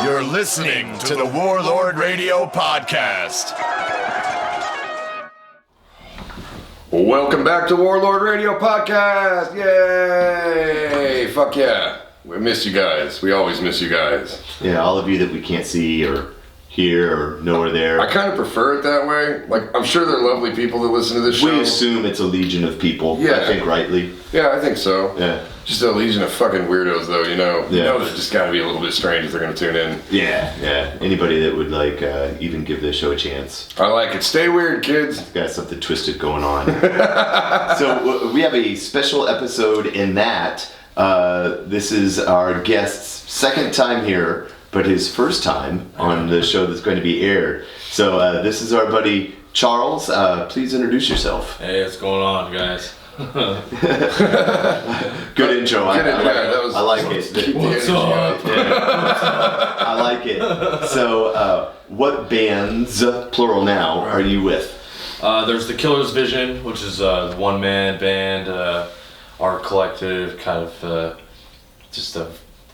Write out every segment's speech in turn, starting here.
You're listening to the Warlord Radio Podcast. Welcome back to Warlord Radio Podcast. Yay! Fuck yeah. We miss you guys. We always miss you guys. Yeah, all of you that we can't see or hear or know are there. I kind of prefer it that way. Like, I'm sure they're lovely people that listen to this show. We assume it's a legion of people. Yeah. I think rightly. Yeah, I think so. Yeah. Just a legion of fucking weirdos, though, you know. Yeah. You know they're just gotta be a little bit strange if they're gonna tune in. Yeah. Anybody that would like even give this show a chance. I like it. Stay weird, kids. Got something twisted going on. So we have a special episode in that this is our guest's second time here, but his first time on the show that's going to be aired. So this is our buddy Charles. Please introduce yourself. Hey, what's going on, guys? Good intro. I like it. What's up? I like it. So, what bands, plural now, are you with? There's the Killer's Vision, which is a one-man band, our collective, kind of just a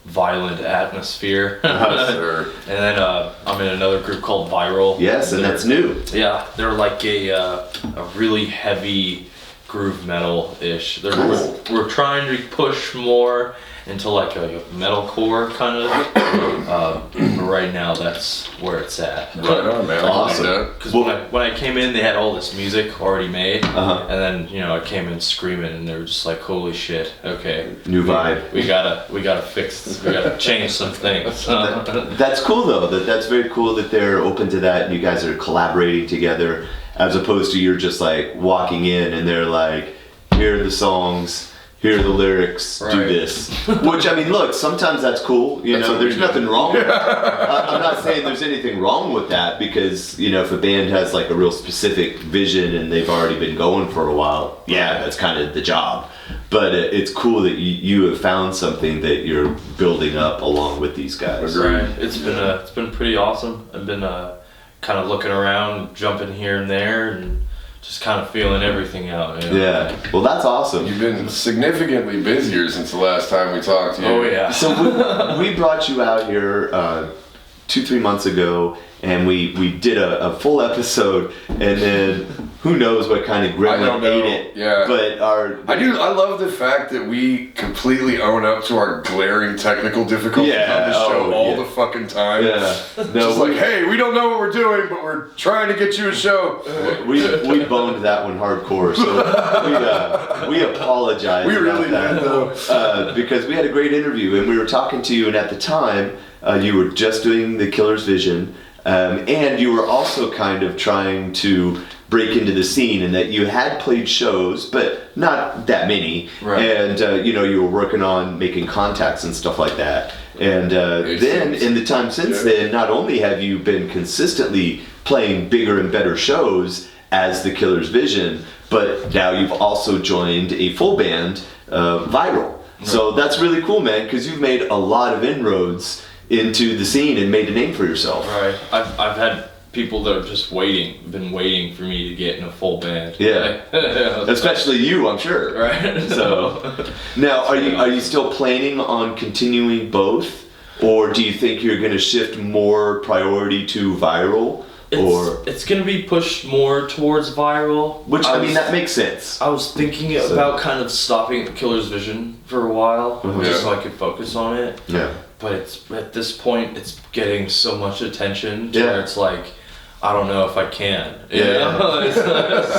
violent atmosphere. Sure. And then I'm in another group called Viral. Yes, and that's new. Yeah, they're like a really heavy groove metal-ish. We're trying to push more into like a metalcore kind of, but right now that's where it's at. Right on, man. Awesome. Because when I came in, they had all this music already made, and then I came in screaming, and they were just like, "Holy shit! Okay, New vibe. We gotta fix this. We gotta change some things." That's cool though. That's very cool that they're open to that, and you guys are collaborating together, as opposed to you're just like walking in and they're like, "Here are the songs. Here are the lyrics, do this." Which, I mean, look, sometimes that's cool, there's nothing wrong with that. I'm not saying there's anything wrong with that because, if a band has like a real specific vision and they've already been going for a while, yeah, that's kind of the job. But it's cool that you have found something that you're building up along with these guys. Right. It's been pretty awesome. I've been kind of looking around, jumping here and there, and just kind of feeling everything out. Yeah. Well, that's awesome. You've been significantly busier since the last time we talked to you. Oh, yeah. So we brought you out here 2-3 months ago, and we did a full episode, and then who knows what kind of gremlin ate it. Yeah. But I love the fact that we completely own up to our glaring technical difficulties on the show all the fucking time. Yeah. Just like, hey, we don't know what we're doing, but we're trying to get you a show. We boned that one hardcore, so we apologize. We really about did, though. because we had a great interview, and we were talking to you, and at the time, you were just doing the Killer's Vision, and you were also kind of trying to break into the scene, and that you had played shows, but not that many. Right. And you were working on making contacts and stuff like that. And then in the time since then, not only have you been consistently playing bigger and better shows as the Killer's Vision, but now you've also joined a full band, Viral. Right. So that's really cool, man, because you've made a lot of inroads into the scene and made a name for yourself. Right. I've had people that have just been waiting for me to get in a full band. Yeah. Especially you, I'm sure. Right. So now, are you still planning on continuing both, or do you think you're going to shift more priority to Viral? It's going to be pushed more towards Viral. Which, I mean, that makes sense. I was thinking about kind of stopping Killer's Vision for a while, just so I could focus on it. Yeah. But at this point, it's getting so much attention where it's like, I don't know if I can.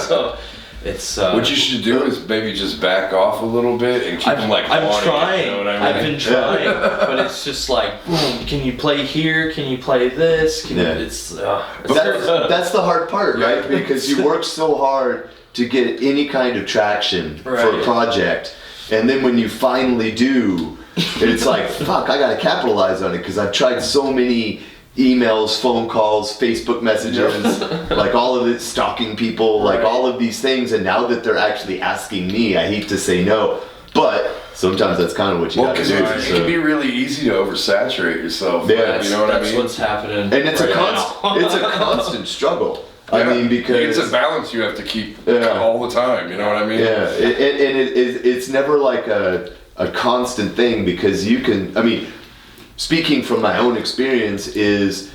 So it's. What you should do is maybe just back off a little bit and keep them like. I'm trying. You know what I mean? I've been trying, but it's just like, boom. Can you play here? Can you play this? That's the hard part, right? Because you work so hard to get any kind of traction for a project, and then when you finally do, it's like, fuck, I gotta capitalize on it because I've tried so many emails, phone calls, Facebook messages, like all of it, stalking people, like all of these things, and now that they're actually asking me, I hate to say no, but sometimes that's kind of what you gotta do. It can be really easy to oversaturate yourself. Yeah, you know what I mean? That's what's happening. And it's a constant struggle. I mean, because it's a balance you have to keep all the time. You know what I mean? Yeah, it's never like a constant thing because you can. I mean, speaking from my own experience, is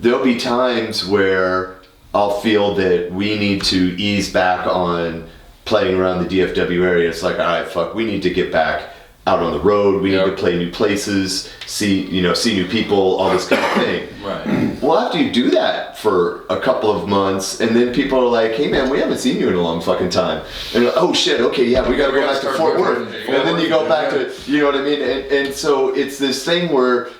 there'll be times where I'll feel that we need to ease back on playing around the DFW area. It's like, all right, fuck, we need to get back out on the road. We need to play new places, see new people, all this kind of thing. Right. Well, after you do that for a couple of months, and then people are like, hey man, we haven't seen you in a long fucking time. And like, oh shit, okay, yeah, we gotta go back to Fort Worth. And then you go back to, you know what I mean? And so it's this thing where,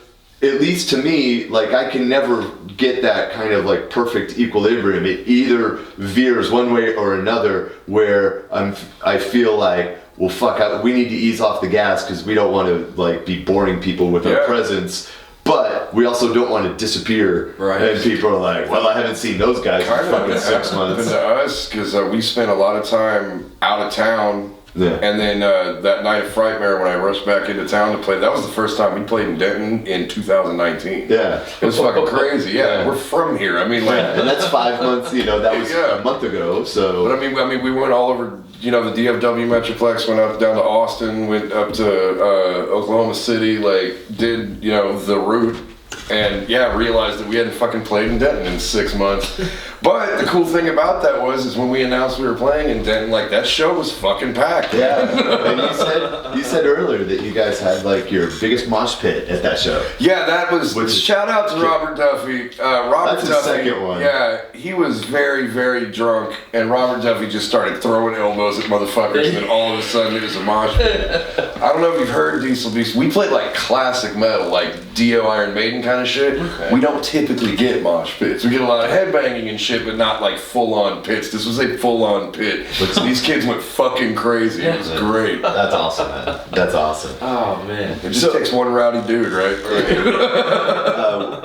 at least to me, like I can never get that kind of like perfect equilibrium. It either veers one way or another, where I feel like, well, fuck, we need to ease off the gas because we don't want to like be boring people with our presence, but we also don't want to disappear. Right. And people are like, well, I haven't seen those guys for fucking 6 months. To us, because we spent a lot of time out of town. Yeah. And then that night of Frightmare, when I rushed back into town to play, that was the first time we played in Denton in 2019. Yeah. It was fucking crazy. Yeah, we're from here. I mean, like, and that's 5 months. That was a month ago. So. But I mean, we went all over. The DFW Metroplex, went up down to Austin, went up to Oklahoma City, like did the route, and realized that we hadn't fucking played in Denton in 6 months. But the cool thing about that is when we announced we were playing in Denton, like that show was fucking packed. Yeah, and you said earlier that you guys had like your biggest mosh pit at that show. Yeah, that was. Shout out to Robert Duffy. Robert That's Duffy. The second one. Yeah, he was very, very drunk, and Robert Duffy just started throwing elbows at motherfuckers, and then all of a sudden it was a mosh pit. I don't know if you've heard Diesel Beast. We played like classic metal, like Dio, Iron Maiden kind of shit. Okay. We don't typically get mosh pits. We get a lot of headbanging and shit, but not like full-on pits. This was a full-on pit. These kids went fucking crazy. It was great. That's awesome, man. That's awesome. Oh man. It just takes one rowdy dude, right?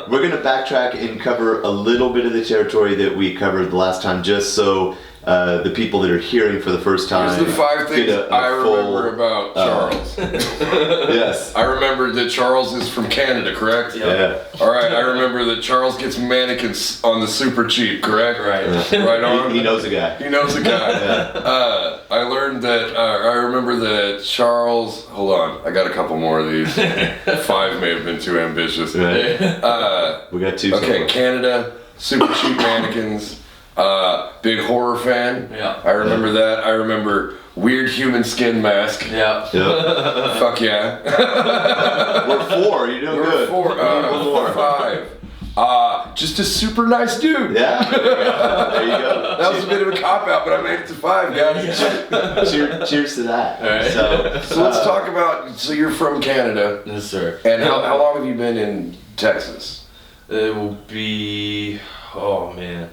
We're gonna backtrack and cover a little bit of the territory that we covered the last time, just so the people that are hearing for the first time. Here's the 5 things I remember about Charles. Yes. I remember that Charles is from Canada, correct? Yeah. All right. I remember that Charles gets mannequins on the super cheap, correct? Right. Right on. He knows a guy. He knows a guy. I learned that. I remember that Charles. Hold on. I got a couple more of these. 5 may have been too ambitious. Right. We got 2. Okay. Canada, super cheap mannequins. Big horror fan. Yeah. I remember that. I remember weird human skin mask. Yeah. Yep. Fuck yeah. We're 4. You're doing good. 4. 5. Just a super nice dude. Yeah. There you go. That was a bit of a cop out, but I made it to 5, guys. Cheers to that. All right. So let's talk about. So you're from Canada. Yes, sir. And how long have you been in Texas? It will be. Oh man.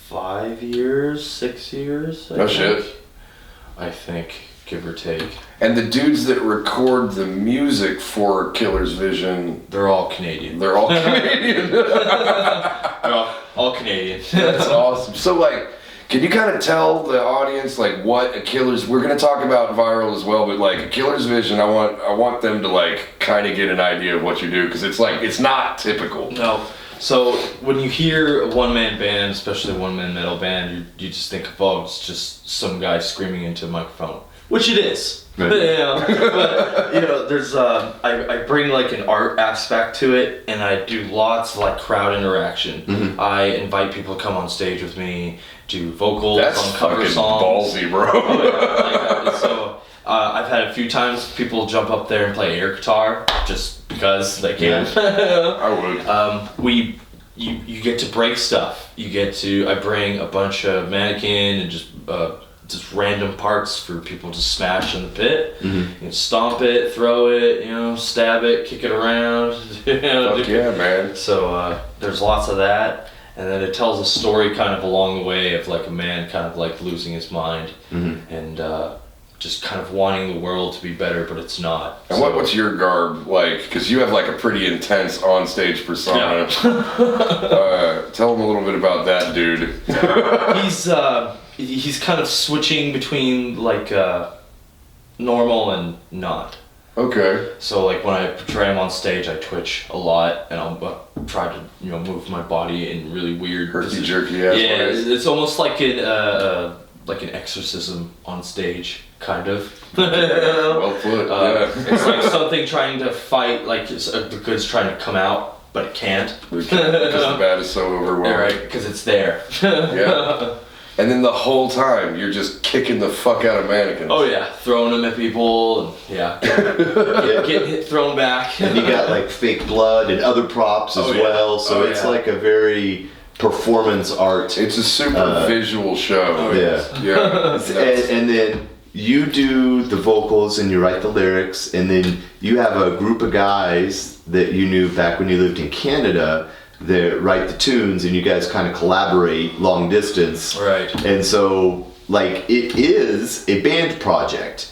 5 years, 6 years. No shit. I think, give or take. And the dudes that record the music for Killer's Vision, They're all Canadian. they're all Canadian. All Canadian. That's awesome. So like, can you kind of tell the audience like what a Killer's? We're gonna talk about Viral as well, but like a Killer's Vision, I want them to like kind of get an idea of what you do, because it's not typical. No. So when you hear a one-man band, especially a one-man metal band, you just think of, oh, it's just some guy screaming into a microphone, which it is. Right. But there's I bring like an art aspect to it, and I do lots of like crowd interaction. Mm-hmm. I invite people to come on stage with me, do vocals That's on cover fucking songs. ballsy, bro. I've had a few times people jump up there and play air guitar just because they can. I would. You get to break stuff. I bring a bunch of mannequin and just random parts for people to smash in the pit. Mm-hmm. You can stomp it, throw it, stab it, kick it around. Fuck yeah, man. So there's lots of that. And then it tells a story kind of along the way of like a man kind of like losing his mind and just kind of wanting the world to be better, but it's not. And what's your garb like? Because you have like a pretty intense on-stage persona. Yeah. Tell them a little bit about that dude. He's kind of switching between like normal and not. Okay. So like when I portray him on stage, I twitch a lot, and I'll try to move my body in really weird Herky jerky ass Yeah, ways. it's almost like like an exorcism on stage, kind of. Well put. Yeah. It's like something trying to fight, like the good's trying to come out, but it can't. Because the bad is so overwhelming. Yeah, right, because it's there. Yeah. And then the whole time you're just kicking the fuck out of mannequins. Oh yeah, throwing them at people, and getting hit, thrown back. And you got like fake blood and other props as well, so it's like a very performance art. It's a super visual show. Yeah. And then you do the vocals and you write the lyrics, and then you have a group of guys that you knew back when you lived in Canada that write the tunes, and you guys kind of collaborate long distance. Right. And so, like, it is a band project,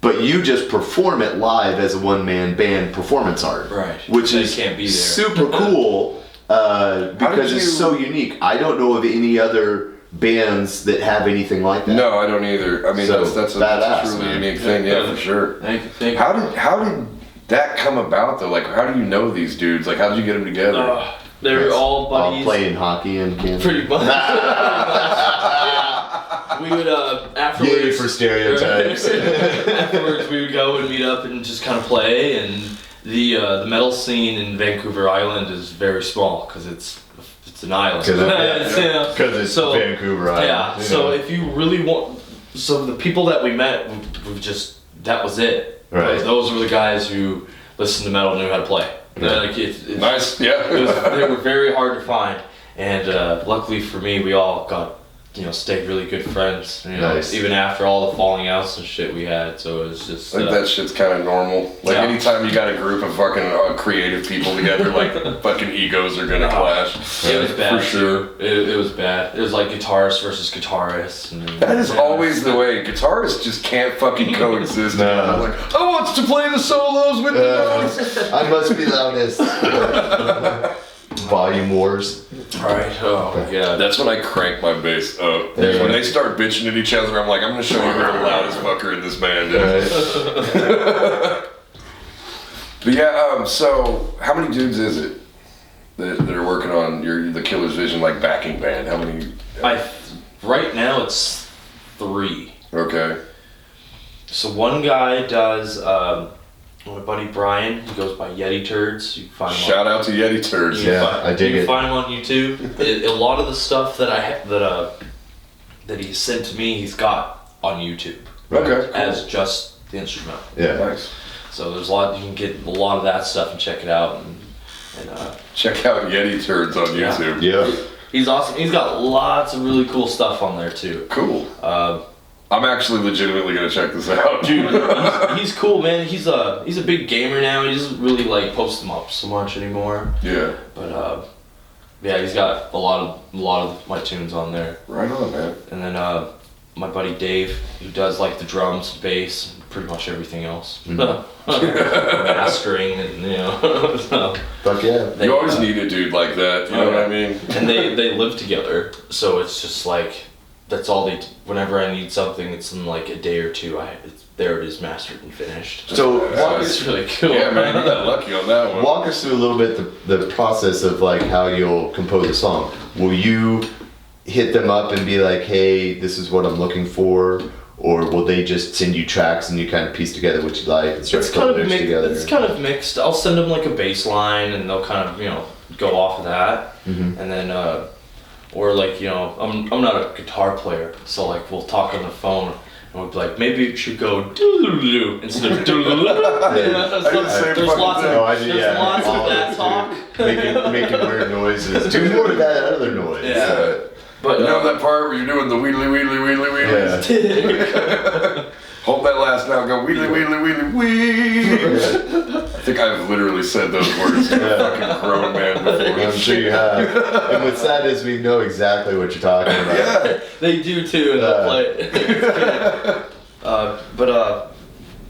but you just perform it live as a one-man band performance art. Right. Which They is can't be there. super cool because it's so unique. I don't know of any other bands that have anything like that. No, I don't either. I mean, So, that's a badass, truly man. unique thing. Yeah, for sure. Thank you. How did that come about though? Like, how do you know these dudes? Like, how did you get them together? They were all All buddies. playing hockey in Canada. Pretty much. Yeah. We would afterwards. Yay for stereotypes. Afterwards, we would go and meet up and just kind of play. And the metal scene in Vancouver Island is very small because it's an island. Because it's Vancouver Island. Yeah. So if you really want, so the people that we met, we just that was it. Right. Those were the guys who listened to metal and knew how to play. Like Nice. Yeah. they were very hard to find, and luckily for me, we all got stayed really good friends. Nice. Even after all the falling outs and shit we had. So it was just I think that shit's kind of normal. Like anytime you got a group of fucking creative people together, like fucking egos are gonna clash. It was bad. For sure. It was bad. It was like guitarist versus guitarist. And That is always the way. Guitarists just can't fucking coexist. No. Like, I want to play the solos with the notes. I must be loudest. Volume wars. Right. Oh my god. That's when I crank my bass up. When they start bitching at each other, I'm like, I'm gonna show you who the loudest fucker in this band is. But yeah, so how many dudes is it that are working on the Killer's Vision like backing band? How many? Right now it's 3. Okay. So one guy does. My buddy Brian, he goes by Yeti Turds. You can find him Shout out to Yeti Turds. I dig you it. can find him on YouTube. A lot of the stuff that he sent to me, he's got on YouTube. Okay. As just the instrumental. Yeah. Nice. So there's a lot. You can get a lot of that stuff and check it out. And Check out Yeti Turds on YouTube. Yeah. he's awesome. He's got lots of really cool stuff on there too. Cool. I'm actually legitimately gonna check this out. Dude, he's cool, man. He's a big gamer now. He doesn't really like post them up so much anymore. Yeah. But yeah, he's got a lot of my tunes on there. Right on, man. And then my buddy Dave, who does like the drums, bass, and pretty much everything else. Mastering and so. Fuck yeah. You always need a dude like that. You know what I mean? And they live together, so it's just like. That's all they. Whenever I need something, it's in like a day or two. There it is, mastered and finished. So It's really cool. Yeah, man, you got lucky on that one. walk us through a little bit the process of like how you'll compose a song. Will you hit them up and be like, hey, this is what I'm looking for? Or will they just send you tracks and you kind of piece together what you like and start putting lyrics together? It's kind of mixed. I'll send them like a bass line and they'll kind of go off of that, and then or like I'm not a guitar player, so like we'll talk on the phone. And we'll be like, maybe you should go doo-doo-doo instead of doo-doo-doo. There's lots of that talk. making weird noises. Do more of that other noise. Yeah. But You know that part where you're doing the wheedly wheedly wheedly wheedly? Yeah. Hold that last note, go wheedly wheedly wheedly whee. I think I've literally said those words to a fucking grown man before. I'm sure you have. And what's sad is we know exactly what you're talking about. Yeah. They do too, and they'll play it.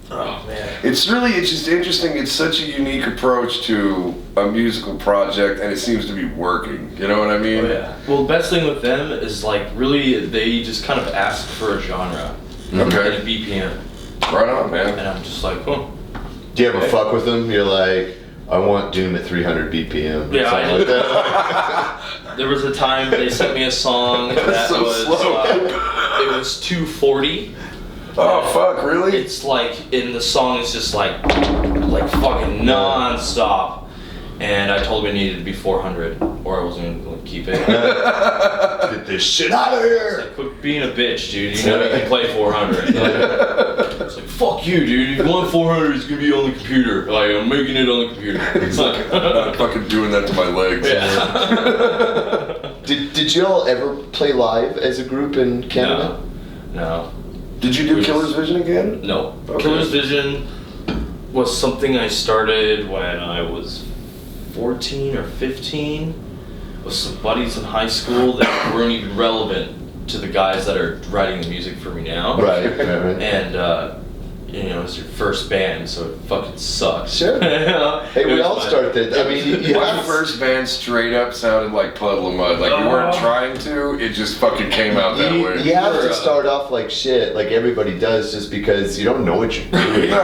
Oh man. It's just interesting. It's such a unique approach to a musical project, and it seems to be working. You know what I mean? Oh yeah. Well, the best thing with them is like really they just kind of ask for a genre Okay. and a BPM, Right on, man. and I'm just like, oh. Do you ever fuck with them? You're like, I want Doom at 300 BPM. Yeah, I Something know. like that. There was a time they sent me a song that so was slow. it was 240. Oh fuck, really? It's like in the song it's just like fucking non-stop. And I told him it needed to be 400 or I wasn't going to keep it. Get this shit out of here! Like, quit being a bitch, dude. You know you can play 400. It's like, fuck you, dude. If you want 400, it's going to be on the computer. Like, I'm making it on the computer. He's like, I'm not fucking doing that to my legs. Yeah. Did y'all ever play live as a group in Canada? No. Did you do Killer's Vision again? No. Okay. Killer's Vision was something I started when I was 14 or 15 with some buddies in high school that weren't even relevant to the guys that are writing the music for me now. Right. And you know, it's your first band, so it fucking sucks. Sure. Hey, we all start that. I mean, My first band straight up sounded like Puddle of Mud. Like we weren't trying to, it just fucking came out that way. You have to start off like shit, like everybody does, just because you don't know what you're doing.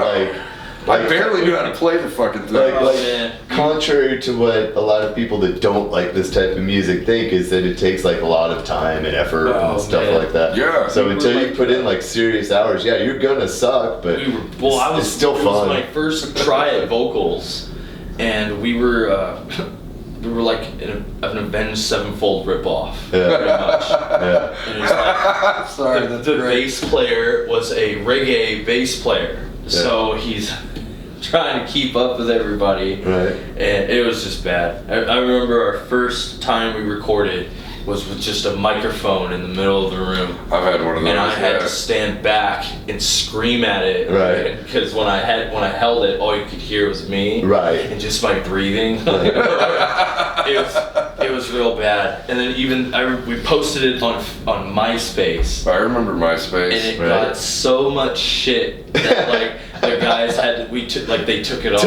I barely knew how to play the fucking thing. Contrary to what a lot of people that don't like this type of music think, is that it takes like a lot of time and effort and stuff like that. Yeah. So until you put in like serious hours, yeah, you're gonna suck, but it's still fun. It was my first try at vocals, and we were like an Avenged Sevenfold ripoff. Yeah. Pretty much. Yeah. And it was like, Sorry, the bass player was a reggae bass player, so he's trying to keep up with everybody, Right. and it was just bad. I remember our first time we recorded was with just a microphone in the middle of the room. I've had one of those. And I had to stand back and scream at it, Right. Because when I held it, all you could hear was me, Right. And just my breathing. It was real bad. And then we posted it on MySpace, I remember MySpace. and it got so much shit that like the guys they took it off.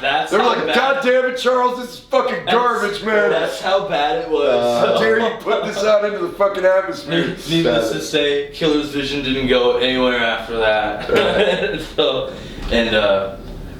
That's They're how like, bad- God damn it, Charles, this is fucking garbage, man. That's how bad it was. How dare you put this out into the fucking atmosphere? Needless to say, Killer's Vision didn't go anywhere after that.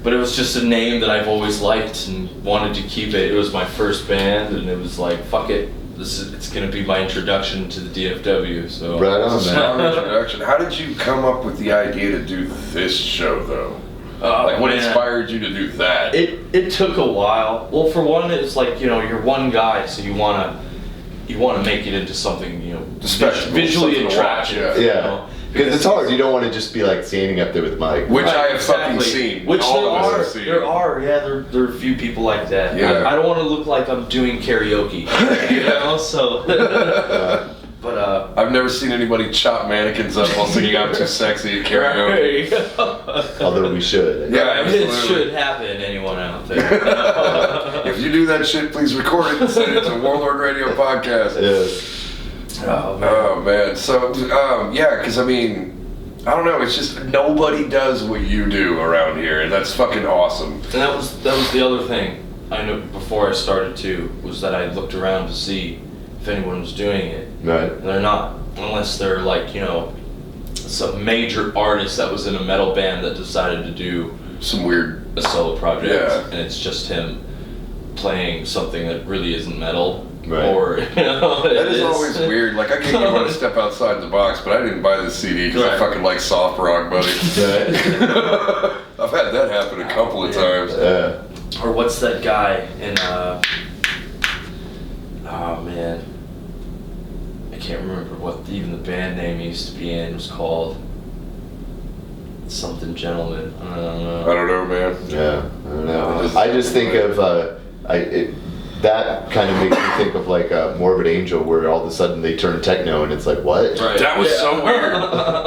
But it was just a name that I've always liked and wanted to keep it. It was my first band, and it was like, fuck it. It's gonna be my introduction to the DFW. So Right on, Strong man. introduction. How did you come up with the idea to do this show, though? Like, what man. inspired you to do that? It took a while. Well, for one, it's like, you know, you're one guy, so you wanna make it into something, you know, Special, visually something to watch, attractive. yeah. You know? Because it's hard. You don't want to just be like standing up there with Mike. Which I have Exactly. fucking seen. Which All of us have seen. there are a few people like that. Yeah. I don't want to look like I'm doing karaoke, you know. So, but I've never seen anybody chop mannequins up while singing "I'm Too Sexy" at karaoke. Although we should. Yeah, it absolutely. should happen. Anyone out there? If you do that shit, please record it and send it to Warlord Radio Podcast. Yeah. Oh man. Oh man, so yeah, because I mean, I don't know, it's just nobody does what you do around here, and that's fucking awesome. And that was the other thing I knew before I started too, was that I looked around to see if anyone was doing it. Right. And they're not, unless they're like, you know, some major artist that was in a metal band that decided to do Some weird. a solo project, Yeah. and it's just him playing something that really isn't metal. Right. Or, you know, That is always weird. Like, I can't want to step outside the box, but I didn't buy this CD because I Right. fucking like soft rock, buddy. I've had that happen a couple of times. Or what's that guy in, oh man, I can't remember what even the band name he used to be in was called. Something Gentleman. I don't know. I don't know, man. Yeah. I don't know. I just think of that kind of makes me think of like Morbid Angel, where all of a sudden they turn techno and it's like, what? Right. That was so weird.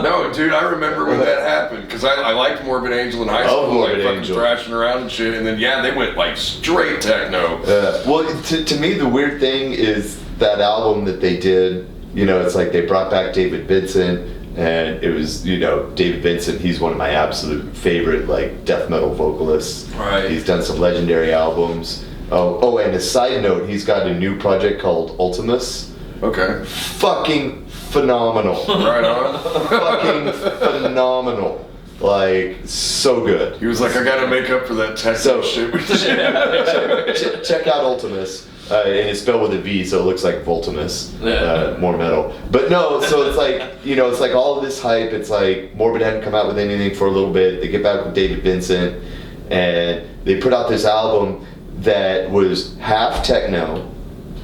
No, dude, I remember when that happened because I liked Morbid Angel in high school, like Morbid fucking Angel. thrashing around and shit, and then yeah, they went like straight techno. Well, to me, the weird thing is that album that they did, you know, it's like they brought back David Vincent, and it was, you know, David Vincent, he's one of my absolute favorite, like, death metal vocalists. Right. He's done some legendary albums. Oh, and a side note, he's got a new project called Ultimus. Okay. Fucking phenomenal. Right on. Fucking phenomenal. Like, so good. He was like, I gotta make up for that techno So- shit we did. Check out Ultimus. and it's spelled with a V, so it looks like Voltimus, more metal. But no, so it's like, it's like all of this hype. It's like Morbid hadn't come out with anything for a little bit. They get back with David Vincent, and they put out this album that was half techno,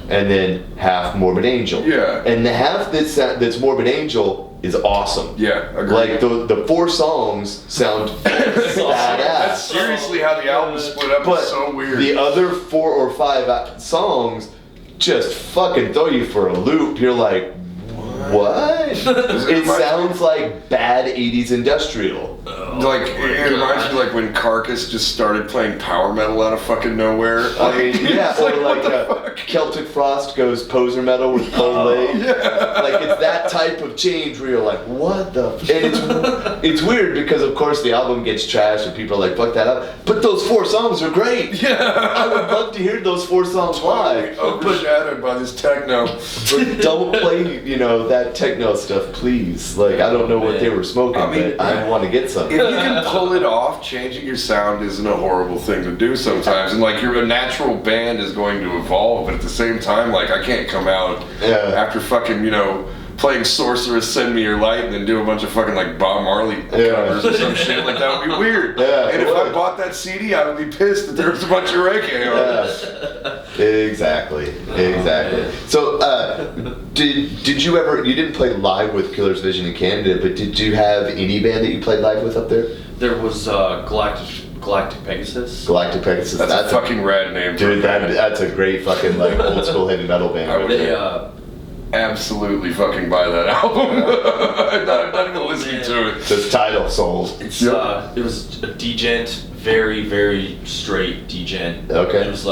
and then half Morbid Angel. Yeah. And the half that's Morbid Angel is awesome. Yeah, agreed. Like the 4 songs sound badass. That's seriously how the album split up. But It's so weird. the other 4 or 5 songs just fucking throw you for a loop. You're like, what? It sounds like bad 80s industrial. Like, it reminds me like when Carcass just started playing power metal out of fucking nowhere. I mean, yeah, It's like, or what like the fuck? Celtic Frost goes poser metal with Ole. Like, it's that type of change where you're like, what the? And it's weird because, of course, the album gets trashed and people are like, fuck that up. But those 4 songs are great. Yeah. I would love to hear those 4 songs live. Overshadowed by this techno. But don't play, that techno stuff, please. Like, I don't know what they were smoking, but I want to get some. If you can pull it off, changing your sound isn't a horrible thing to do sometimes. And like, a natural band is going to evolve, but at the same time, like, I can't come out after fucking, playing Sorceress Send Me Your Light and then do a bunch of fucking like Bob Marley covers or some shit. Like, that would be weird. And if I bought that CD, I would be pissed that there was a bunch of reggae on it. Exactly. So, did you ever? You didn't play live with Killer's Vision in Canada, but did you have any band that you played live with up there? There was Galactic Pegasus. Galactic Pegasus. That's a fucking rad name. Dude, that's a great fucking like old school heavy metal band. I would absolutely fucking buy that album. I'm not even listening to it. It's title Souls. It's it was a degent, very very straight degent. Okay. It was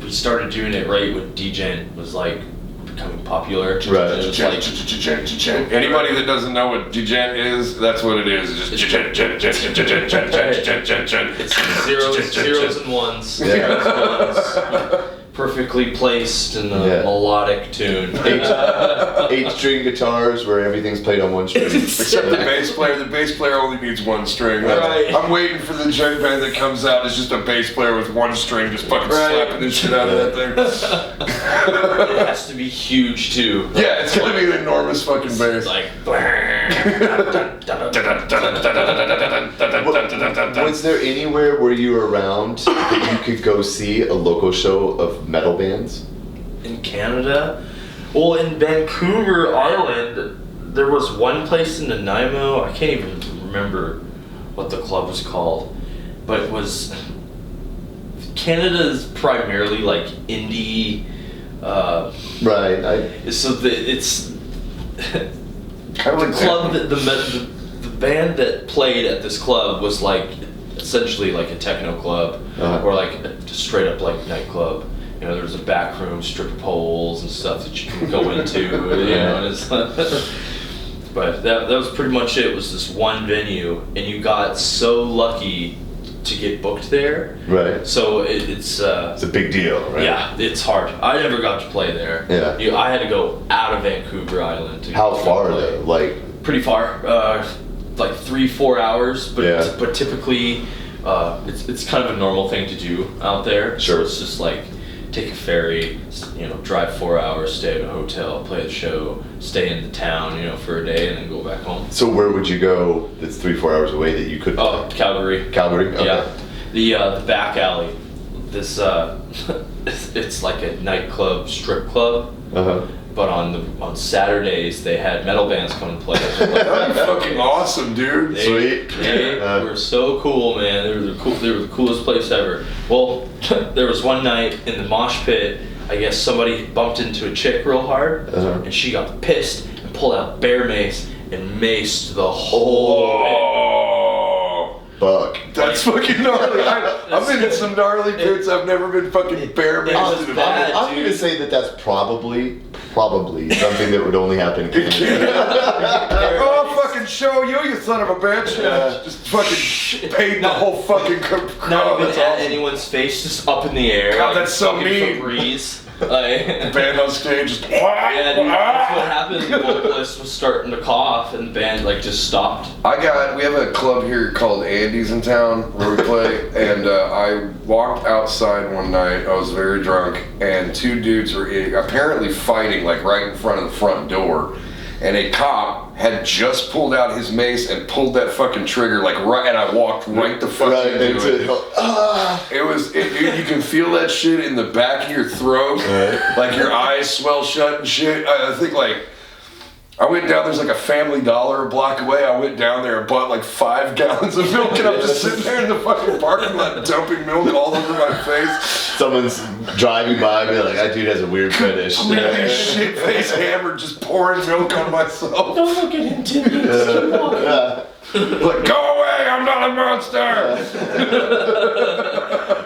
we started doing it right when degent was like becoming popular. Right. It was like, anybody that doesn't know what degent is, that's what it is. It's just it's zeros and ones. Zeros and ones. Perfectly placed in the melodic tune. 8-string guitars where everything's played on one string. Except the bass player. The bass player only needs 1 string. Right. I'm waiting for the joint band that comes out. It's just a bass player with 1 string just fucking slapping the shit out of that thing. It has to be huge too. Yeah, it's gonna be an enormous fucking bass. Like. Was there anywhere where you were around that you could go see a local show of metal bands? In Canada? Well, in Vancouver Island, there was one place in Nanaimo, I can't even remember what the club was called, but it was... Canada is primarily like indie... Right. So it's... Kind of like club the band that played at this club was like essentially like a techno club or like a straight up like nightclub. There was a back room, stripper poles and stuff that you can go into. And it's but that was pretty much it. It was this one venue, and you got so lucky to get booked there. Right. So it's a big deal, right? Yeah, it's hard. I never got to play there. Yeah. I had to go out of Vancouver Island to How far play. though? Like Pretty far, like 3-4 hours. But but typically, it's kind of a normal thing to do out there. Sure. So it's just like take a ferry, drive 4 hours, stay at a hotel, play the show, stay in the town, for a day, and then go back home. So where would you go that's 3-4 hours away that you could play? Oh, Calgary. Calgary? Okay. Yeah. The back alley. This it's like a nightclub, strip club. But on Saturdays they had metal bands come and play. That'd be fucking awesome, dude. Sweet. They were so cool, man. They were the coolest place ever. Well, there was one night in the mosh pit, I guess somebody bumped into a chick real hard, and she got pissed and pulled out bear mace and maced the whole pit. Fuck. That's fucking gnarly. I've been in some gnarly pits. I've never been fucking bear maced in a pit. I'm going to say that's probably something that would only happen in Canada. Oh, fucking show you son of a bitch. Just fucking paint the whole fucking crowd. Not even That's at awesome. anyone's face, just up in the air. God, that's so mean. Febreze. Like, Band on stage just yeah, dude, that's what happened. The vocalist was starting to cough, and the band like just stopped. we have a club here called Andy's in town where we play, and I walked outside one night. I was very drunk, and two dudes were apparently fighting like right in front of the front door, and a cop had just pulled out his mace and pulled that fucking trigger like right, and I walked right the fuck into it. It was, you can feel that shit in the back of your throat, like your eyes swell shut and shit. I think like, I went down, there's like a Family Dollar a block away. I went down there and bought like 5 gallons of milk, and I'm just sitting there in the fucking parking lot dumping milk all over my face. Someone's driving by and be like, that dude has a weird fetish. Shit face hammered, just pouring milk on myself. Don't look at him, Timmy. Keep walking. Like, go away, I'm not a monster!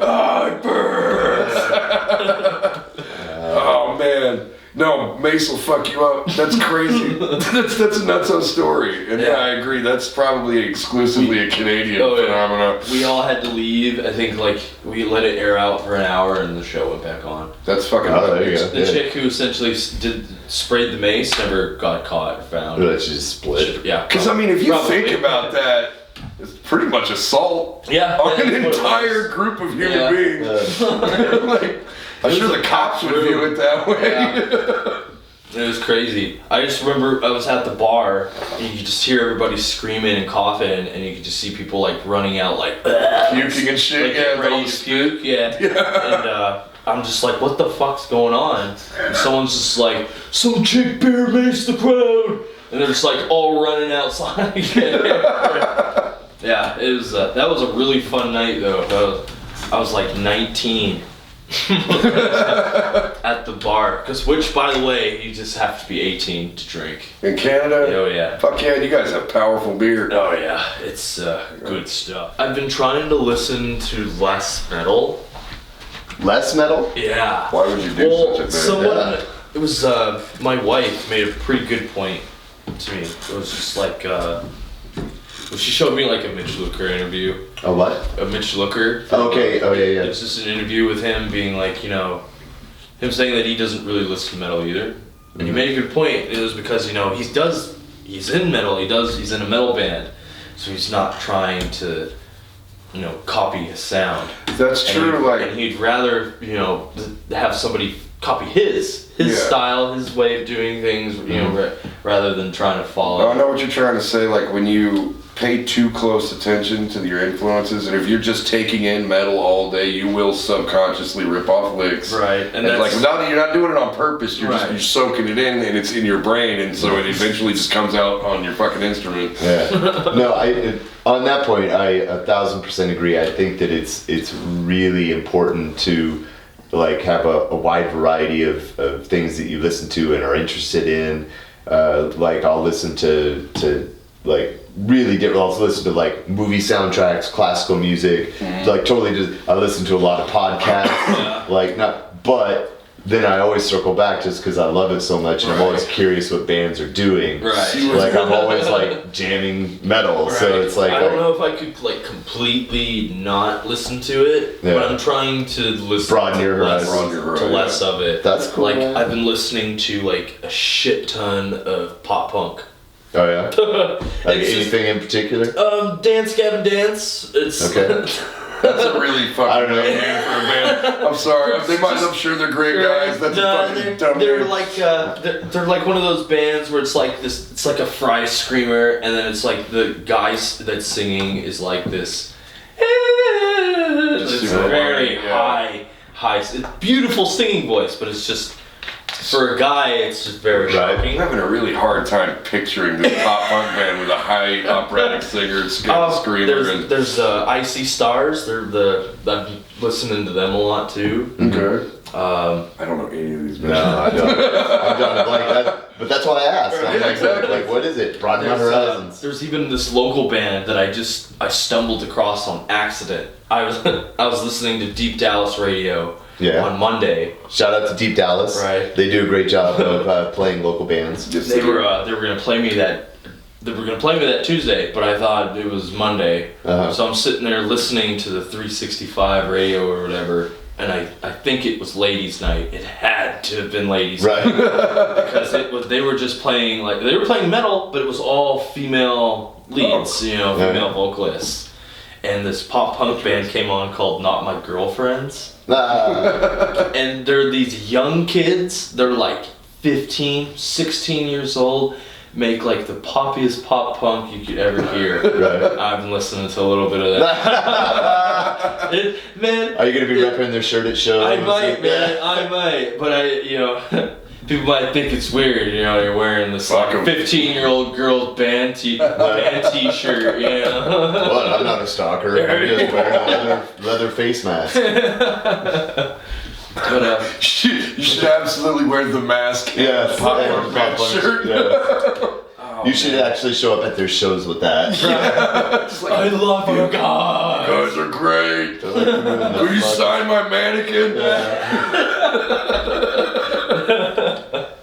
Oh, it burns! Oh, man. No, mace will fuck you up. That's crazy. that's a nutso story. And yeah, I agree. That's probably exclusively a Canadian phenomenon. We all had to leave. I think like we let it air out for an hour, and the show went back on. That's fucking there you go. The chick who essentially sprayed the mace never got caught or found. She just split. Yeah. Because, I mean, if you think about that, it's pretty much assault on an entire group of human beings. Like, I'm sure the cops would view it that way. Yeah. It was crazy. I just remember I was at the bar, and you could just hear everybody screaming and coughing, and you could just see people like running out like puking and shit. Like, ready to puke. Yeah. And I'm just like, what the fuck's going on? And someone's just like, some chick bear maced the crowd, and they're just like all running outside. Yeah, it was. That was a really fun night though. I was like 19. At the bar, which by the way, you just have to be 18 to drink. In Canada? Oh yeah. Fuck yeah, you guys have powerful beer. Oh yeah, it's good stuff. I've been trying to listen to less metal. Less metal? Yeah. Why would you do such a thing? It was my wife made a pretty good point to me. It was just like she showed me like a Mitch Lucker interview. A what? A Mitch Lucker. Okay. Oh yeah. It was just an interview with him being like, him saying that he doesn't really listen to metal either. And he made a good point. It was because, he's in metal, he's in a metal band. So he's not trying to, copy his sound. That's true, and he'd rather, have somebody copy his style, his way of doing things, rather than trying to follow. I know what you're trying to say, like when you pay too close attention to your influences, and if you're just taking in metal all day, you will subconsciously rip off licks. Right. And like you're not doing it on purpose, you're soaking it in, and it's in your brain, and so it eventually just comes out on your fucking instrument. Yeah. No, on that point, I 1000% agree. I think that it's really important to like have a wide variety of things that you listen to and are interested in. Like I'll listen to like really different. I'll listen to like movie soundtracks, classical music, like totally just. I listen to a lot of podcasts, but then I always circle back just because I love it so much, and I'm always curious what bands are doing. Right. Like I'm always like jamming metal, so it's like I don't know if I could like completely not listen to it, but I'm trying to listen broaden your horizon to less of it. That's cool. Like I've been listening to like a shit ton of pop punk. Oh yeah. Like anything in particular? Dance Gavin Dance. It's okay. That's a really fucking name for a band. I'm sorry. I'm sure they're great guys. That's a fucking dumb they're name. like they're like one of those bands where it's like this. It's like a fry screamer, and then it's like the guy that's singing is like this. It's a very high. It's beautiful singing voice, but it's just. For a guy, it's just very shocking. I'm having a really hard time picturing this pop punk band with a high operatic singer, screamer. There's Icy Stars. I'm listening to them a lot too. Okay. I don't know any of these bands. No, I don't. I'm drawing a blank. But that's why I asked. I'm like, what is it? Broaden my horizons. There's even this local band that I stumbled across on accident. I was listening to Deep Dallas Radio. Yeah. On Monday. Shout out to Deep Dallas. Right. They do a great job of playing local bands. They were gonna play me that they were gonna play me that Tuesday, but I thought it was Monday. Uh-huh. So I'm sitting there listening to the 365 radio or whatever, and I think it was Ladies' Night. It had to have been Ladies' Right. Night because they were just playing they were playing metal, but it was all female leads, female vocalists. And this pop punk band came on called Not My Girlfriends. And they're these young kids. They're like 15, 16 years old. Make like the poppiest pop punk you could ever hear. Right. I've been listening to a little bit of that. Man. Are you gonna be repping their shirt at shows? I might, man. I might. But people might think it's weird, you're wearing this like 15-year-old girl's band t-shirt, What? I'm not a stalker. I'm just wearing a leather face mask. But You should absolutely wear the mask and the popcorn band shirt. Yeah. You should actually show up at their shows with that. Just like, I love you guys. you guys are great. Will you sign my mannequin?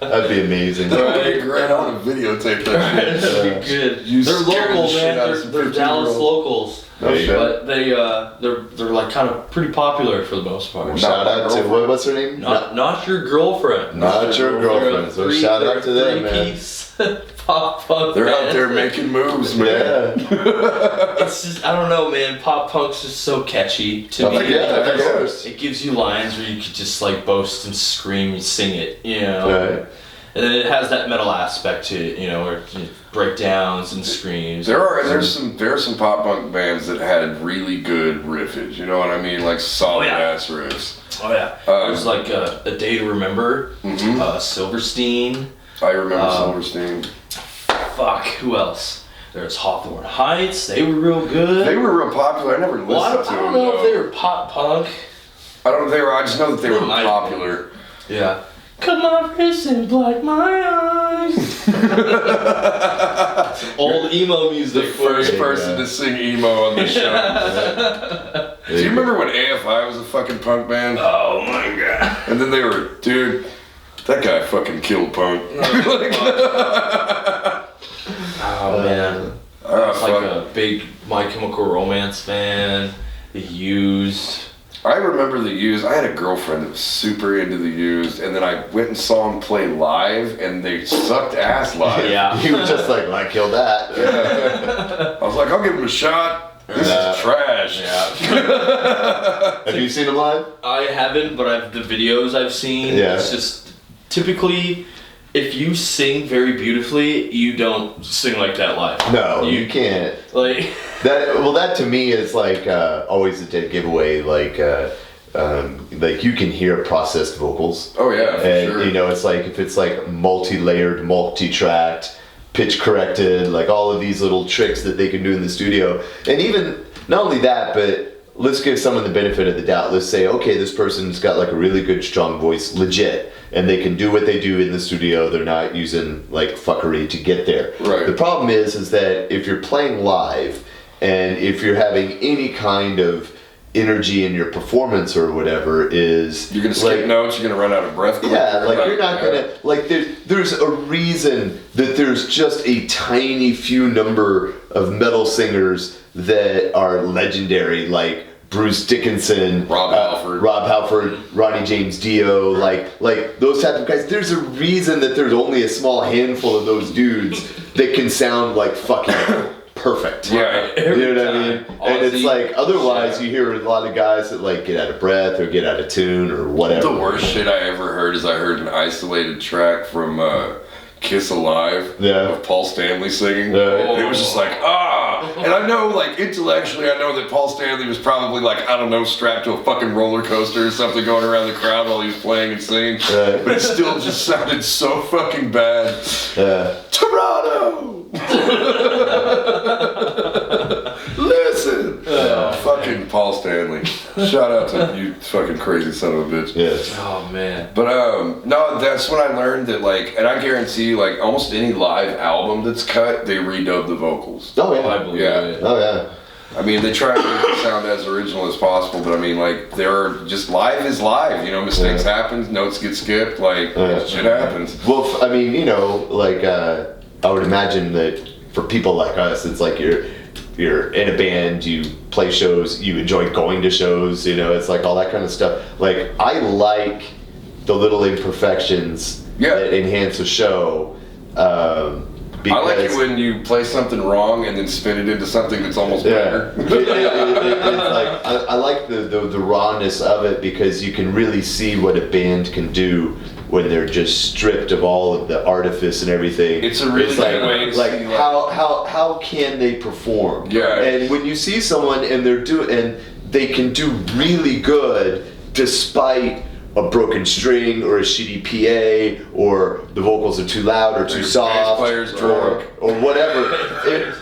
That'd be amazing. That'd be great. I want to videotape that shit. That'd be good. They're local, man. They're Dallas locals. Oh, shit. But they're like kind of pretty popular for the most part. Shout out to what's her name? Not your girlfriend. Not your girlfriend. So shout out to them, man. Three-piece pop punk. They're band. out there making moves, man. Yeah. It's just I don't know, man. Pop punk's just so catchy to me. Yeah, of course. It gives you lines where you could just like boast and scream and sing it, Right. And then it has that metal aspect to it, where breakdowns and screams. There's some pop punk bands that had really good riffage. You know what I mean? Like solid ass riffs. Oh yeah. There's like A Day to Remember, Silverstein. I remember Silverstein. Fuck, who else? There's Hawthorne Heights. They were real good. They were real popular. I never listened Well, I to them. don't know if they were pop punk. I don't know if they were. I just know that they were might popular. Yeah. Cut my wrist and black my eyes. Old emo music. The first person to sing emo on the show. Do you remember when AFI was a fucking punk band? Oh my god. And then they were, dude, that guy fucking killed punk. Oh man. Ah, It's like a big My Chemical Romance fan. The Used. I remember the Used. I had a girlfriend that was super into the Used, and then I went and saw them play live, and they sucked ass live. Yeah. He was just like, I killed that. I was like, I'll give him a shot. This is trash. Yeah. Have you seen him live? I haven't, but the videos I've seen. Yeah. It's just typically, if you sing very beautifully, you don't sing like that live. No, you can't. Like That to me is like always a dead giveaway. Like you can hear processed vocals. Oh yeah, for And sure. it's like if it's like multi-layered, multi-tracked, pitch corrected, like all of these little tricks that they can do in the studio. And even not only that, but let's give someone the benefit of the doubt. Let's say, okay, this person's got like a really good strong voice, legit, and they can do what they do in the studio. They're not using like fuckery to get there. Right. The problem is that if you're playing live and if you're having any kind of energy in your performance or whatever, is You're gonna skip notes. You're gonna run out of breath. yeah, like you're not gonna like there's a reason that there's just a tiny few number of metal singers that are legendary, like Bruce Dickinson, Rob Halford, Ronnie James Dio, like those type of guys. There's a reason that there's only a small handful of those dudes that can sound like fucking perfect. Right. You know what I mean? And it's like, otherwise you hear a lot of guys that like get out of breath or get out of tune or whatever. The worst shit I ever heard is I heard an isolated track from Kiss Alive of Paul Stanley singing. And it was just like, and I know, like, intellectually, I know that Paul Stanley was probably, like, I don't know, strapped to a fucking roller coaster or something going around the crowd while he was playing and singing. But it still just sounded so fucking bad. Toronto! Listen! Fucking Paul Stanley. Shout out to you fucking crazy son of a bitch. Yes. oh man. But no, that's when I learned that, like, and I guarantee you, like, almost any live album that's cut, they redub the vocals. Oh I yeah. believe Yeah. it. Oh yeah. I mean, they try to make it sound as original as possible, but I mean, like, they're just live is live. You know, mistakes happen, notes get skipped, like, shit happens. Well, I mean, like I would imagine that for people like us, it's like you're in a band, you play shows, you enjoy going to shows, you know, it's like all that kind of stuff. Like, I like the little imperfections that enhance a show. I like it when you play something wrong and then spin it into something that's almost better. It's like, I like the rawness of it, because you can really see what a band can do when they're just stripped of all of the artifice and everything. It's a really good way to see, like, how can they perform? Yeah. And when you see someone and they can do really good despite a broken string or a shitty PA, or the vocals are too loud or too soft, player's drunk, or whatever.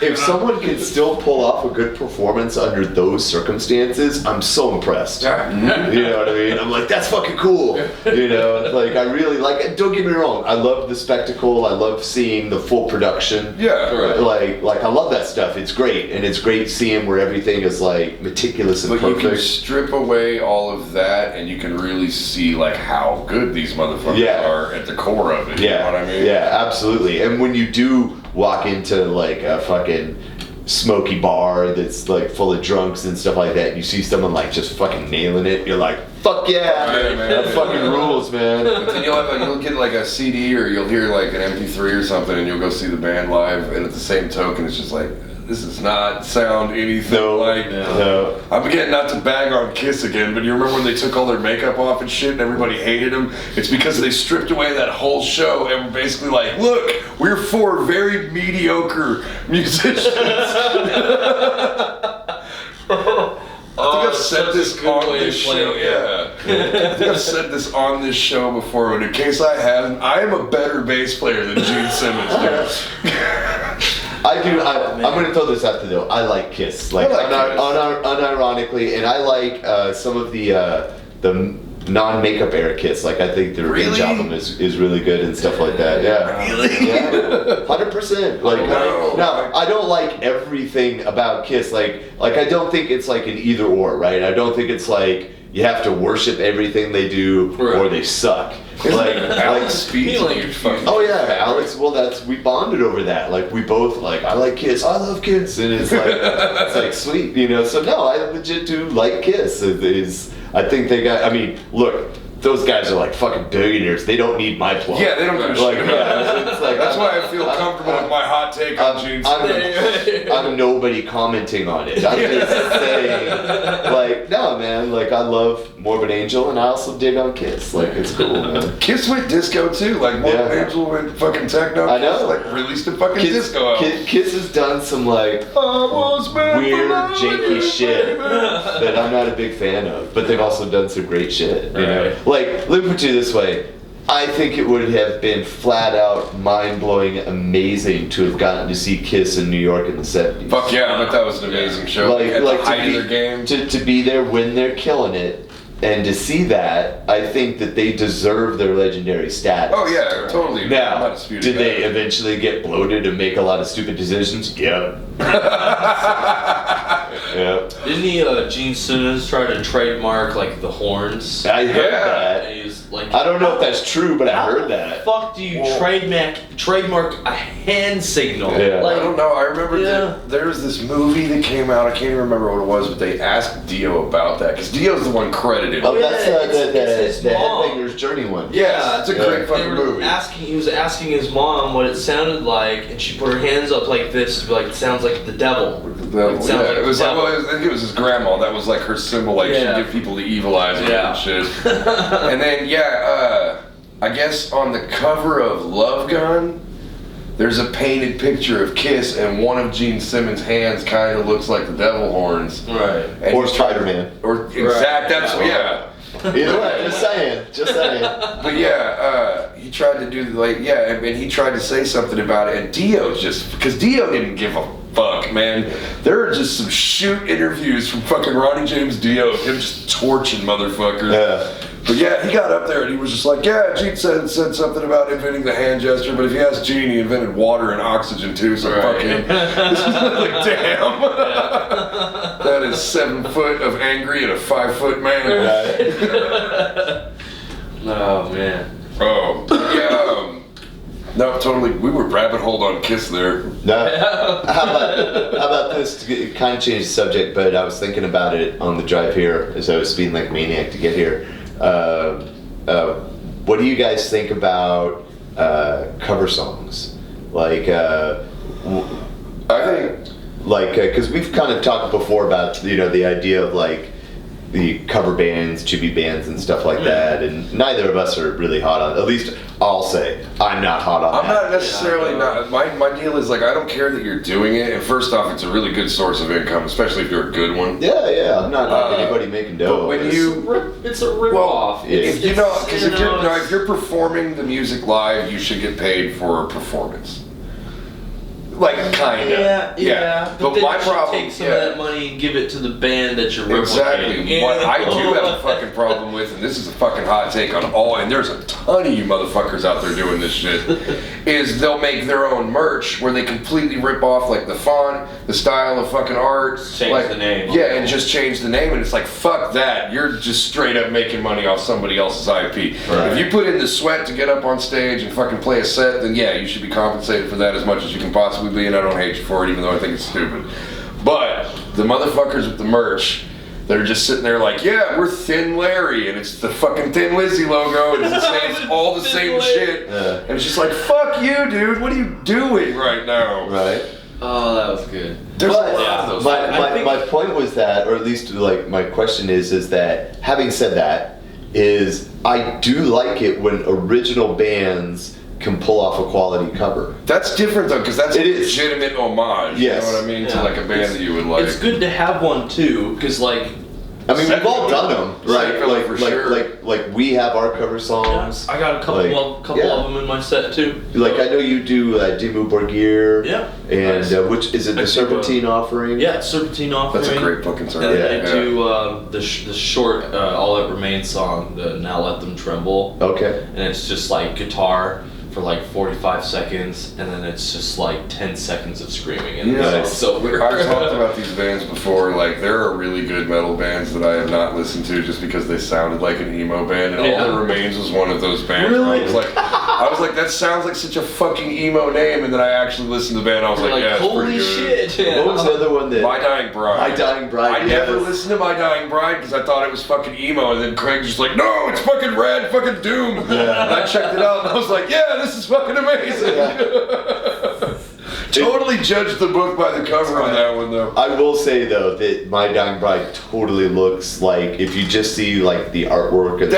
If someone can still pull off a good performance under those circumstances, I'm so impressed. You know what I mean? I'm like, that's fucking cool. You know, like, I really like it. Don't get me wrong, I love the spectacle. I love seeing the full production. Yeah, right. Like I love that stuff. It's great, and it's great seeing where everything is like meticulous and perfect. But you can strip away all of that, and you can really see like how good these motherfuckers are at the core of it. You know what I mean? Yeah, absolutely. And when you do walk into like a fucking smoky bar that's like full of drunks and stuff like that, and you see someone like just fucking nailing it, you're like, fuck yeah, man. That fucking rules, man. But then you'll get like a CD, or you'll hear like an MP3 or something, and you'll go see the band live, and at the same token, it's just like, this does not sound anything like. No. I'm again, not to bag on Kiss again, but you remember when they took all their makeup off and shit, and everybody hated them? It's because they stripped away that whole show and were basically like, look, we're 4 very mediocre musicians. I think I've said this on this show. I think I've said this on this show before, but in case I haven't, I am a better bass player than Gene Simmons, dude. I do. I'm going to throw this out there though. I like Kiss, like, unironically, and I like some of the non-makeup era Kiss. Like, I think their Revenge album is really good and stuff like that. Yeah, really? Yeah, 100%. Like, no, I don't like everything about Kiss. Like I don't think it's like an either or, right? I don't think it's like you have to worship everything they do or they suck. Like Alex Speed's a huge fucking Alex. Well, we bonded over that. Like, we both like, I like Kiss, I love Kiss, and it's like sweet, you know. So no, I legit do like Kiss. I think they got. I mean, look, those guys are like fucking billionaires. They don't need my plug. Yeah, they don't give a like, shit. It's like, that's why I feel comfortable with my hot take on Gene Simmons. I'm nobody commenting on it. I'm just saying, like, no, man. Like, I love Morbid Angel, and I also dig on Kiss. Like, it's cool, man. Kiss went disco too. Like, Morbid Angel went fucking techno. I know. Kiss, like, released a fucking disco album. Kiss has done some like weird, janky shit that I'm not a big fan of, but they've also done some great shit. You know? Like, let me put you this way. I think it would have been flat out mind-blowing amazing to have gotten to see Kiss in New York in the 70s. Fuck yeah, I bet that was an amazing show. Like at the height of their game. To be there when they're killing it, and to see that, I think that they deserve their legendary status. Oh yeah, totally. Now, did they eventually get bloated and make a lot of stupid decisions? Yep. Yep. Didn't Gene Simmons try to trademark like the horns? I heard that. And he's like, I don't know if that's true, but I heard that. How the fuck do you trademark a hand signal? Yeah. I don't know. I remember that there was this movie that came out. I can't even remember what it was, but they asked Dio about that because Dio's the one credited. Oh, that's it's the mom. Headbanger's Journey one. Yeah, it's a great fucking movie. He was asking his mom what it sounded like, and she put her hands up like this to be like, it sounds like the devil. It was like, I think it was his grandma. That was like her symbol. Like she'd give people the evil eyes and shit. And then I guess on the cover of Love Gun, there's a painted picture of Kiss, and one of Gene Simmons' hands kind of looks like the devil horns. Right. And or Spider-Man. Or exact. That's Either way, just saying. But he tried to do and he tried to say something about it, and Dio's just because Dio didn't give a fuck, man. There are just some shoot interviews from fucking Ronnie James Dio of him just torching motherfuckers. Yeah. But yeah, he got up there and he was just like, yeah, Gene said something about inventing the hand gesture, but if you ask Gene, he invented water and oxygen too, so fuck him. Like, damn. That is 7 foot of angry and a 5 foot man. Oh, man. Oh, yeah. No, totally. We were rabbit holed on Kiss there. No. How about this? To kind of change the subject, but I was thinking about it on the drive here as I was speeding like a maniac to get here. What do you guys think about cover songs? Like, I think, like, because we've kind of talked before about, you know, the idea of like the cover bands, chibi bands, and stuff like that, and neither of us are really hot on. At least I'll say I'm not hot on. I'm not necessarily not. My deal is like I don't care that you're doing it. And first off, it's a really good source of income, especially if you're a good one. Yeah. I'm not anybody making dough. But when it's a rip-off. If you know, because if you're performing the music live, you should get paid for a performance. Like kinda. Yeah. But then my you should problem, take some of that money and give it to the band that you're replicating. Exactly. What I do have a fucking problem with, and this is a fucking hot take on all, and there's a ton of you motherfuckers out there doing this shit, is they'll make their own merch where they completely rip off like the font, the style of fucking art, change the name. Yeah, and just change the name, and it's like fuck that. You're just straight up making money off somebody else's IP. Right. If you put in the sweat to get up on stage and fucking play a set, then yeah, you should be compensated for that as much as you can possibly be, and I don't hate you for it, even though I think it's stupid. But the motherfuckers with the merch, they're just sitting there like, yeah, we're Thin Larry, and it's the fucking Thin Lizzy logo, and it's all the same shit. Yeah. And it's just like, fuck you, dude, what are you doing right now? Right. Oh, that was good. There's But a lot of those. my point was that, or at least like my question is that having said that, is I do like it when original bands can pull off a quality cover. That's different though, because that's a legitimate homage. Yes. You know what I mean? To like a band that you would like. It's good to have one too, because like. I mean, we've all done them, right? Like, like we have our cover songs. I got a couple of them in my set too. Like I know you do Dimmu Borgir. Yeah. And Nice. Which is it? The Serpentine Offering. Yeah, Serpentine Offering. That's a great fucking song. And then I do the short All That Remains song, the Now Let Them Tremble. Okay. And it's just like guitar for like 45 seconds, and then it's just like 10 seconds of screaming, and it's over. I've talked about these bands before. Like, there are really good metal bands that I have not listened to just because they sounded like an emo band, and All That Remains was one of those bands. Really? I was like, that sounds like such a fucking emo name, and then I actually listened to the band. I was like, yeah, it's holy pretty good. shit! What was the other one that? My Dying Bride. My Dying Bride. I never listened to My Dying Bride because I thought it was fucking emo, and then Craig's just like, no, it's fucking rad, fucking doom. Yeah. And I checked it out, and I was like, yeah, this is fucking amazing. Totally judged the book by the cover on that one, though. I will say though that My Dying Bride totally looks like, if you just see like the artwork and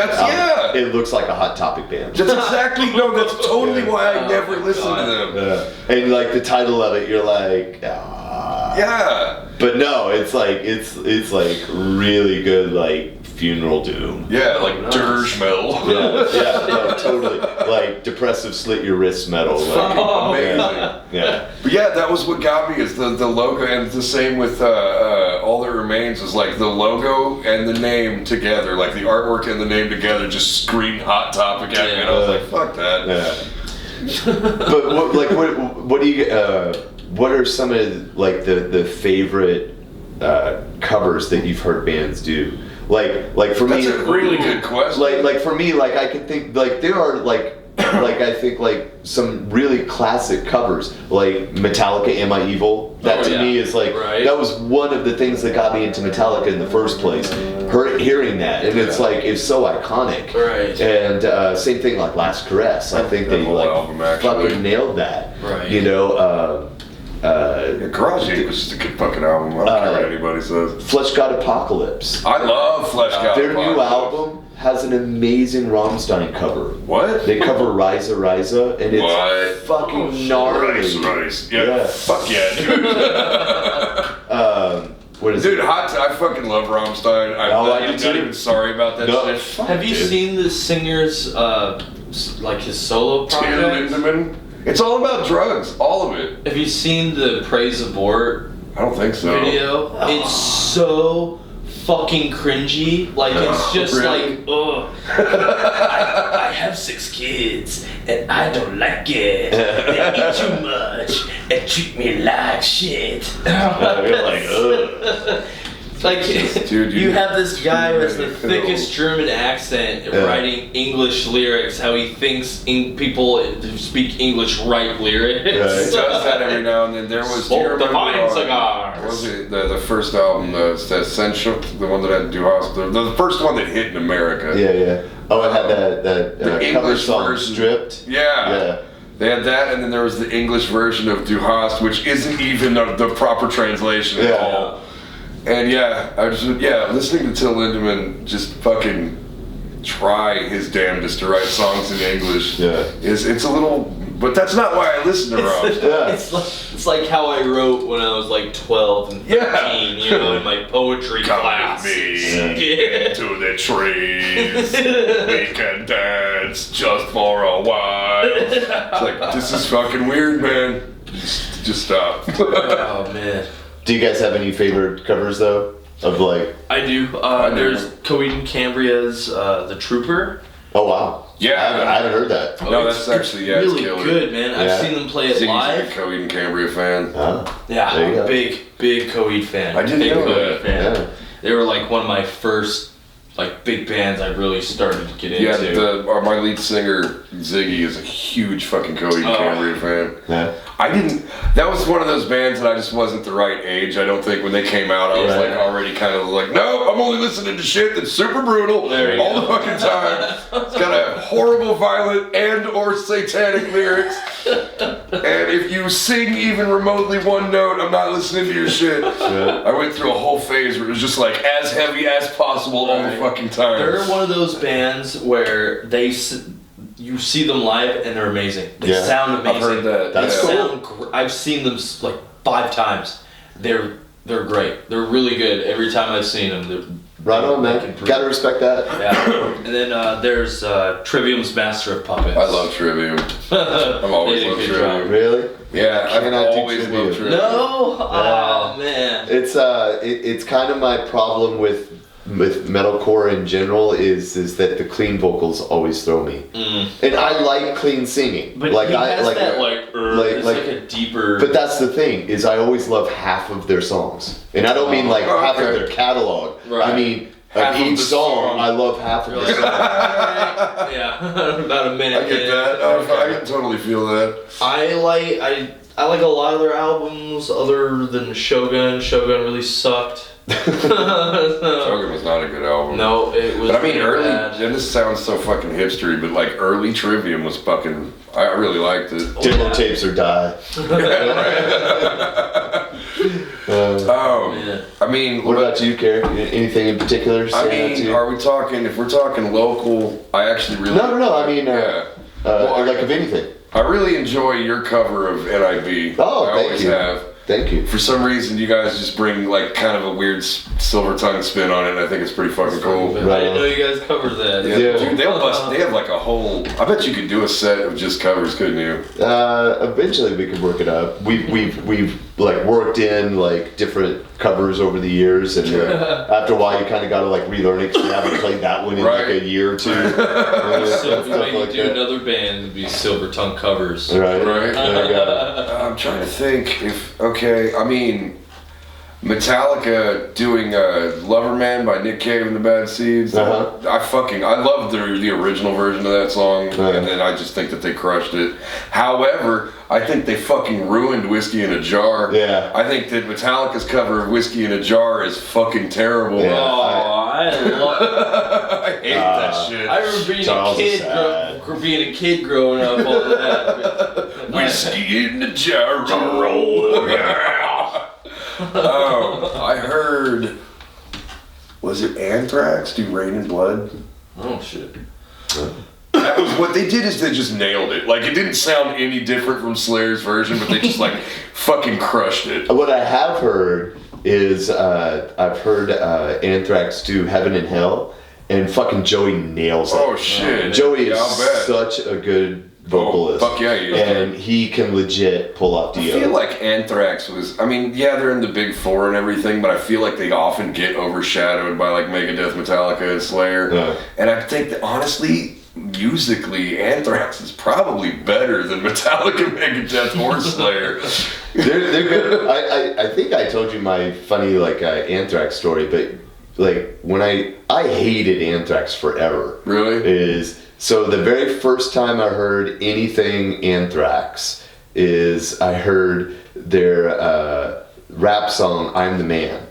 it looks like a Hot Topic band. That's exactly that's totally why I never listened to them. Yeah. And like the title of it, you're like, ah. Yeah. But no, it's like it's like really good like funeral doom. Yeah, like dirge metal. Yeah, no, totally. Like depressive slit your wrist metal. Like, amazing. Yeah. But yeah, that was what got me, is the logo, and the same with All That Remains, was like the logo and the name together, like the artwork and the name together just screamed Hot Topic at me, and I was like, fuck that. Yeah. But what do you what are some of like the favorite covers that you've heard bands do? Like for me, that's a really good question. Like for me, like I can think like there are like I think like some really classic covers, like Metallica "Am I Evil?" That to me is like that was one of the things that got me into Metallica in the first place. Hearing that, and it's like it's so iconic. Right. And same thing like Last Caress. I think they like fucking nailed that. Right. You know. Garage Inc. was just a good fucking album. I don't care what anybody says. Flesh God Apocalypse. I love Flesh God Their Apocalypse. new album has an amazing Rammstein cover. What? They cover Risa Risa, and it's fucking gnarly. Rice. Yeah. Fuck yeah, dude. What is Dude, it? I fucking love Rammstein. I'm not even sorry about that shit. Have you seen the singer's like his solo Till project? Lindemann. It's all about drugs, all of it. Have you seen the Praise Abort I don't think so. video? It's so fucking cringy. Like it's just Really? like, ugh. I have 6 kids and I don't like it. They eat too much and treat me like shit. You're like, ugh. Like, Dude, you have this guy who has the Yeah. thickest German accent writing English lyrics, how he thinks people who speak English write lyrics. He does that every now and then. There was Smoke the fine cigars. What was it? The first album, the Essential, the one that had Duhas, the first one that hit in America. Yeah. Oh, it had that The cover English song version. Stripped. Yeah. They had that, and then there was the English version of Du Hast, which isn't even the proper translation at all. And I was listening to Till Lindemann just fucking try his damnedest to write songs in English. Yeah. It's a little, but that's not why I listen to Rob. It's like how I wrote when I was like 12 and 13, you know, in my poetry class. Come with me into the trees. We can dance just for a while. It's like, this is fucking weird, man. Just stop. Oh man. Do you guys have any favorite covers though? Of like? I do. There's Coheed and Cambria's The Trooper. Oh wow. Yeah. I haven't heard that. No, that's actually it's really it's killer. good, man. I've seen them play it Ziggy's live. a Coheed and Cambria fan. Yeah, There you I'm go. a big Coheed fan. I didn't big know Coheed that. fan. Yeah. They were like one of my first like big bands I really started to get Yeah, into. my lead singer Ziggy is a huge fucking Coheed and Cambria fan. Yeah. That was one of those bands that I just wasn't the right age. I don't think when they came out, I was like already kind of like, no, I'm only listening to shit that's super brutal all the fucking time. It's got a horrible, violent, and or satanic lyrics. And if you sing even remotely one note, I'm not listening to your shit. Yeah. I went through a whole phase where it was just like as heavy as possible all the fucking time. They're one of those bands where you see them live and they're amazing. They sound amazing. I've heard that. That's They cool. sound I've seen them like 5 times. They're great. They're really good every time I've seen them. Right on, man. Gotta respect that. Yeah. And then there's Trivium's Master of Puppets. I love Trivium. I've always They did a loved good Trivium. job. Really? Yeah, I've Cannot do always Trivium. loved Trivium. No? Oh man. It's kind of my problem with metalcore in general is that the clean vocals always throw me. And I like clean singing. But like he I has like that it's like a deeper. But that's the thing is I always love half of their songs. And I don't mean like half of their catalog. Right. I mean Half of each the song, song. I love half of the song. Yeah, about a minute. I get that. I can totally feel that. I like a lot of their albums other than Shogun. Shogun really sucked. Shogun was not a good album. No, it was. But I mean, really early, bad. and this sounds so fucking hipstery, but like early Trivium was fucking, I really liked it. Demo tapes or die. Yeah. I mean, What about you, Carrie? Anything in particular? I stand out to mean, you? are we talking, if we're talking local, I actually really. No, I mean, Well, like of anything. I really enjoy your cover of NIB. Oh, I thank always you. have. Thank you. For some reason, you guys just bring like kind of a weird silver tongue spin on it, and I think it's pretty fucking cool. I Right didn't on. know you guys covered that. Yeah, Yeah. dude, they'll bust. They have like a whole. I bet you could do a set of just covers, couldn't you? Eventually we could work it up. We've like worked in like different covers over the years, and after a while you kind of got to like relearn it because you haven't played that one in like a year or two. So Stuff when you like do that. another band, it'd be Silver Tongue covers. Right. Right. There you go. I'm trying to think if I mean, Metallica doing "Loverman" by Nick Cave and the Bad Seeds. Uh-huh. I love the original version of that song, Uh-huh. and then I just think that they crushed it. However, I think they fucking ruined "Whiskey in a Jar." Yeah. I think that Metallica's cover of "Whiskey in a Jar" is fucking terrible. Yeah. Oh, I love. I hate that shit. I remember being Charles a is kid, sad. being a kid growing up. All that. Whiskey in the jar, roll. I heard. Was it Anthrax do Rain and Blood? Oh shit. That was what they did. Is they just nailed it. Like it didn't sound any different from Slayer's version, but they just like fucking crushed it. What I have heard is I've heard Anthrax do Heaven and Hell, and fucking Joey nails it. Oh shit! Joey Yeah, is I'll bet. such a good vocalist. Oh, fuck yeah, he is. And he can legit pull off I Dio. feel like Anthrax was. I mean, yeah, they're in the big four and everything, but I feel like they often get overshadowed by like Megadeth, Metallica, and Slayer. Yeah. And I think that honestly, musically, Anthrax is probably better than Metallica, Megadeth, or Slayer. They're good. I think I told you my funny Anthrax story, but like when I hated Anthrax forever. Really? So the very first time I heard anything Anthrax is I heard their rap song "I'm the Man."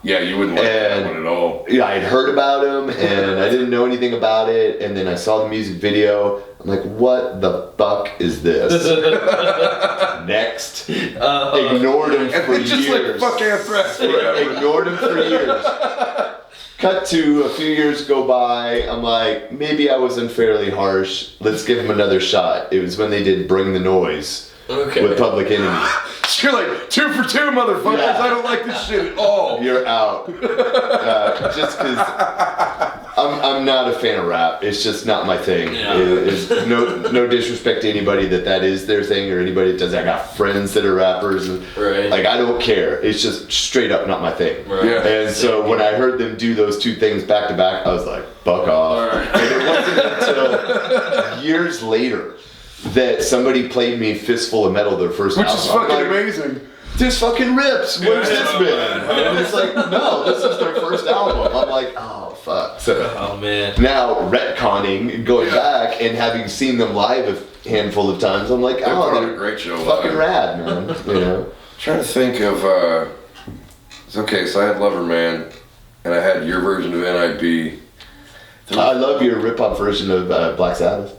Yeah, you wouldn't like that one at all. Yeah, I'd heard about him and I didn't know anything about it, and then I saw the music video. I'm like, what the fuck is this? Next. Ignored him for years. Just like fuck Anthrax. Ignored him for years. Cut to a few years go by. I'm like, maybe I was unfairly harsh. Let's give him another shot. It was when they did Bring the Noise with Public Enemy. You're like, 2 for 2, motherfuckers. Yeah. I don't like this shit at all. You're out. Just because I'm not a fan of rap. It's just not my thing. Yeah. It's no disrespect to anybody that is their thing or anybody that does. I got friends that are rappers. And, Right. Like, I don't care. It's just straight up not my thing. Right. Yeah. And so when I heard them do those two things back to back, I was like, fuck off. Right. And it wasn't until years later that somebody played me Fistful of Metal, their first Which album. is I'm fucking like, amazing. this fucking rips. Where's Yeah, this I know, been? man. And it's like, no, this is their first album. I'm like, oh fuck. So Oh man. now retconning and going back and having seen them live a handful of times, I'm like, They put on they're a great show fucking live. rad, man. You know. Trying to think of, okay, so I had Lover Man, and I had your version of NIB. I love your rip-off version of Black Sabbath.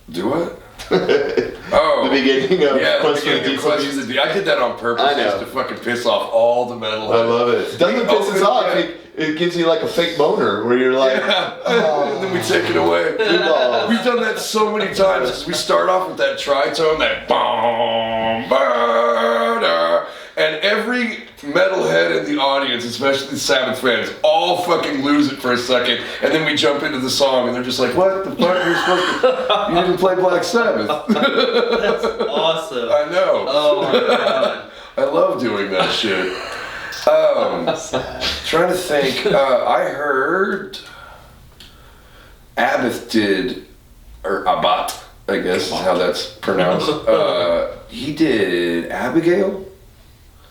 Do what? Oh. The beginning of Yeah, the Quest for the beginning of Diesel Quest Beast. for the I did that on purpose I know. just to fucking piss off all the metal. I love it. It doesn't piss us off. It gives you like a fake boner where you're like, And then we take it away. We've done that so many times because we start off with that tritone, that boom, ba-da, and every metalhead in the audience, especially the Sabbath fans, all fucking lose it for a second, and then we jump into the song and they're just like, what the fuck? You're supposed to, you didn't play Black Sabbath. That's awesome. I know. Oh my god. I love doing that shit. Trying to think. I heard Abbott did, or Abbott, I guess is how that's pronounced. He did Abigail.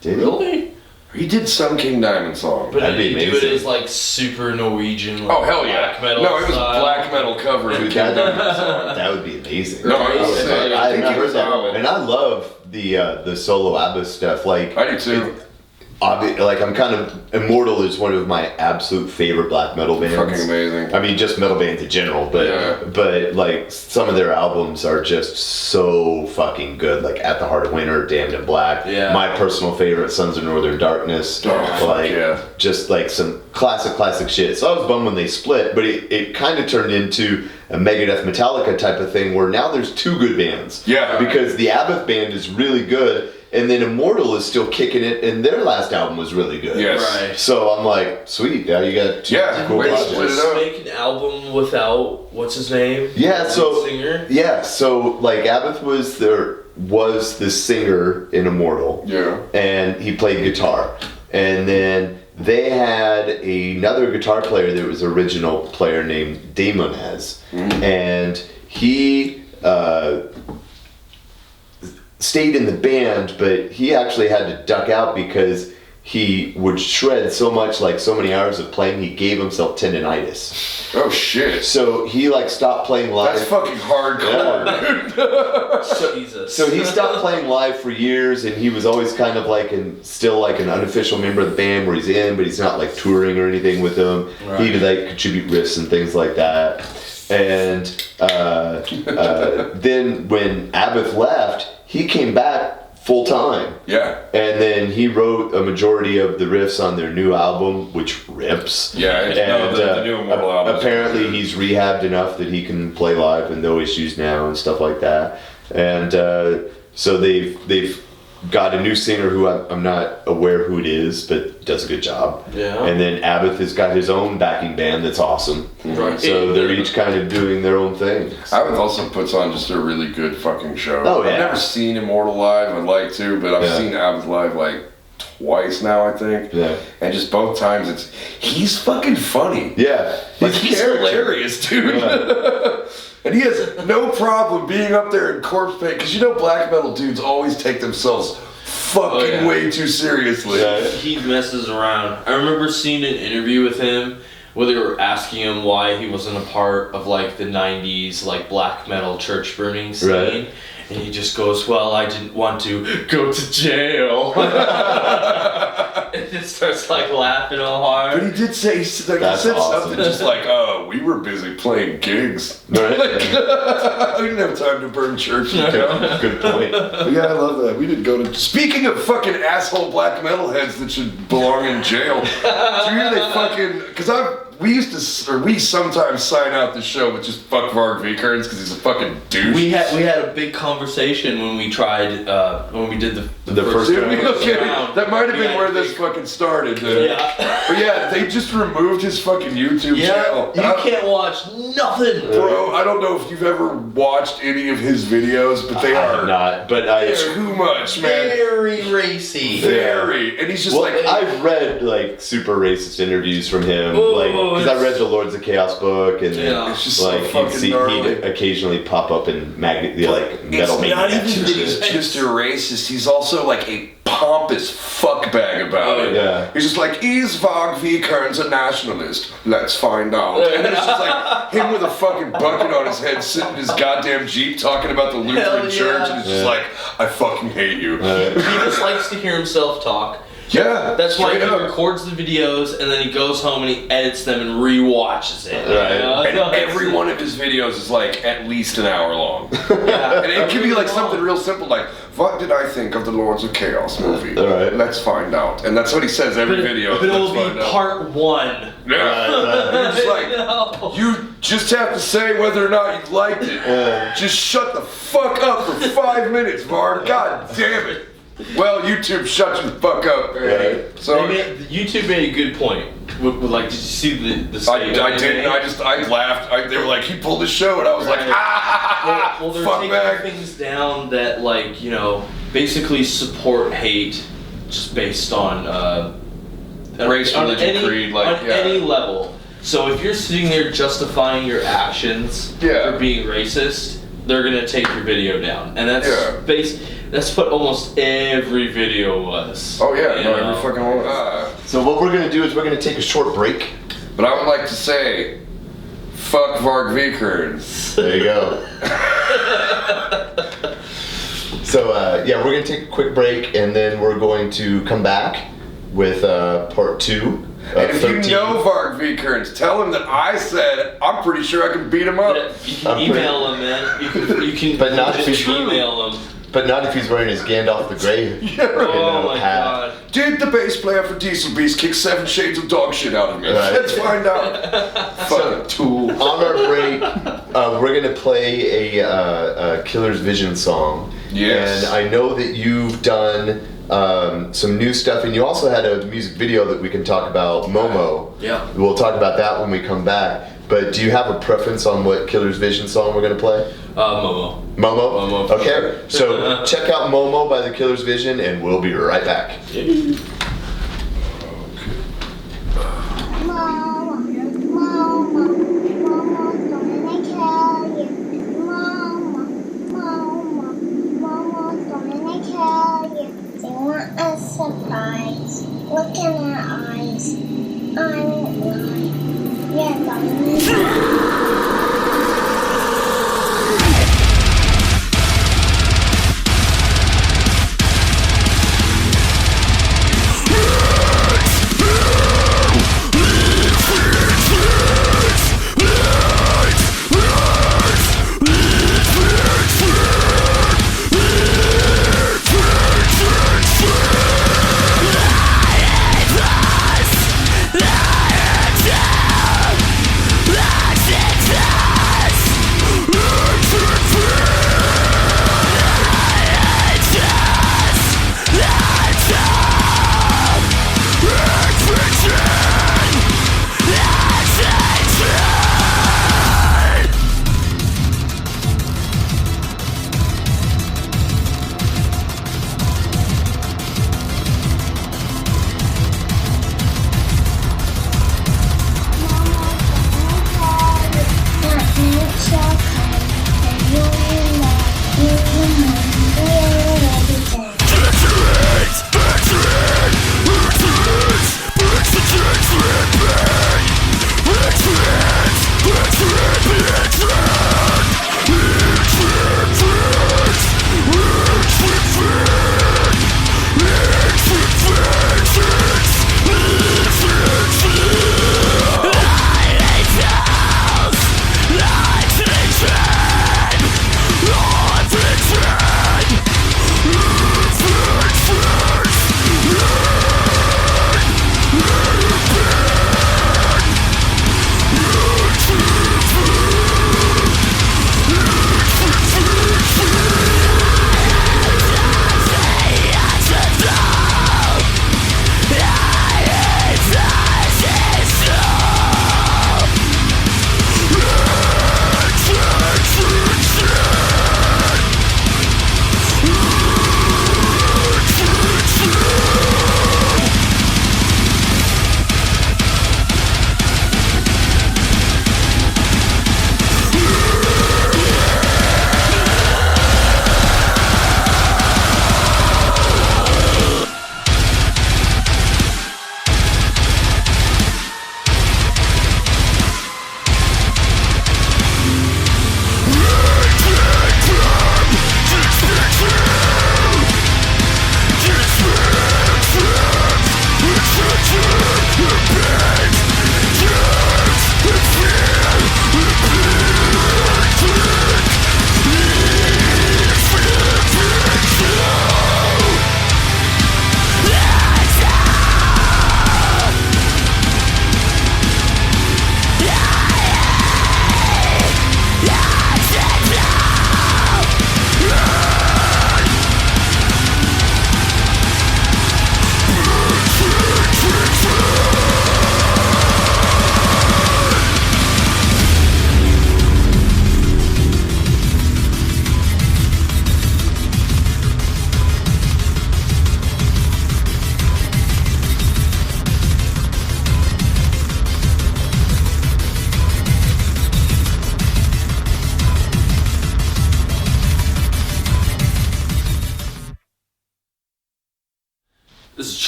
did he? Really? He did some King Diamond song. But That'd be did you do it amazing. as like super Norwegian? Like, Oh hell yeah! Black metal No, it was style? black metal cover of Dude, King Diamond song. that would be amazing. No, it was sick. I think have it not was heard that. Abbott. And I love the solo ABBA stuff. Like I do too. Like I'm kind of Immortal is one of my absolute favorite black metal bands. Fucking amazing. I mean, just metal bands in general, but Yeah. but like some of their albums are just so fucking good. Like At the Heart of Winter, Damned in Black. Yeah. My personal favorite, Sons of Northern Darkness. Oh, fuck like yeah. just like some classic shit. So I was bummed when they split, but it kind of turned into a Megadeth Metallica type of thing where now there's two good bands. Yeah. Because the Abbott band is really good. And then Immortal is still kicking it, and their last album was really good. Yes. Right. So I'm like, sweet, now you got two Yeah, cool way to projects. split it up. Make an album without what's his name? Yeah, The so lead singer. yeah, so like Abbott was the singer in Immortal, Yeah. and he played guitar, and then they had another guitar player that was original player named Damonez, and he stayed in the band, but he actually had to duck out because he would shred so much, like so many hours of playing, he gave himself tendonitis. Oh shit. So he like stopped playing live. That's fucking hardcore. Jesus. So he stopped playing live for years, and he was always kind of like still like an unofficial member of the band where he's in, but he's not like touring or anything with them. Right. He would like contribute riffs and things like that. And then when Abbott left, he came back full time. Yeah. And then he wrote a majority of the riffs on their new album, which rips. Yeah, the new Immortal album. Apparently he's rehabbed enough that he can play live and no issues now and stuff like that. And so they've got a new singer who I'm not aware who it is, but does a good job. Yeah. And then Abbott has got his own backing band that's awesome. Right. So they're each kind of doing their own thing. Abbott also puts on just a really good fucking show. Oh, yeah. I've never seen Immortal live. I'd like to, but I've Yeah. seen Abbott live like twice now, I think. Yeah. And just both times, he's fucking funny. Yeah. Like, he's hilarious, dude. Yeah. And he has no problem being up there in corpse paint, because you know black metal dudes always take themselves fucking way too seriously. He messes around. I remember seeing an interview with him where they were asking him why he wasn't a part of like the 90s like black metal church burning scene. Right. And he just goes, well, I didn't want to go to jail. And just starts like laughing all hard. But he did say, he said awesome. something just like, oh, we were busy playing gigs. Right. We didn't have time to burn church. Good point. But yeah, I love that. We didn't go to. Speaking of fucking asshole black metalheads that should belong in jail, do you hear they fucking? Because we sometimes sign out the show with just fuck Varg Vikernes because he's a fucking douche. We had a big conversation when we tried when we did the first Did we? round. Okay, round. that might have We been had where a this big- fucking started. Yeah. But yeah, they just removed his fucking YouTube channel. You can't watch nothing. Bro, I don't know if you've ever watched any of his videos, but they I are have not, but I. too much, man. Very racy. Very. And he's just Well, like, I've read like super racist interviews from him, Oh, like because I it's- read the Lords of Chaos book, and Yeah. it's just so like fucking gnarly. he'd occasionally pop up in metal It's not maniacs even and that he's shit. just a racist. He's also like a pompous fuckbag about it. Yeah. He's just like, is Varg Vikernes a nationalist? Let's find out. And it's just like him with a fucking bucket on his head sitting in his goddamn Jeep talking about the Lutheran Hell yeah. church, and it's just like, I fucking hate you. He just likes to hear himself talk. Yeah. That's why he straight up. records the videos and then he goes home and he edits them and rewatches it. Right. You know? And So every it's- one of his videos is like at least an hour long. Yeah. And it could be like something real simple like, what did I think of the Lords of Chaos movie? Alright. Let's find out. And that's what he says every video. But it'll Let's be find out. part one. Yeah. You're just like, No. you just have to say whether or not you liked it. Just shut the fuck up for 5 minutes, Varg. God damn it. Well, YouTube, shut you the fuck up. Right. So YouTube made a good point. Like, did you see the I statement they didn't. made? I laughed. They were like, he pulled his show, and I was like, ah, Well, they're fuck taking back. things down that, like, you know, basically support hate just based on Race, on religion, any, creed, like, on yeah. any level. So if you're sitting there justifying your actions Yeah. for being racist, they're gonna take your video down, and that's Yeah. that's what almost every video was. Oh yeah, you no, know? every fucking one. So what we're gonna do is we're gonna take a short break. But I would like to say, fuck Varg Vikernes. There you go. So yeah, we're gonna take a quick break, and then we're going to come back with part 2 And of if 13. you know Varg Vikernes, tell him that I said I'm pretty sure I can beat him up. You can email him, man. You can But not if just it's email him. But not if he's wearing his Gandalf the Grey. Oh my hat. god. Did the bass player for Diesel Beast kick 7 shades of dog shit out of me? Right. Let's find out. Fucking tool. On our break, we're gonna play a Killer's Vision song. Yes. And I know that you've done some new stuff, and you also had a music video that we can talk about, Momo. Yeah. We'll talk about that when we come back. But do you have a preference on what Killer's Vision song we're gonna play? Momo. Momo? Momo, for Okay, sure. so check out Momo by the Killer's Vision, and we'll be right back. Surprise. Look in her eyes. I won't lie. You're gonna Yeah.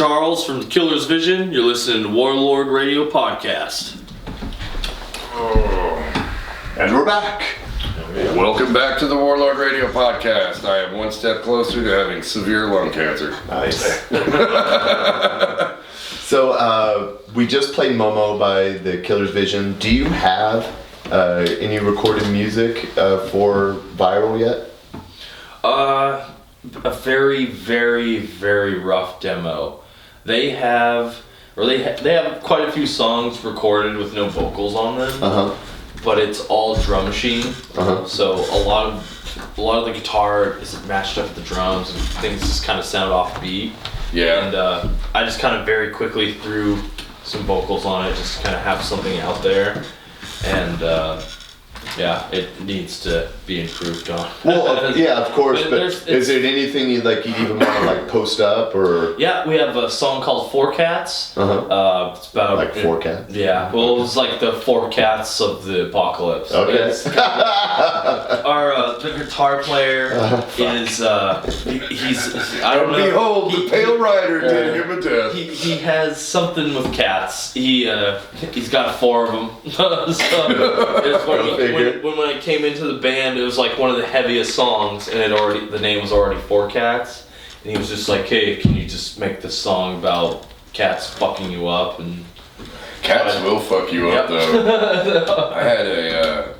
Charles from the Killer's Vision. You're listening to Warlord Radio Podcast. And we're back. Welcome back to the Warlord Radio Podcast. I am one step closer to having severe lung cancer. Nice. So, we just played Momo by the Killer's Vision. Do you have any recorded music for Viral yet? A very, very, very rough demo. They have quite a few songs recorded with no vocals on them. But it's all drum machine. So a lot of the guitar is matched up with the drums and things just kind of sound off beat. Yeah. And I just kind of very quickly threw some vocals on it just to kind of have something out there. And yeah, it needs to be improved on. Well, yeah, of course. But is there anything you even want to like post up or? Yeah, we have a song called Four Cats. It's about like Four Cats. Yeah, well, it was like the Four Cats of the apocalypse. Okay. Our the guitar player is he's I don't know. Behold, the Pale Rider did him a death. He has something with cats. He's got 4 of them. So when I came into the band, it was like one of the heaviest songs, and the name was already Four Cats, and he was just like, "Hey, can you just make this song about cats fucking you up?" And cats will fuck you up though. I had a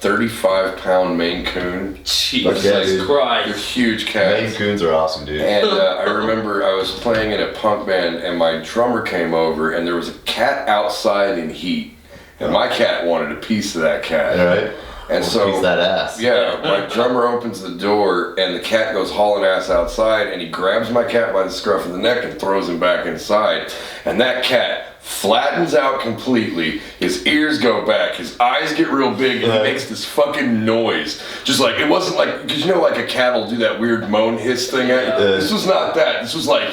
35-pound Maine Coon. Jesus Christ! They're huge cats. Maine Coons are awesome, dude. And I remember I was playing in a punk band, and my drummer came over, and there was a cat outside in heat. And my cat wanted a piece of that cat. All right. And so, piece of that ass. Yeah, my drummer opens the door, and the cat goes hauling ass outside, and he grabs my cat by the scruff of the neck and throws him back inside. And that cat flattens out completely. His ears go back. His eyes get real big, and he makes this fucking noise. Just like, it wasn't like, because you know, like a cat will do that weird moan hiss thing at you. This was not that. This was like,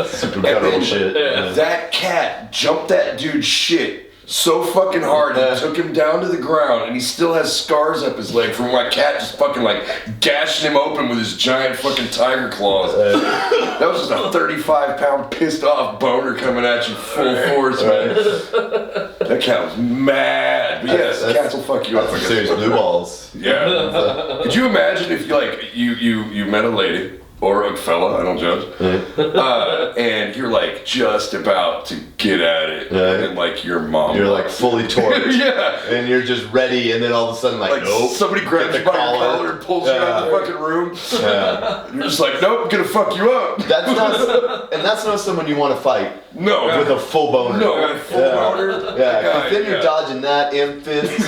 super guttural shit. That cat jumped that dude's shit so fucking hard it took him down to the ground, and he still has scars up his leg from my cat just fucking like gashing him open with his giant fucking tiger claws. That was just a 35-pound pissed off boner coming at you full force, man. That cat was mad. But yes, cats will fuck you up. That's serious blue balls. Yeah. Could you imagine if you met a lady or a fella, I don't judge, and you're like just about to get at it, and then like your mom, you're like fully torched, yeah, and you're just ready, and then all of a sudden like nope, somebody grabs you by your collar and pulls you out of the fucking room. You're just like, nope, I'm gonna fuck you up. That's not someone you want to fight. No, with a full boner. No, full boner. Yeah, because then you're dodging that and fists.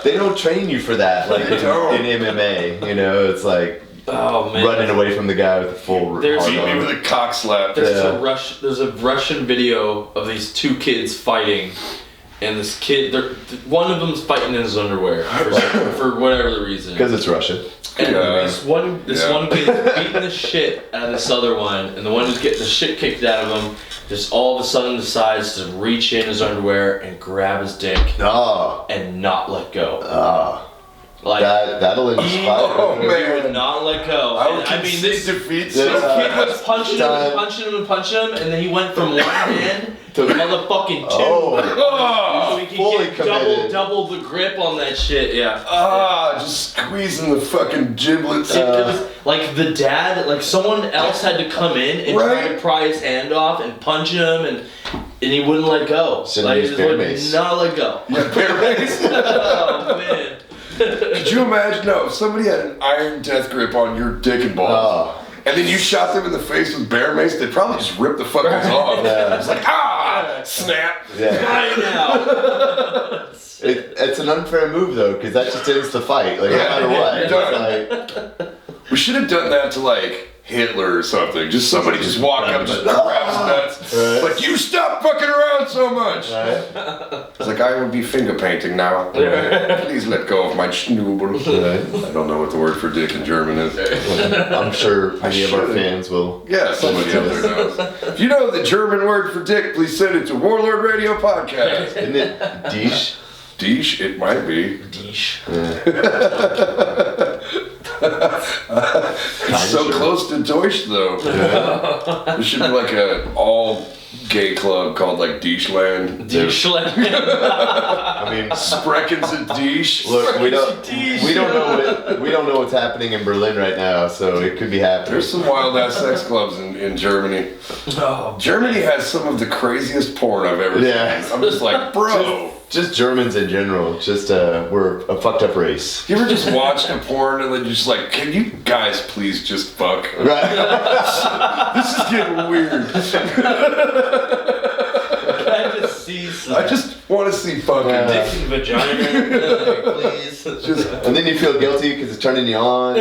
They don't train you for that, like in MMA. You know, it's like running away from the guy with a full. Beat me with a cock slap. There's a Russian video of these 2 kids fighting, and this kid, one of them's fighting in his underwear for whatever the reason. Because it's Russian. And this one kid is beating the shit out of this other one, and the one who's getting the shit kicked out of him just all of a sudden decides to reach in his underwear and grab his dick and not let go. Like that'll inspire. Oh man, would not let go. I mean, this defeats. This kid was punching him, and then he went from one hand to motherfucking 2. So he could get double the grip on that shit. Yeah. Just squeezing the fucking giblets. It was like the dad, like someone else had to come in and try to pry his hand off and punch him, and he wouldn't let go. Like, he would not let go. Yeah, bear mace. Oh man. Could you imagine? No, if somebody had an iron death grip on your dick and balls, and then you shot them in the face with bear mace, they'd probably just rip the fuckers off. It's like, snap. Right now. It's an unfair move though, because that just ends the fight. Like no matter what. We should have done that to like Hitler or something. Just somebody just walk up and just grab his nuts. Like, you stop fucking around so much. It's like, I will be finger painting now. Please let go of my schnoobel. I don't know what the word for dick in German is. I'm sure many of our fans will. Yeah, somebody out there knows. If you know the German word for dick, please send it to Warlord Radio Podcast. Isn't it Dish? Dish? It might be. Dish. It's so close to Deutsch though. There should be like a all gay club called like Deutschland. Deutschland. I mean, Spreckens at Deutsch. look, we don't know what's happening in Berlin right now, so it could be happening. There's some wild ass sex clubs in Germany. Oh, Germany has some of the craziest porn I've ever Yeah. seen. I'm just like, bro. Just Germans in general. Just we're a fucked up race. You ever just watched a porn and then you're just like, can you guys please just fuck? Right. This is getting weird. I just see some I just want to see fucking. dick and vagina, please. And then you feel guilty because it's turning you on.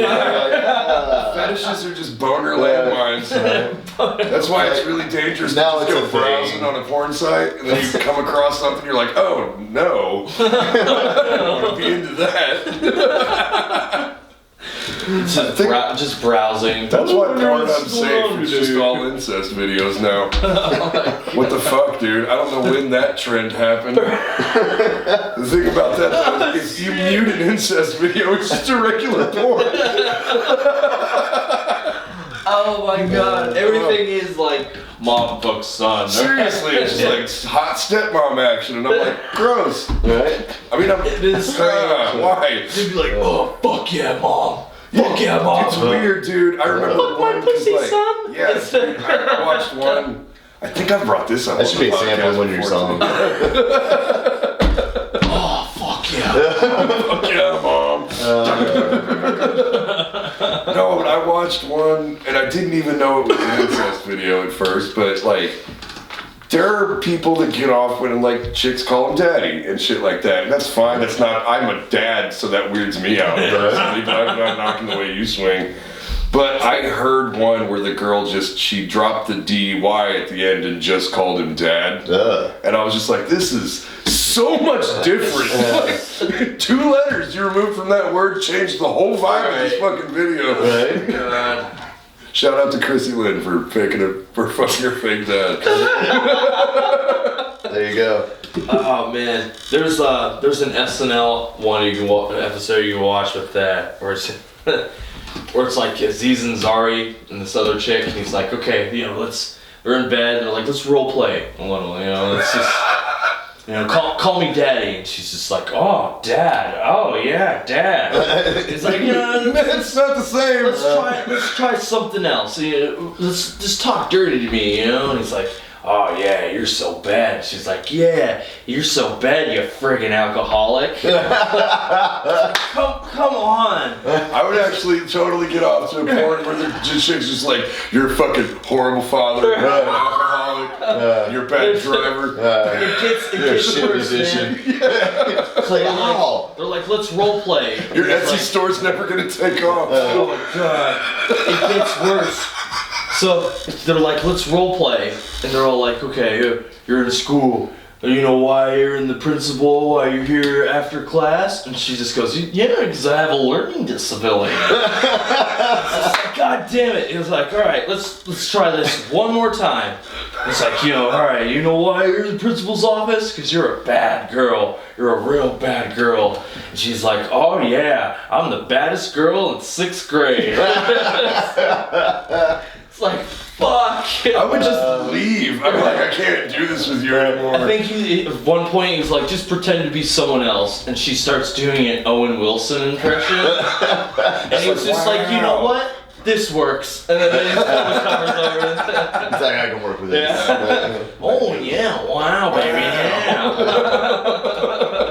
Fetishes are just boner landmines. That's why it's really dangerous Now to it's just a go browsing thing. on a porn site and then you come across something you're like, oh no, I don't want to be into that. Just browsing. That's why Pornhub's safe. It's just all incest videos now. What the fuck, dude? I don't know when that trend happened. The thing about that, though, is if you mute an incest video, it's just a regular porn. Oh my god, everything is like mom fucks son. Seriously, it's just like hot stepmom action, and I'm like, gross. Right? I mean, It is strange. why? They'd be like, oh, fuck yeah, mom. Fuck yeah, mom. It's weird, dude. I remember Fuck my one 'cause, pussy, like, son. yes, dude, I watched one. I think I've brought this up. That should be a sample of one of your songs. Oh, fuck yeah. Fuck yeah, mom. No, but I watched one, and I didn't even know it was an incest video at first, but like, there are people that get off when like chicks call them daddy and shit like that, and that's fine. That's not. I'm a dad, so that weirds me out personally. But I'm not knocking the way you swing. But I heard one where the girl she dropped the D-Y at the end and just called him dad. And I was just like, this is so much different. Like, 2 letters you removed from that word changed the whole vibe of this fucking video. Right? God. Shout out to Chrissy Lynn for fucking her fake dad. There you go. Oh man, there's an SNL one episode you can watch with that where it's like Aziz Ansari and this other chick, and he's like, okay, they're in bed, and they're like, let's role play a little, let's just, call me daddy, and she's just like, oh, dad, oh yeah, dad. He's like, It's not the same. let's try something else. Let's just talk dirty to me, and he's like, oh yeah, you're so bad. She's like, yeah, you're so bad, you friggin' alcoholic. Come on. I would actually totally get off to a porn where the chick's just like, you're a fucking horrible father, you're an alcoholic, you're a bad driver. It gets Shit worse, musician. man. It's like, they're like, let's role play. Your It's Etsy like, store's never gonna take off. oh my god, it gets worse. So they're like, let's role play, and they're all like, okay, you're in school. You know why you're in the principal? Why you're here after class? And she just goes, yeah, because I have a learning disability. God damn it! It was like, all right, let's try this one more time. It's like, all right, you know why you're in the principal's office? Because you're a bad girl. You're a real bad girl. And she's like, oh yeah, I'm the baddest girl in 6th grade. It's like, fuck. I would just leave. I'm like, I can't do this with you anymore. I think at one point he was like, just pretend to be someone else, and she starts doing an Owen Wilson impression, and he was just like, you know what? This works, and then he just covers over it. It's like I can work with this. Yeah. Oh yeah, wow, baby, yeah.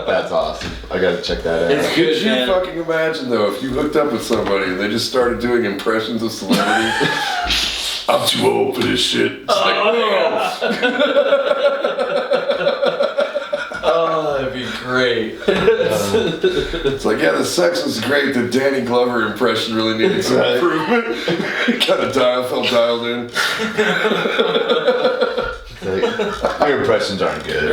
That's awesome. I gotta check that out. It's Could good, you man. fucking imagine though if you hooked up with somebody and they just started doing impressions of celebrities? I'm too old for this shit. It's like, Oh, that'd be great. It's like, yeah, the sex was great. The Danny Glover impression really needed some improvement. Kind of felt dialed in. Like, Your impressions aren't good.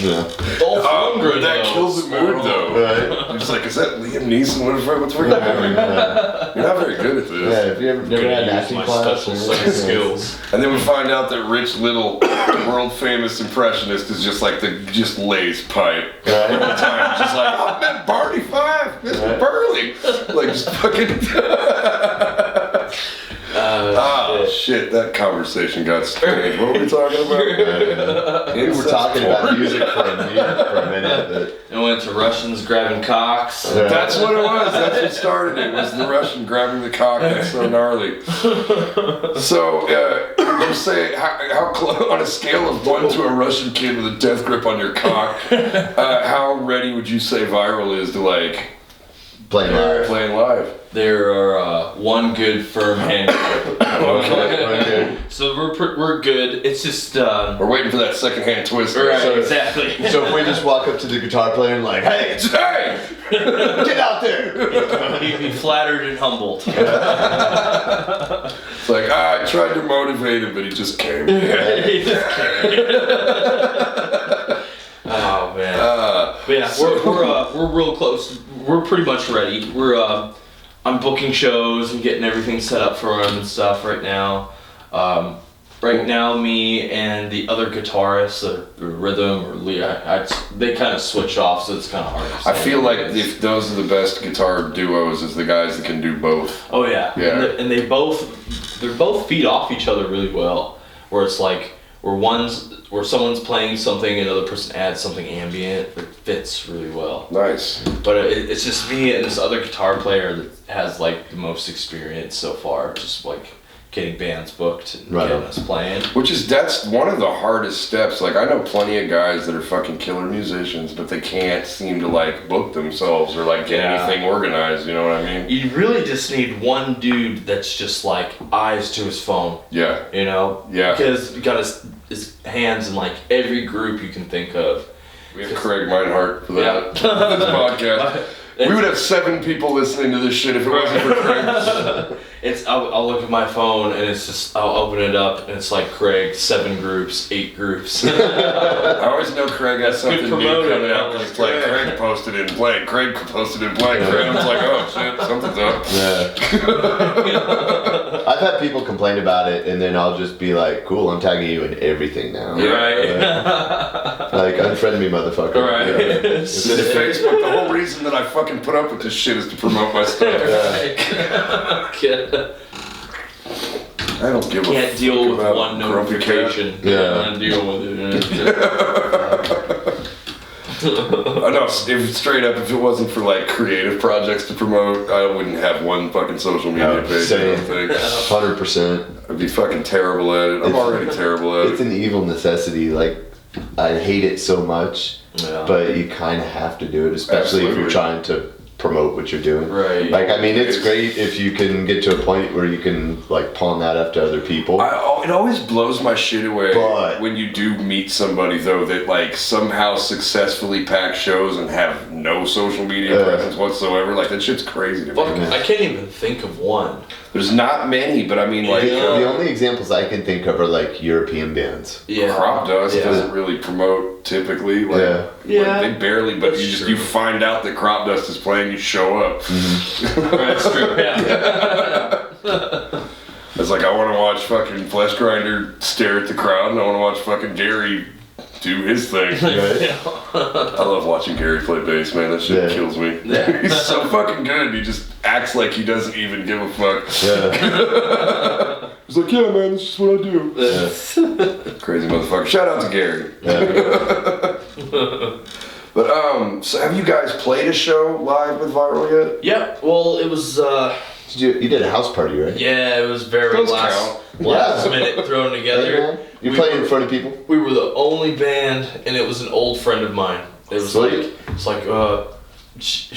Yeah. That kills the mood, though. Right. You're just like, is that Liam Neeson? What's fucking doing? You're not very good at this. Yeah, have you ever never had an acting class? Special set of skills. And then we find out that Rich Little, world famous impressionist, is just like just lays pipe all the time. Just like, oh man, Barney Five, Mr. Burley. Like just fucking. Shit, that conversation got strange. What were we talking about? We were talking about music for a minute. And went to Russians grabbing cocks. That's what it was. That's what started it. Was the Russian grabbing the cock? That's so gnarly. So, would you say how on a scale of 1 to a Russian kid with a death grip on your cock, how ready would you say Viral is to like playing live? There are one good firm hand grip. Okay. So we're good. It's just We're waiting for that second hand twist. right, exactly. So if we just walk up to the guitar player and like, hey, get out there! He'd be flattered and humbled. It's like, I tried to motivate him, but he just came. Oh man. But yeah, we're real close. We're pretty much ready. I'm booking shows and getting everything set up for them and stuff right now. Right now, me and the other guitarist, the rhythm or Lee, they kind of switch off, so it's kind of hard to say. I feel like if those are the best guitar duos, is the guys that can do both. Oh yeah. Yeah. And they're both feed off each other really well. Where it's like where someone's playing something, another person adds something ambient, it fits really well. Nice. But it's just me and this other guitar player that has like the most experience so far, just like getting bands booked and getting us playing. That's one of the hardest steps. Like I know plenty of guys that are fucking killer musicians, but they can't seem to like book themselves or like get anything organized, you know what I mean? You really just need one dude that's just like eyes to his phone. Yeah. You know? Yeah. Because he got his hands in like every group you can think of. We have Craig Meinhardt for that this podcast. We would have 7 people listening to this shit if it wasn't for Craig. I'll look at my phone and it's just, I'll open it up and it's like Craig, 7 groups, 8 groups. I always know Craig has something new promoted, coming out because it's like Craig posted it and played. Craig posted it and played. Craig, I was like, oh shit, something's up. Yeah. I've had people complain about it, and then I'll just be like, cool, I'm tagging you in everything now. Right. Like, unfriend me, motherfucker. Right. Yeah. Facebook, the whole reason that I fucking put up with this shit is to promote my stuff. I don't give a fuck. Can't deal with about one grumpy notification. Yeah. Can't deal with it. I know, if straight up, if it wasn't for like creative projects to promote, I wouldn't have one fucking social media page. I don't think. 100%. I'd be fucking terrible at it. I'm already terrible at It's it. an evil necessity. Like, I hate it so much, but you kind of have to do it, especially if you're trying to promote what you're doing. Right. Like, I mean, it's great if you can get to a point where you can, like, pawn that up to other people. It always blows my shit away But- when you do meet somebody, though, that, like, somehow successfully pack shows and have no social media presence whatsoever. Like, that shit's crazy to me. Fuck, I can't even think of one. There's not many, but I mean, like, The only examples I can think of are, like, European bands. Yeah. Crop Dust doesn't really promote typically. Like, like, they barely, but you find out that Crop Dust is playing, you show up. That's true, yeah. It's like, I want to watch fucking Flesh Grinder stare at the crowd, and I want to watch fucking Gary do his thing. I love watching Gary play bass, man. That shit kills me. Yeah. He's so fucking good. He just acts like he doesn't even give a fuck. Yeah. He's like, yeah, man, that's just what I do. Crazy motherfucker. Shout out to Gary. But so have you guys played a show live with Viral yet? Yeah, well, it was, You did a house party, right? yeah, it was very Those last minute thrown together. You played in front of people? We were the only band, and it was an old friend of mine. It was Sweet.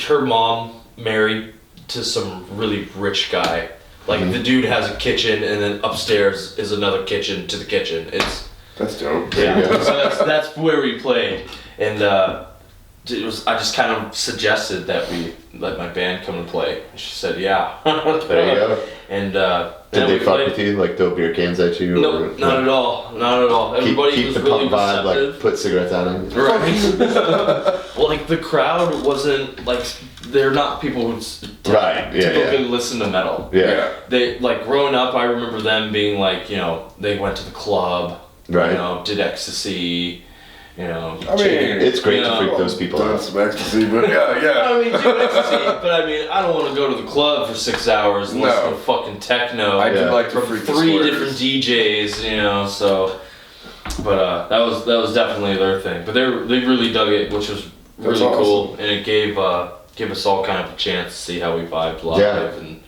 her mom married to some really rich guy. Like the dude has a kitchen, and then upstairs is another kitchen to the kitchen. That's dope. Yeah. So that's where we played, and it was. I just kind of suggested that we let my band come and play. And she said, "Yeah." There you go. And Did And they we fuck played- with you? Like throw beer cans at you? No, or, not at all. Not at all. Everybody keep was the really punk vibe, receptive. like put cigarettes out on you. Right. Like the crowd wasn't like they're not people who Right, yeah, typically yeah. listen to metal. Yeah. They like growing up. I remember them being like, you know, they went to the club, Right. You know, did ecstasy, you know. I mean, It's great you to know, freak those people Done out. some ecstasy, but yeah. I mean, do ecstasy, but I mean, I don't want to go to the club for 6 hours and No. listen to fucking techno. I do Yeah. like to from freak the 3 squares. different DJs, you know. So, but that was definitely their thing. But they really dug it, which was really That's awesome. cool, and it gave us all kind of a chance to see how we vibed live. Yeah. And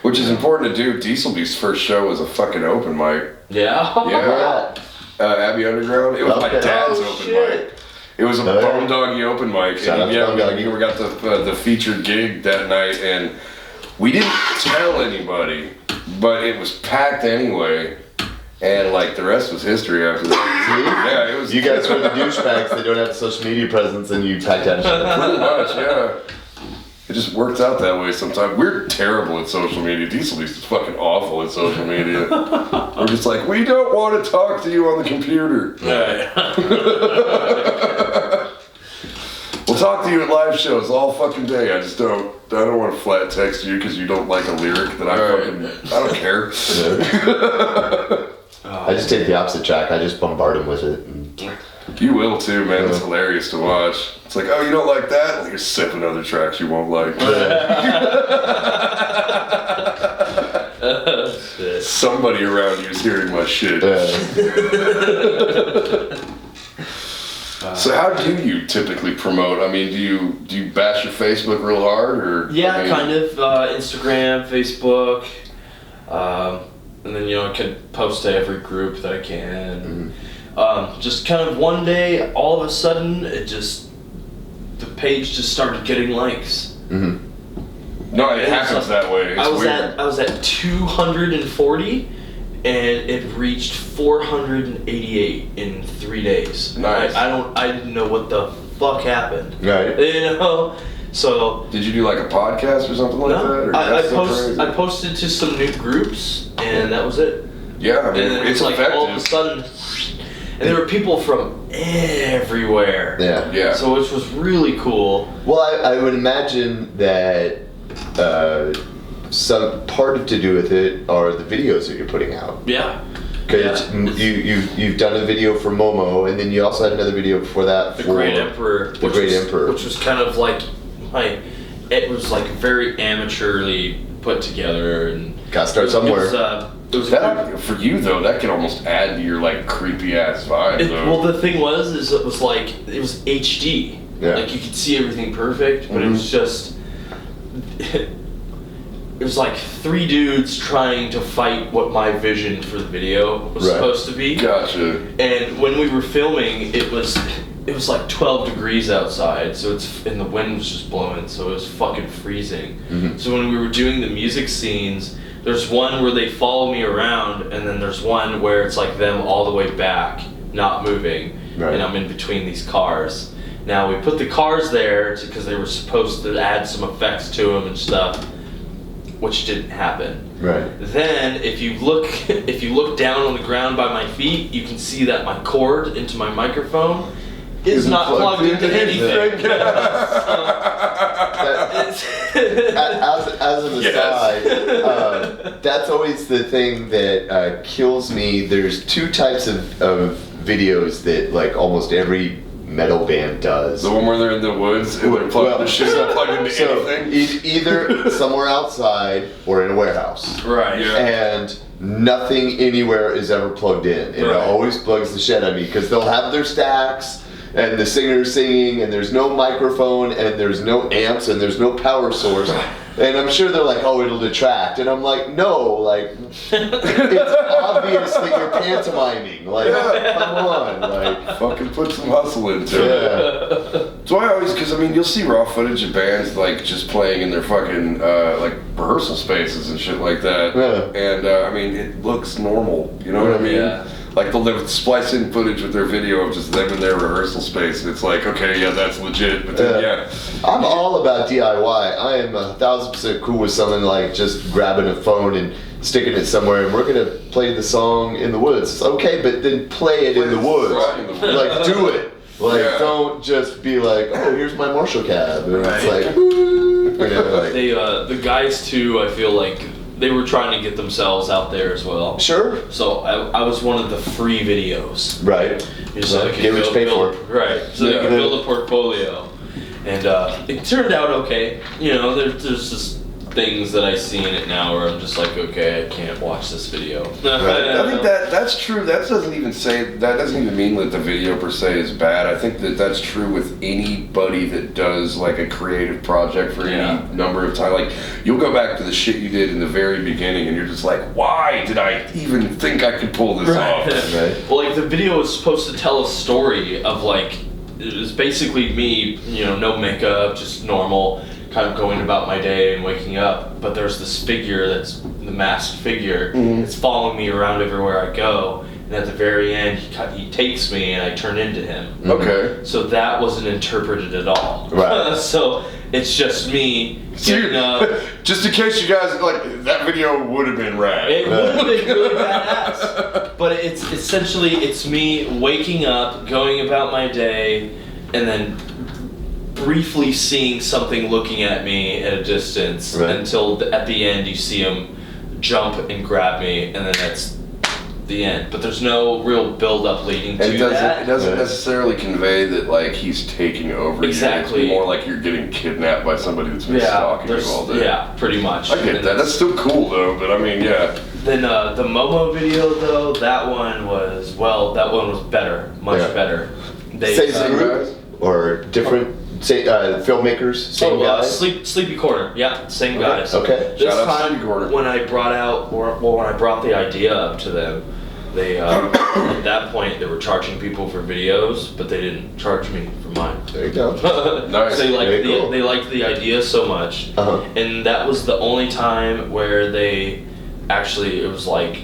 Which is important to do. Dieselbeast's first show was a fucking open mic. yeah. Yeah. Abbey Underground. It was my Okay. dad's Oh, open shit. mic. It was a Oh, yeah. Bone Doggy open mic. Shout out And to yeah, Bone Doggy. we got the featured gig that night, and we didn't tell anybody, but it was packed anyway. And like the rest was history after that. Yeah, it was. You guys were the douchebags that don't have a social media presence and you packed out shit. Pretty much, yeah. It just works out that way sometimes. We're terrible at social media. Dieselbeast is fucking awful at social media. We're just like, we don't want to talk to you on the computer. We'll talk to you at live shows all fucking day. I don't want to flat text you because you don't like a lyric that I don't care. I just take the opposite track. I just bombard them with it. And You will too, man. It's hilarious to watch. It's like, oh, you don't like that? Well, here's 7 other tracks you won't like. Somebody around you is hearing my shit. So how do you typically promote? I mean, do you bash your Facebook real hard, or Yeah, I mean, kind of. Instagram, Facebook, and then I can post to every group that I can. Just kind of one day, all of a sudden, the page just started getting likes. No, it happens that way. It's I was weird. at 240, and it reached 488 in 3 days. Nice. I didn't know what the fuck happened. Right. So. Did you do like a podcast or something like that? Or I that's so crazy. posted to some new groups, and that was it. Yeah, I mean, And then it's like all of a effective. sudden, and there were people from everywhere. Yeah. Yeah. So which was really cool. Well, I would imagine that some part to do with it are the videos that you're putting out. Yeah. Because you've done a video for Momo, and then you also had another video before that The for Great Emperor. The Great Emperor. Which was kind of like it was like very amateurly put together, and Gotta start somewhere. It was That, for you though, that could almost add to your like creepy ass vibe. Though. well, the thing was, it was HD. Yeah. Like you could see everything perfect, but it was just. It was like 3 dudes trying to fight what my vision for the video was Right. supposed to be. Gotcha. And when we were filming, it was like 12 degrees outside, and the wind was just blowing, so it was fucking freezing. So when we were doing the music scenes, there's one where they follow me around, and then there's one where it's like them all the way back, not moving, Right. and I'm in between these cars. Now we put the cars there because they were supposed to add some effects to them and stuff, which didn't happen. Right. Then, if you look down on the ground by my feet, you can see that my cord into my microphone is Isn't not plugged into anything. As an aside, that's always the thing that kills me. There's 2 types of videos that like almost every metal band does. The one where they're in the woods and they're plugged, the shit's not plugged into So anything. either somewhere outside or in a warehouse. Right. Yeah. And nothing anywhere is ever plugged in. And it Right. always bugs the shit out of me because they'll have their stacks and the singer's singing and there's no microphone and there's no amps and there's no power source. And I'm sure they're like, oh, it'll detract. And I'm like, no, like, it's obvious that you're pantomiming. Like, come on, like. Fucking put some hustle into it. Yeah. So I always, because I mean, you'll see raw footage of bands like just playing in their fucking like rehearsal spaces and shit like that. Yeah. And I mean, it looks normal. You know what I mean? Yeah. Like they'll splice in footage with their video of just them in their rehearsal space, and it's like, okay, yeah, that's legit. But then, yeah. I'm all about DIY. I am 1,000% cool with something like just grabbing a phone and sticking it somewhere, and we're gonna play the song in the woods. It's okay, but then play it in the woods. Like, do it. Like, don't just be like, oh, here's my Marshall cab. And it's like, you know, like. The guys too, I feel like they were trying to get themselves out there as well. Sure. So I was one of the free videos. Right. So they could get what you pay for. Right. So they could build a portfolio. And it turned out okay. You know, there's just things that I see in it now where I'm just like, okay, I can't watch this video. I think that's true. That doesn't even mean that the video per se is bad. I think that's true with anybody that does like a creative project for any number of times. Like, you'll go back to the shit you did in the very beginning and you're just like, why did I even think I could pull this off? Right. Well, like, the video was supposed to tell a story of like, it was basically me, you know, no makeup, just normal, kind of going about my day and waking up, but there's this figure that's the masked figure. It's following me around everywhere I go, and at the very end he takes me and I turn into him. Okay. So that wasn't interpreted at all. Right. So it's just me getting up. Just in case you guys, like, that video would have been rad. It would have been really badass. But it's essentially, it's me waking up, going about my day, and then briefly seeing something looking at me at a distance until at the end you see him jump and grab me, and then that's the end. But there's no real build-up leading to that. It doesn't necessarily convey that, like, he's taking over. Exactly. It's more like you're getting kidnapped by somebody that's been stalking you all day. Yeah, pretty much. I get that. That's still cool though. But I mean, yeah. Then the Momo video though, that one was better, much better. Same group or different filmmakers? Same guys? Sleepy Corner, yeah, same guys. Okay. This Shout out time, Sleepy Corner. when I brought the idea up to them, they at that point they were charging people for videos, but they didn't charge me for mine. There you go. Nice. They Cool. they liked the idea so much, and that was the only time where they actually, it was like,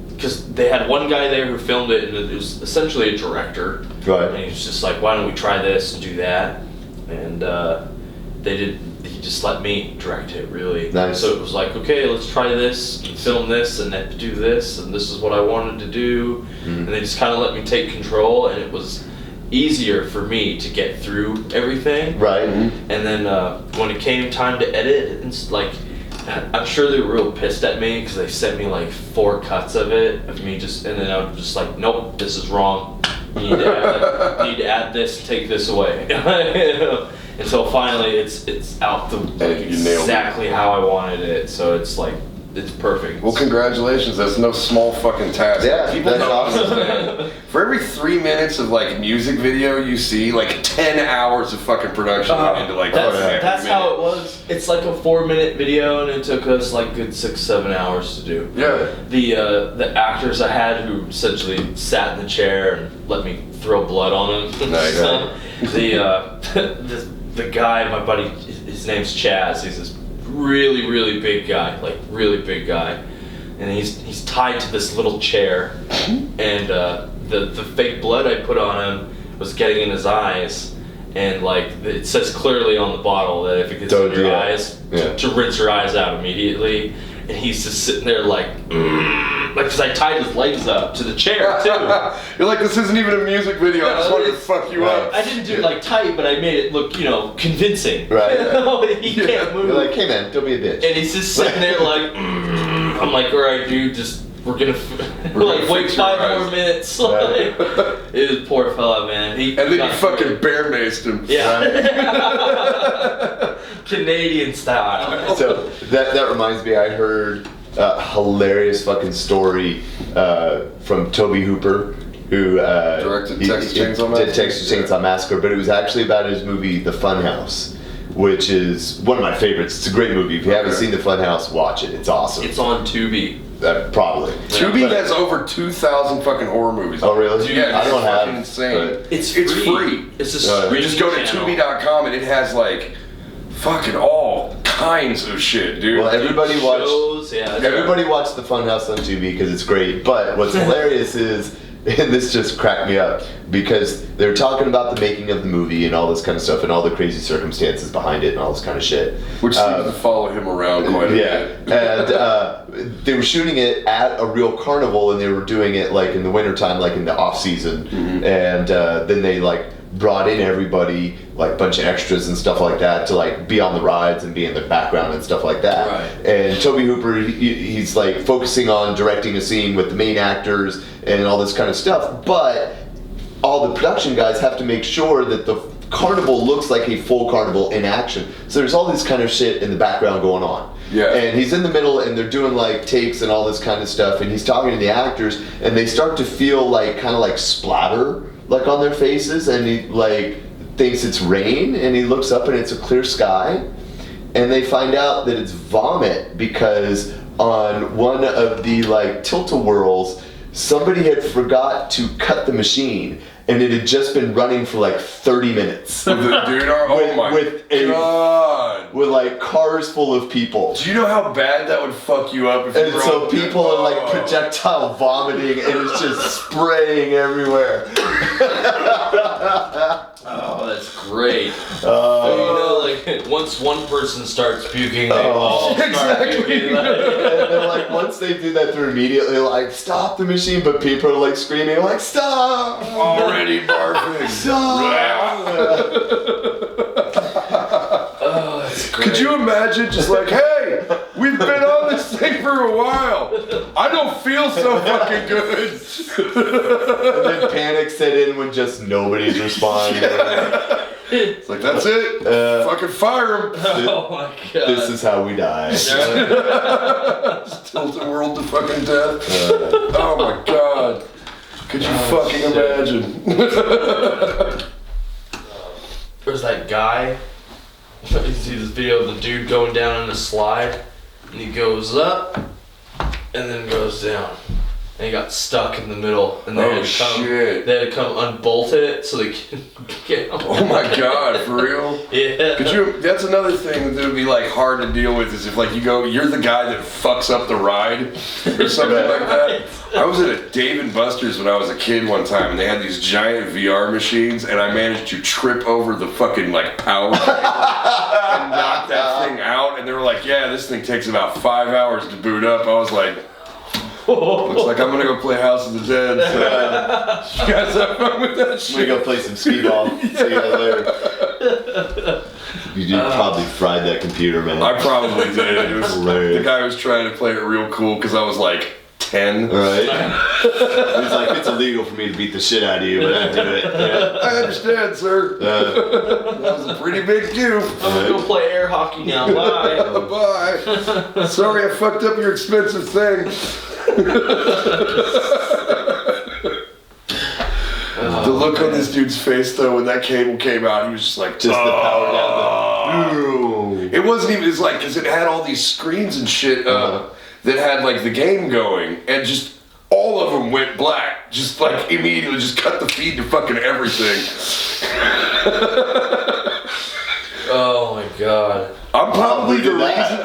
because they had one guy there who filmed it, and it was essentially a director. Right. And he was just like, why don't we try this and do that? And he just let me direct it, really. Nice. So it was like, okay, let's try this, and film this, and then do this, and this is what I wanted to do. And they just kind of let me take control, and it was easier for me to get through everything. Right. And then when it came time to edit, it's like, I'm sure they were real pissed at me because they sent me like 4 cuts of it of me just, and then I was just like, nope, this is wrong. You need to add this, take this away. And so finally, it's out exactly how I wanted it. So it's like, it's perfect. Well, congratulations. That's no small fucking task. Yeah, People that's don't awesome. understand. For every 3 minutes of like music video you see, like 10 hours of fucking production went into like that's how it was. It's like a 4-minute video, and it took us like good 6-7 hours to do. Yeah. The actors I had who essentially sat in the chair and let me throw blood on them. Nice. The guy, my buddy, his name's Chaz. He's this really, really big guy, like really big guy, and he's tied to this little chair, and the fake blood I put on him was getting in his eyes, and like it says clearly on the bottle that if it gets in your eyes, to rinse your eyes out immediately. And he's just sitting there like, because I tied his legs up to the chair too. You're like, this isn't even a music video. I just wanted to fuck you up. I didn't do it like tight, but I made it look, convincing. Right. He can't move. You're like, hey man, don't be a bitch. And he's just sitting there like, I'm like, all right, dude, we're gonna wait 5 more minutes. Like, it was poor fella, man. And then you fucking bear maced him. Yeah. Canadian style. So that reminds me, I heard a hilarious fucking story from Toby Hooper, who directed Texas Chainsaw Massacre. Did Texas Chainsaw Massacre, but it was actually about his movie The Funhouse, which is one of my favorites. It's a great movie. If you haven't seen The Funhouse, watch it. It's awesome. It's on Tubi. Probably. Tubi has over 2,000 fucking horror movies. Oh really? Yeah, I don't have. Insane. It's free. It's a You just go to Tubi.com and it has like fucking all kinds of shit, dude. Well, everybody watched. Shows, Everybody watched The Funhouse on Tubi because it's great. But what's hilarious is and this just cracked me up because they're talking about the making of the movie and all this kind of stuff and all the crazy circumstances behind it and all this kind of shit. Which seems to follow him around quite a bit. And they were shooting it at a real carnival, and they were doing it like in the wintertime, like in the off season, and then they like brought in everybody, like a bunch of extras and stuff like that, to like be on the rides and be in the background and stuff like that. Right. And Tobe Hooper, he's like focusing on directing a scene with the main actors and all this kind of stuff, but all the production guys have to make sure that the carnival looks like a full carnival in action. So there's all this kind of shit in the background going on. Yeah. And he's in the middle, and they're doing like takes and all this kind of stuff, and he's talking to the actors, and they start to feel like kind of like splatter like on their faces, and he like thinks it's rain, and he looks up and it's a clear sky, and they find out that it's vomit because on one of the like tilt-a-whirls somebody had forgot to cut the machine, and it had just been running for like 30 minutes. Dude, oh my god. With like cars full of people. Do you know how bad that would fuck you up if you And were so on- people are like projectile vomiting, and it's just spraying everywhere. Oh, that's great. Like once one person starts puking, they all start puking. And then like once they do that, they're immediately like, stop the machine, but people are like screaming like, stop! already barfing. Stop! Oh, that's great. Could you imagine just like, hey, we've been on this thing for a while. I don't feel so fucking good. And then panic set in when just nobody's responding. It's like, that's it. Fucking fire him. Oh my god. This is how we die. Tilt the world to fucking death. Oh my god. Could you fucking imagine? There's that guy. You see this video of the dude going down in a slide, and he goes up and then goes down. And he got stuck in the middle, and they had to come unbolt it so they can get him. Oh my god, for real? Yeah. Could you? That's another thing that would be like hard to deal with, is if like you're the guy that fucks up the ride or something like that. I was at a Dave & Buster's when I was a kid one time, and they had these giant VR machines, and I managed to trip over the fucking like power cable and knock that thing out. And they were like, "Yeah, this thing takes about 5 hours to boot up." I was like, looks like I'm gonna go play House of the Dead. So you guys have fun with that shit. I'm gonna go play some skee-ball. See you guys later. You probably fried that computer, man. I probably did. It was, Hilarious. the guy was trying to play it real cool because I was like 10. Right? He's like, it's illegal for me to beat the shit out of you, but I do it. Yeah. I understand, sir. That was a pretty big goof. I'm gonna go play air hockey now. Bye. Bye. Sorry I fucked up your expensive thing. The look on this dude's face though when that cable came out, he was just like, Just the power down the... It wasn't even, it's like, because it had all these screens and shit that had like the game going, and just all of them went black. Just like immediately just cut the feed to fucking everything. Oh my god. I'm probably did that.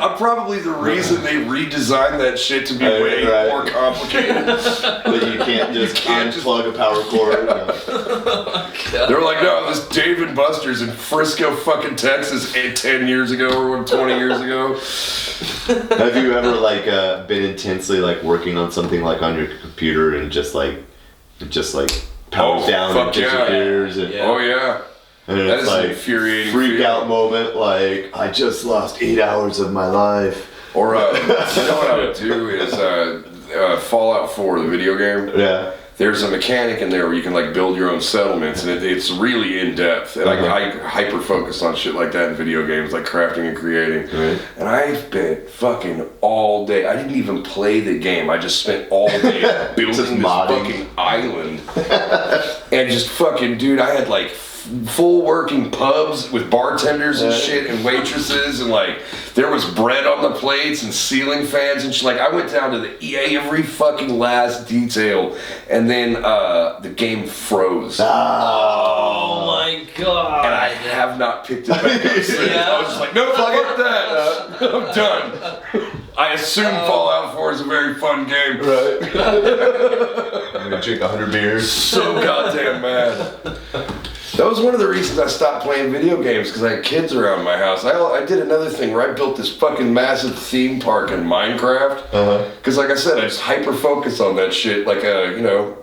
the reason they redesigned that shit to be way more complicated. But you can't just unplug a power cord. No. They were like, no, this Dave & Buster's in Frisco, fucking Texas, 10 years ago or 20 years ago. Have you ever like been intensely like working on something like on your computer and just like powers down and disappears? And, Oh yeah. and That it's is like an infuriating freak feeling. out moment, like I just lost 8 hours of my life. Or you know what I would do is Fallout 4, the video game. Yeah. There's a mechanic in there where you can like build your own settlements, and it's really in depth. And I hyper focus on shit like that in video games, like crafting and creating. Right. And I spent fucking all day. I didn't even play the game. I just spent all day building this modding. fucking island. And just fucking, dude, I had like full working pubs with bartenders and shit and waitresses, and like there was bread on the plates and ceiling fans and shit. Like I went down to every fucking last detail, and then the game froze. Oh my god. And I have not picked it back up since. Yeah. I was just like, no, fuck that. I'm done. I assume Fallout 4 is a very fun game. Right. I'm gonna drink 100 beers. So goddamn mad. That was one of the reasons I stopped playing video games, because I had kids around my house. I did another thing where I built this fucking massive theme park in Minecraft. Because like I said, I just hyper focus on that shit like a,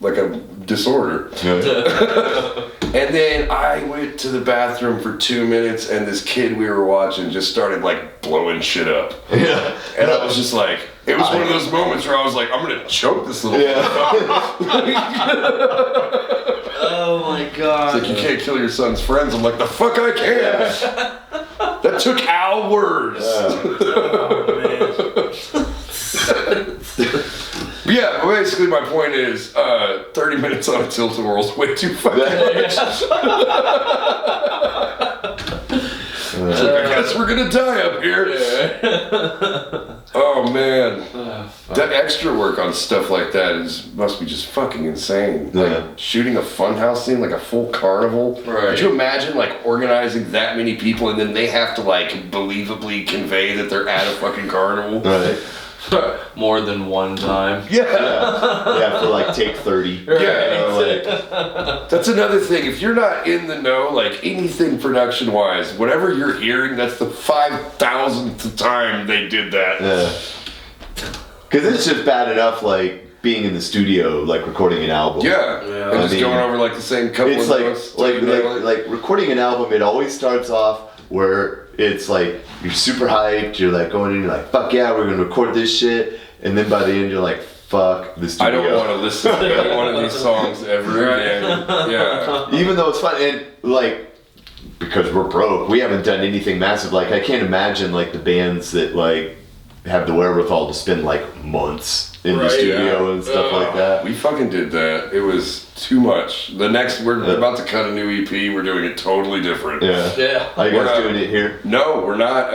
like a disorder. And then I went to the bathroom for 2 minutes, and this kid we were watching just started like blowing shit up. Yeah. And I was just like, it was one of those moments where I was like, I'm gonna choke this little Oh my god. It's like, you can't kill your son's friends. I'm like, the fuck I can. That took hours. Yeah, well, basically my point is 30 minutes on a tilt-a-whirl is way too fucking much. I guess we're gonna die up here. Oh man. That extra work on stuff like that must be just fucking insane. Like shooting a funhouse scene, like a full carnival. Right. Could you imagine like organizing that many people and then they have to like believably convey that they're at a fucking carnival? Right. More than one time. Yeah, for like take 30. Yeah, that's another thing. If you're not in the know, like anything production wise, whatever you're hearing, that's the 5,000th time they did that. Yeah. Because it's just bad enough, like being in the studio, like recording an album. Yeah. And just going over like the same couple It's of notes. like recording an album. It always starts off where it's like you're super hyped. You're like going in. You're like, fuck yeah, we're gonna record this shit. And then by the end, you're like, fuck the studio. I don't want to listen to any one of these songs ever again. Yeah. Even though it's fun, and like because we're broke, we haven't done anything massive. Like I can't imagine like the bands that like have the wherewithal to spend like months in the studio and stuff like that. We fucking did that. It was too much. The next, we're about to cut a new EP. We're doing it totally different. Yeah. Are you guys doing it here? No, we're not.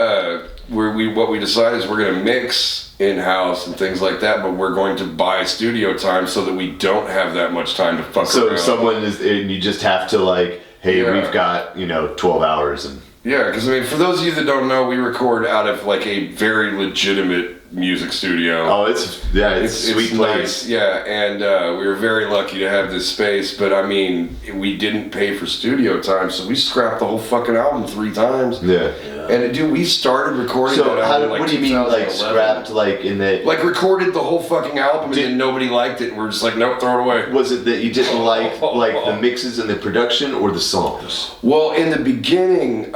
What we decided is we're gonna mix in-house and things like that, but we're going to buy studio time so that we don't have that much time to fuck So around. if someone is, and you just have to like, hey, we've got 12 hours and. Yeah, because I mean, for those of you that don't know, we record out of like a very legitimate music studio. Oh, it's a sweet place. Nice, yeah, and we were very lucky to have this space. But I mean, we didn't pay for studio time, so we scrapped the whole fucking album 3 times. Yeah. And dude, we started recording that album. What do you mean, like scrapped, like in that? Like recorded the whole fucking album, and then nobody liked it, and we're just like, nope, throw it away. Was it that you didn't like the mixes and the production, or the songs? Well, in the beginning,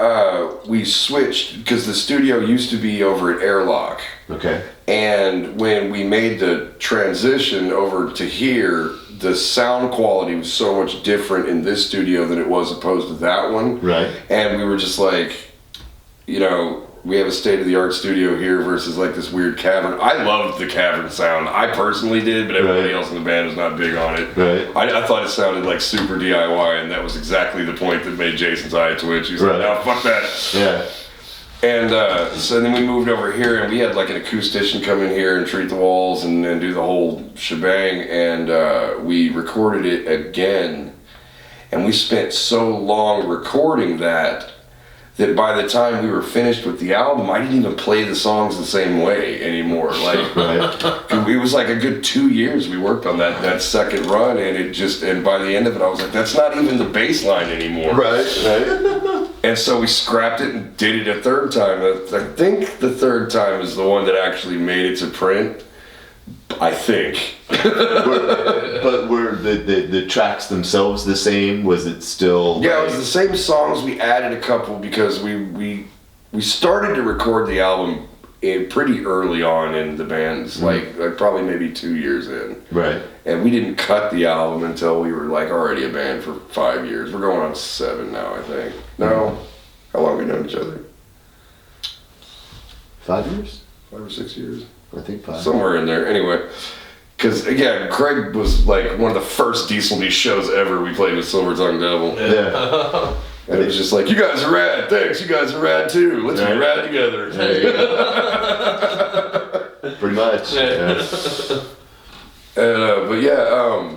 we switched because the studio used to be over at Airlock. Okay. And when we made the transition over to here, the sound quality was so much different in this studio than it was opposed to that one. Right. And we were just like, we have a state-of-the-art studio here versus like this weird cavern. I loved the cavern sound. I personally did, but everybody else in the band was not big on it. Right. I thought it sounded like super DIY, and that was exactly the point that made Jason's eye twitch. He's like, no, fuck that. Yeah. And so then we moved over here, and we had like an acoustician come in here and treat the walls and do the whole shebang, and we recorded it again. And we spent so long recording that by the time we were finished with the album, I didn't even play the songs the same way anymore. Like, it was like a good 2 years we worked on that second run, and and by the end of it, I was like, that's not even the bass line anymore. Right. And so we scrapped it and did it a third time. I think the third time is the one that actually made it to print. I think. But were the tracks themselves the same? Was it still? Yeah, it was the same songs. We added a couple because we started to record the album pretty early on in the band's like probably maybe 2 years in. Right. And we didn't cut the album until we were like already a band for 5 years. We're going on 7 now, I think. No, how long have we known each other? 5 years? 5 or 6 years. I think 5. Somewhere in there. Anyway, because again, Craig was like one of the first Diesel Beast shows ever we played with Silver Tongue Devil. Yeah. And it was just like, you guys are rad. Thanks, you guys are rad too. Let's be rad together. Pretty much. Yeah. But yeah,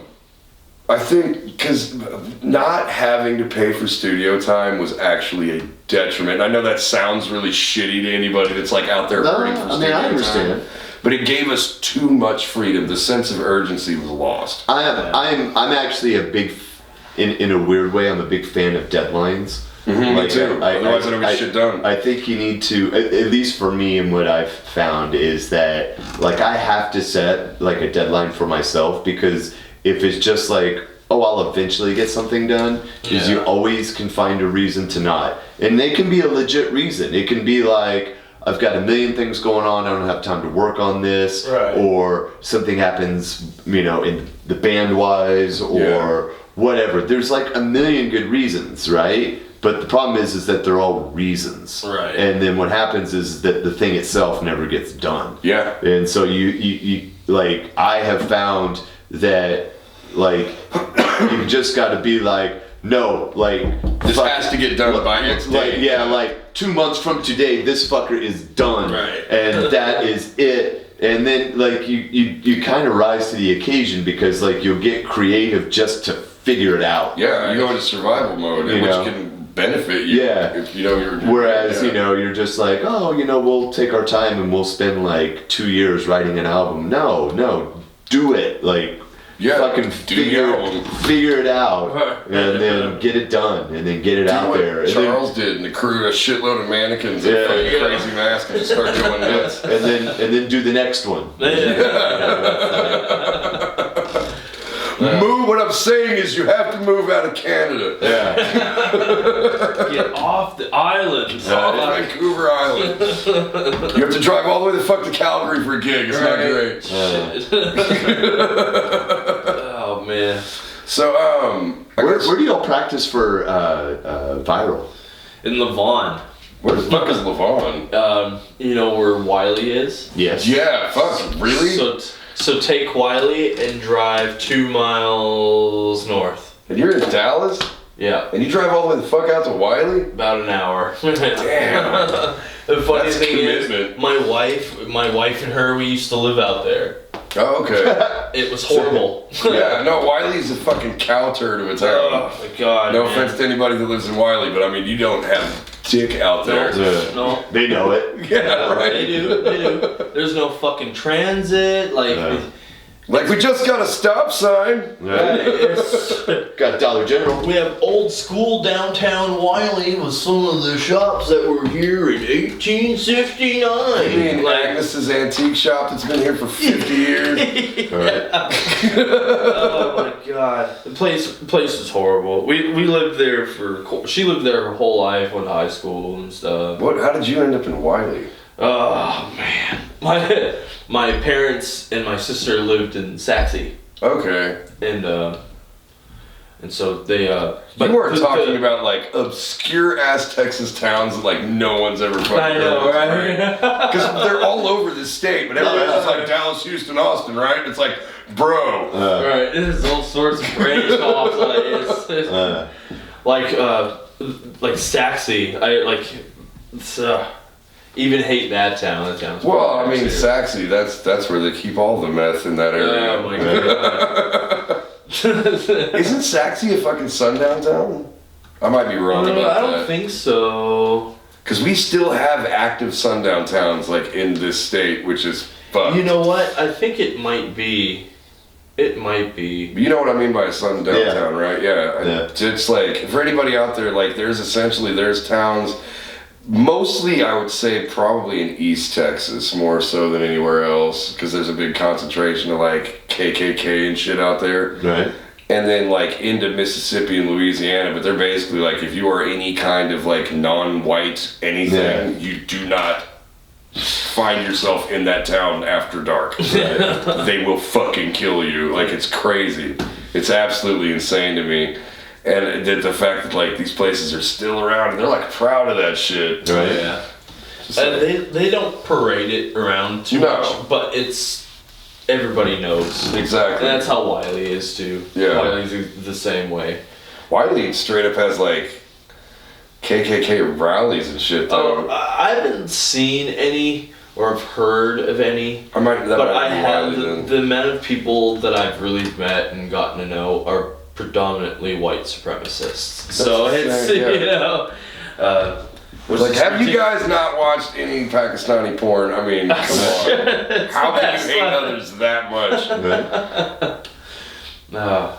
I think because not having to pay for studio time was actually a detriment. I know that sounds really shitty to anybody that's like out there hurting for studio I understand. time. but it gave us too much freedom. The sense of urgency was lost. I'm actually a big, in a weird way, I'm a big fan of deadlines. Me too. Otherwise, I don't get shit done. I think you need to, at least for me, and what I've found is that, like, I have to set like a deadline for myself, because if it's just like, oh, I'll eventually get something done, is you always can find a reason to not. And they can be a legit reason. It can be like, I've got a million things going on, I don't have time to work on this, or something happens, you know, in the band wise, or whatever. There's like a million good reasons, right? But the problem is that they're all reasons. Right. And then what happens is that the thing itself never gets done. Yeah. And so you like, I have found that, like, you just got to be like, no, like, this has to get done by its like, day. like 2 months from today, this fucker is done, Right. and that is it. And then like you kind of rise to the occasion, because like you'll get creative just to figure it out. Yeah, you go into survival mode, You which know. can benefit you. Yeah. If you know you're. Whereas, you know, you're just like, oh, you know, we'll take our time and we'll spend like 2 years writing an album. No, do it. Like, fucking figure it out, and then get it done, and then get it out there. And Charles did, and the crew, a shitload of mannequins and fucking crazy masks, and just start going nuts. and then do the next one. Move. What I'm saying is, you have to move out of Canada. Yeah. Get off the island. Off Vancouver Island. You have to drive all the way the fuck to Calgary for a gig. It's not great. Oh man. So Where do y'all practice for viral? In Levon. Where the fuck is Levon? You know where Wiley is? Yes. Yeah, fuck, really? So take Wiley and drive 2 miles north. And you're in Dallas? Yeah. And you drive all the way the fuck out to Wiley? About an hour. Damn. The funny That's thing commitment. is, my wife and her, we used to live out there. Oh, okay. It was horrible. Yeah, no, Wiley's a fucking cow turd of a town. Oh my god. No man. offense to anybody that lives in Wiley, but I mean, you don't have dick out there. No. They know it. Yeah, right. They do. There's no fucking transit. Like, we just got a stop sign. Got Dollar General. We have old school downtown Wiley with some of the shops that were here in 1869. I mean, Agnes's antique shop that's been here for 50 years. Oh my god, the place is horrible. We lived there she lived there her whole life, went to high school and stuff. How did you end up in Wiley? Oh man, my parents and my sister lived in Saxe, Okay. and so they But you weren't talking about like obscure ass Texas towns that like no one's ever fucking I know, heard of, right? Because they're all over the state, but everybody's just like Dallas, Houston, Austin, right? It's like, bro. Right, there's all sorts of branch offs. Like Saxe, even hate that town. That town's Well, I pretty mean, serious. Saxe, that's where they keep all the meth in that area. Oh my god. Isn't Saxe a fucking sundown town? I might be wrong about that. I don't think so. Because we still have active sundown towns like in this state, which is fucked. You know what? I think it might be. It might be. You know what I mean by a sundown Yeah. town, right? Yeah. It's like, for anybody out there, like there's towns, mostly I would say probably in East Texas more so than anywhere else, because there's a big concentration of like KKK and shit out there. Right. And then like into Mississippi and Louisiana, but they're basically like, if you are any kind of like non-white anything, you do not find yourself in that town after dark. They will fucking kill you. Like, it's crazy. It's absolutely insane to me. And the fact that like these places are still around and they're like proud of that shit. Right. Yeah. And they don't parade it around too much, but it's everybody knows. Exactly. And that's how Wiley is too. Yeah. Wiley's the same way. Wiley straight up has like KKK rallies and shit though. I haven't seen any or have heard of any. I might But I have the amount of people that I've really met and gotten to know are predominantly white supremacists. So it's fair, yeah. you know, Like, have you guys not watched any Pakistani porn? I mean, come on. How can you hate others that much? No.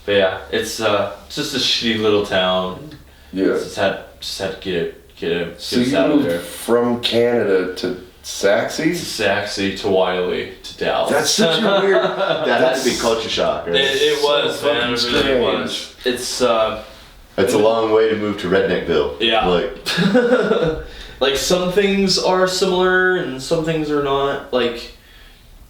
But yeah, it's just a shitty little town. Yeah. Just had to get So us you out of moved there. from Canada to Saxe? Saxe to Wiley to Dallas. That's such a weird... That had to be culture shock. Right? It was, so man. It fucking really strange. was. It's It's a long way to move to Redneckville. Yeah. Like, like some things are similar and some things are not. Like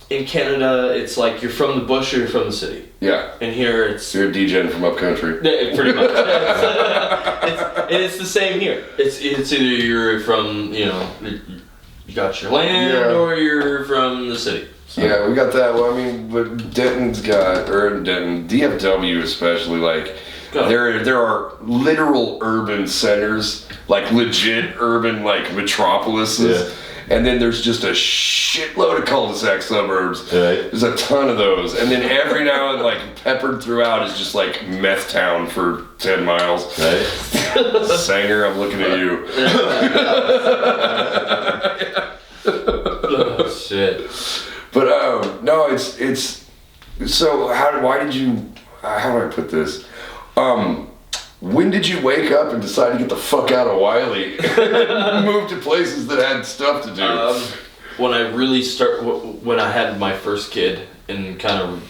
in Canada, it's like you're from the bush or you're from the city. Yeah. And here it's So you're a degen from upcountry. yeah, pretty much. And it's the same here. It's either you're from you got your land Yeah. or you're from the city. So, Yeah, we got that. Well, I mean, but Denton's got, or Denton, DFW especially, like, Go. there are literal urban centers, like legit urban, like, metropolises. Yeah. And then there's just a shitload of cul-de-sac suburbs. Right. There's a ton of those. And then every now and, like, peppered throughout is just, like, meth town for 10 miles. right? Sanger, I'm looking at you. oh, shit. But no, it's so why did you how do I put this? When did you wake up and decide to get the fuck out of Wiley and move to places that had stuff to do? When I really when I had my first kid and kind of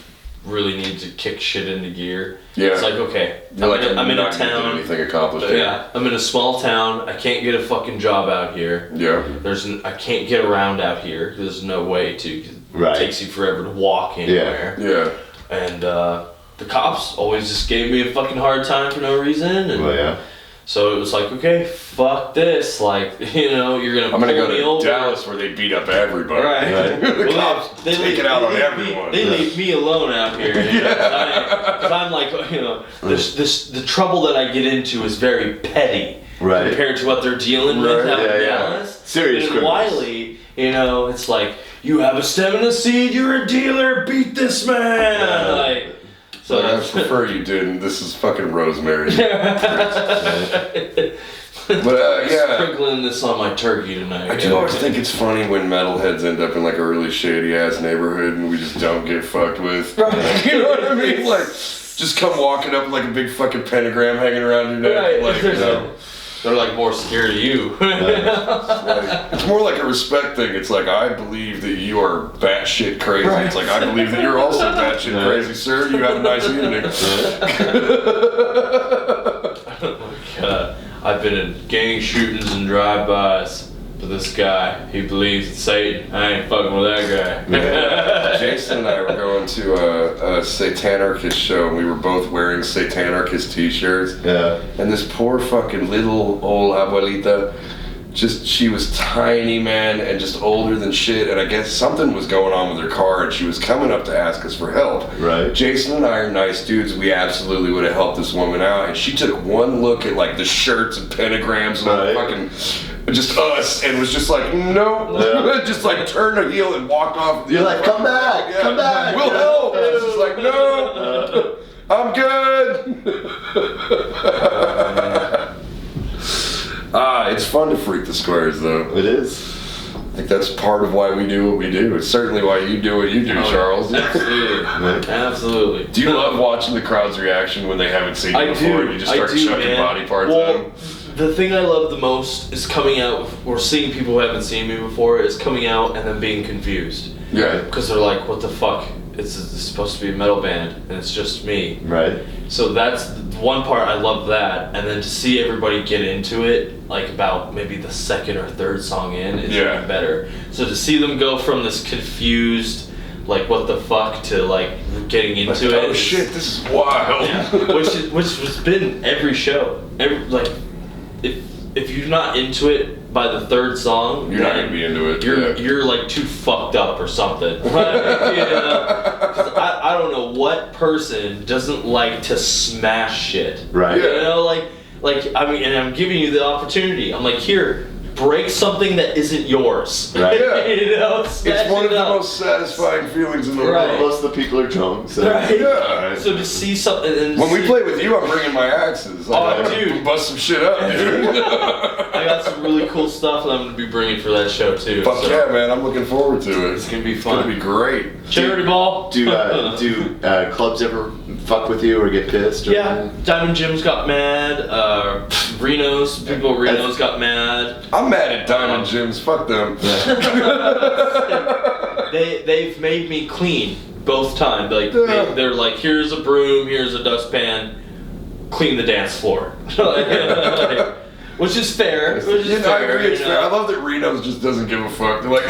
really needed to kick shit into gear, Yeah. it's like, okay, You're I'm in a not getting town. anything accomplished here. Yeah, I'm in a small town. I can't get a fucking job out here. Yeah. I can't get around out here. There's no way to. 'Cause Right. It takes you forever to walk anywhere. Yeah. And the cops always just gave me a fucking hard time for no reason. And Well, yeah. so it was like, okay, fuck this. Like, you're gonna I'm gonna pull go me to over. Dallas where they beat up everybody. Right. The Well, cops take it out on everyone. They leave me alone out here. Because I'm like, the trouble that I get into is very petty Right. compared to what they're dealing with Right, out in yeah, yeah. Dallas. Serious And in criminals. Wiley, it's like, you have a stem and a seed, you're a dealer, beat this man. Like, so I prefer you didn't. This is fucking Rosemary. But yeah. sprinkling this on my turkey tonight. I do always think it's funny when metalheads end up in like a really shady ass neighborhood and we just don't get fucked with. You know what I mean? Like, just come walking up with like a big fucking pentagram hanging around your neck. Right. Like, They're like more scared of you. like, it's more like a respect thing. It's like, I believe that you are batshit crazy. Right. It's like, I believe that you're also batshit crazy, sir. You have a nice evening. God, I've been in gang shootings and drive-bys, but this guy, he believes in Satan. I ain't fucking with that guy. Jason and I were going to a Satanarchist show, and we were both wearing Satanarchist t-shirts. Yeah. And this poor fucking little old abuelita, she was tiny, man, and just older than shit. And I guess something was going on with her car, and she was coming up to ask us for help. Right. Jason and I are nice dudes. We absolutely would have helped this woman out. And she took one look at like the shirts and pentagrams and all the fucking just us, and was just like, no, Yeah. just like turned her heel and walked off. You're like, come back, come back. We'll help. And it's just like, no, I'm good. It's fun to freak the squares, though. It is. I think that's part of why we do what we do. It's certainly why you do what you do, Charles. Absolutely. Absolutely. Do you love watching the crowd's reaction when they haven't seen you before and you just start chucking man. body parts at them? The thing I love the most is coming out, or seeing people who haven't seen me before, is coming out and then being confused. Yeah. Because they're like, what the fuck? It's supposed to be a metal band, and it's just me. Right. So that's the one part, I love that. And then to see everybody get into it, like about maybe the second or third song in, is even better. So to see them go from this confused, like what the fuck, to like getting into Like, it. oh shit, this is wild. Yeah, which has been every show. If you're not into it by the third song, You're not gonna be into it. You're like too fucked up or something. Cause I don't know what person doesn't like to smash shit. Right. You know, like I mean, and I'm giving you the opportunity. I'm like, here, break something that isn't yours. Right. Yeah. You know, It's one of the most satisfying feelings in the Right. world. Most of the people are drunk. So. Right. Yeah. So to see something. And When we play with you, I'm bringing my axes. Like, Oh, I'm dude. gonna bust some shit up, dude. I got some really cool stuff that I'm gonna be bringing for that show too. Fuck so yeah, man! I'm looking forward to it. It's gonna be It's fun. gonna be great. Charity ball. Do clubs ever fuck with you or get pissed? Or Yeah, Diamond Jim's got mad. Reno's people. at Reno's got mad. I'm mad at Diamond Gyms. Fuck them. They've made me clean both times. Like they're like, here's a broom, here's a dustpan, clean the dance floor. Which is fair. Which is I fair, agree. It's you fair. I know? love that Reno's just doesn't give a fuck. They're like,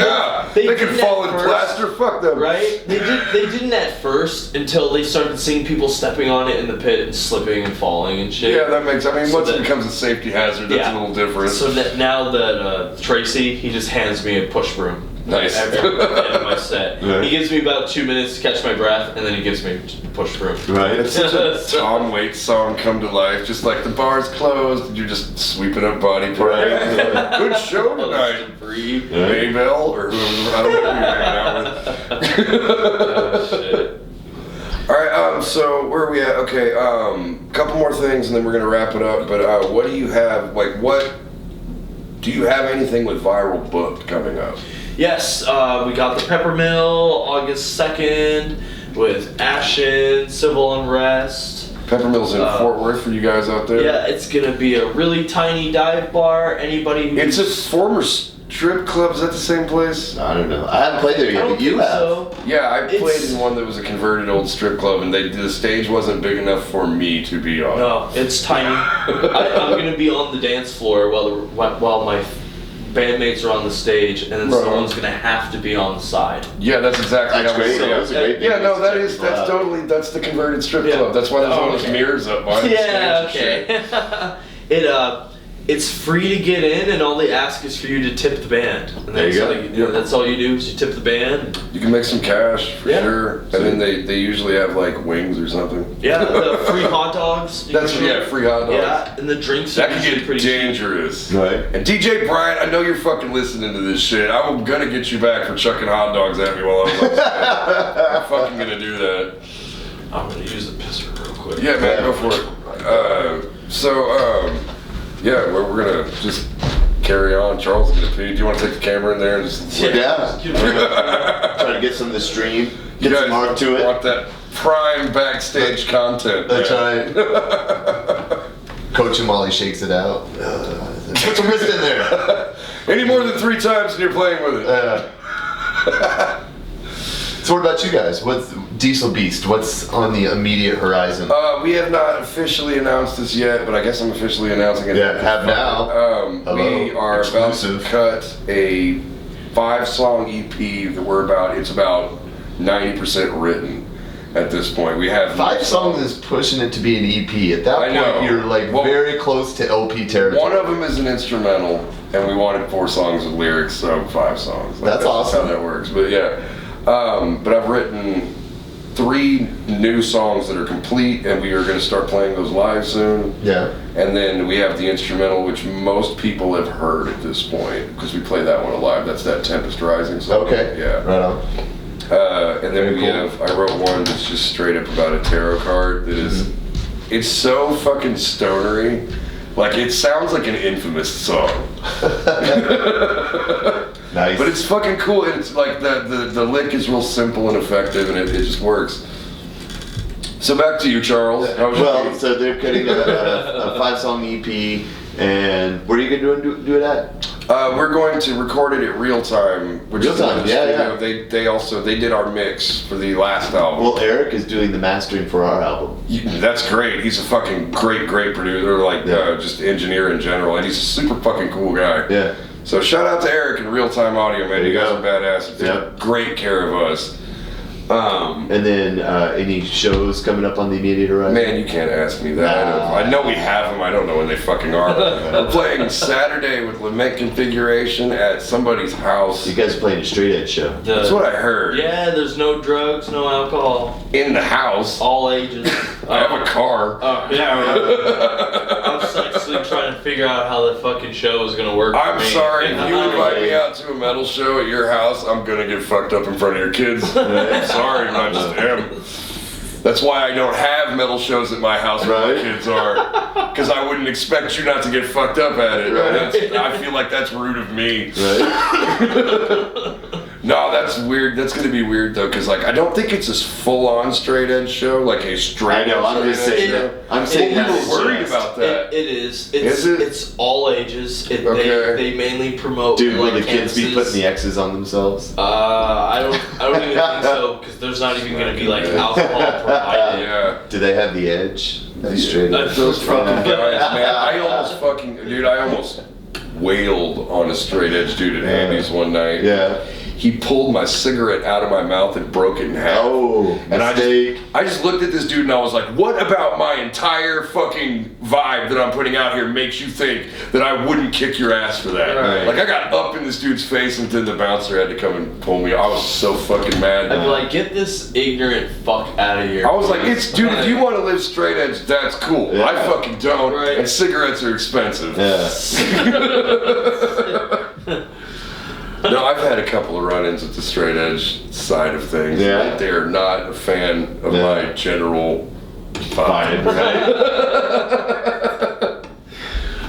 They they can didn't fall at in first. plaster. Fuck them. Right? They didn't at first until they started seeing people stepping on it in the pit and slipping and falling and shit. Yeah, that makes. I mean, So once it that- becomes a safety hazard, that's Yeah. a little different. So that now that Tracy, he just hands me a push broom. Nice. At the end of my set. Right. He gives me about 2 minutes to catch my breath, and then he gives me a push broom. Right. It's such a Tom Waits song come to life. Just like the bar's closed, and you're just sweeping up body parts. Good show tonight. Breathe. Maybell or whoever. I don't know who you're hanging out with. Oh, shit. All right. So where are we at? Okay. Couple more things, and then we're gonna wrap it up. But what do you have? Like, what? Do you have anything with Viral booked coming up? Yes, we got the Peppermill August 2nd with Ashen, Civil Unrest. Peppermill's in Fort Worth for you guys out there. Yeah, it's gonna be a really tiny dive bar. Anybody who It's a former strip club. Is that the same place? I don't know. I haven't played there I yet, don't but you think have. so. Yeah, I It's- played in one that was a converted old strip club, and the stage wasn't big enough for me to be on. No, it's tiny. I'm gonna be on the dance floor while my bandmates are on the stage, and then Right. someone's gonna have to be on the side. Yeah, that's exactly That's how we great. saw That it. was a great Yeah, big no, mix to check people out. that's the converted strip Yeah. club. That's why there's Oh, all those okay. mirrors up behind the Yeah, stage. and shit. okay. It's free to get in, and all they ask is for you to tip the band. And There you that's go. all you, that's all you do is you tip the band. You can make some cash for Yeah. sure, and then they usually have like wings or something. Yeah, the free hot dogs. That's free hot dogs. Yeah, and the drinks are That can usually get pretty cheap. dangerous. Right. And DJ Bryant, I know you're fucking listening to this shit. I'm gonna get you back for chucking hot dogs at me while I was on stage. I'm fucking gonna do that. I'm gonna use the pisser real quick. Yeah, man, go for it. Yeah, we're gonna just carry on. Charles is gonna pee. Do you want to take the camera in there and just Yeah. Try to get some of the stream. you Get guys some art to it. want that prime backstage content? That's man. right. Coach him while he shakes it out. Put some wrist in there. Any more than 3 times and you're playing with it. So what about you guys? What's Diesel Beast? What's on the immediate horizon? We have not officially announced this yet, but I guess I'm officially announcing it. Yeah, have now. We are Exclusive. about to cut a 5-song EP that it's about 90% written at this point. We have 5 songs is pushing it to be an EP. At that I point, know. you're like Well, very close to LP territory. One of them is an instrumental, and we wanted 4 songs with lyrics, so 5 songs. That's just awesome. how that works. But yeah, but I've written 3 new songs that are complete, and we are going to start playing those live soon. Yeah. And then we have the instrumental, which most people have heard at this point, because we play that one live. That's that Tempest Rising song. Okay. Yeah. Right on. And then I wrote one that's just straight up about a tarot card that is, it's so fucking stonery. Like, it sounds like an Infamous song. Nice. But it's fucking cool. And it's like the lick is real simple and effective, and it just works. So back to you, Charles. How was your Well, week? so they're cutting a 5-song EP, and where are you gonna do it at? We're going to record it at Real Time, which Real is Time, another yeah, studio. They did our mix for the last album. Well, Eric is doing the mastering for our album. That's great. He's a fucking great producer, just engineer in general, and he's a super fucking cool guy. Yeah. So shout out to Eric and Real Time Audio, man. There You you guys go. are badass. They Yep. took great care of us. And then any shows coming up on the immediate horizon? Man, you can't ask me that. Nah. I know we have them. I don't know when they fucking are. We're playing Saturday with Lament Configuration at somebody's house. You guys are playing a straight edge show. That's what I heard. Yeah, there's no drugs, no alcohol, In the house. all ages. I have a car. Yeah. I was actually trying to figure out how the fucking show was gonna work. I'm for me. sorry, if you invite me out to a metal show at your house, I'm gonna get fucked up in front of your kids. I'm sorry, I just am. That's why I don't have metal shows at my house where my kids are. Because I wouldn't expect you not to get fucked up at it. Right. I feel like that's rude of me. Right. No, that's weird. That's going to be weird, though, because like I don't think it's a full-on straight edge show, like a straight edge. I'm just saying that. I'm saying we were worried about that. It is. It's all ages. Okay. They mainly promote. Dude, will like, the kids be putting the X's on themselves? I don't even think so, because there's not even going to be like alcohol provided. Yeah. Do they have the edge? Straight edge. Those fucking guys, man. I almost wailed on a straight edge dude at Andy's one night. Yeah. He pulled my cigarette out of my mouth and broke it in half. Oh, and mistake. I just looked at this dude and I was like, what about my entire fucking vibe that I'm putting out here makes you think that I wouldn't kick your ass for that? Right. Like I got up in this dude's face and then the bouncer had to come and pull me. I was so fucking mad. I'd be like, get this ignorant fuck out of here. I was like, dude, if you want to live straight edge, that's cool. Yeah. I fucking don't. Right. And cigarettes are expensive. Yeah. No, I've had a couple of run-ins with the straight edge side of things. Yeah. They're not a fan of my general vibe.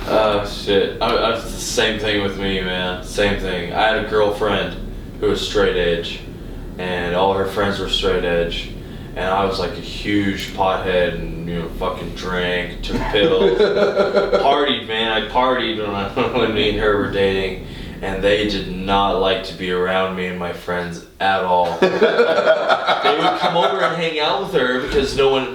Oh shit! It's the same thing with me, man. Same thing. I had a girlfriend who was straight edge, and all her friends were straight edge, and I was like a huge pothead, and fucking drank, took pills, partied, man. I partied when me and her were dating. And they did not like to be around me and my friends at all. They would come over and hang out with her because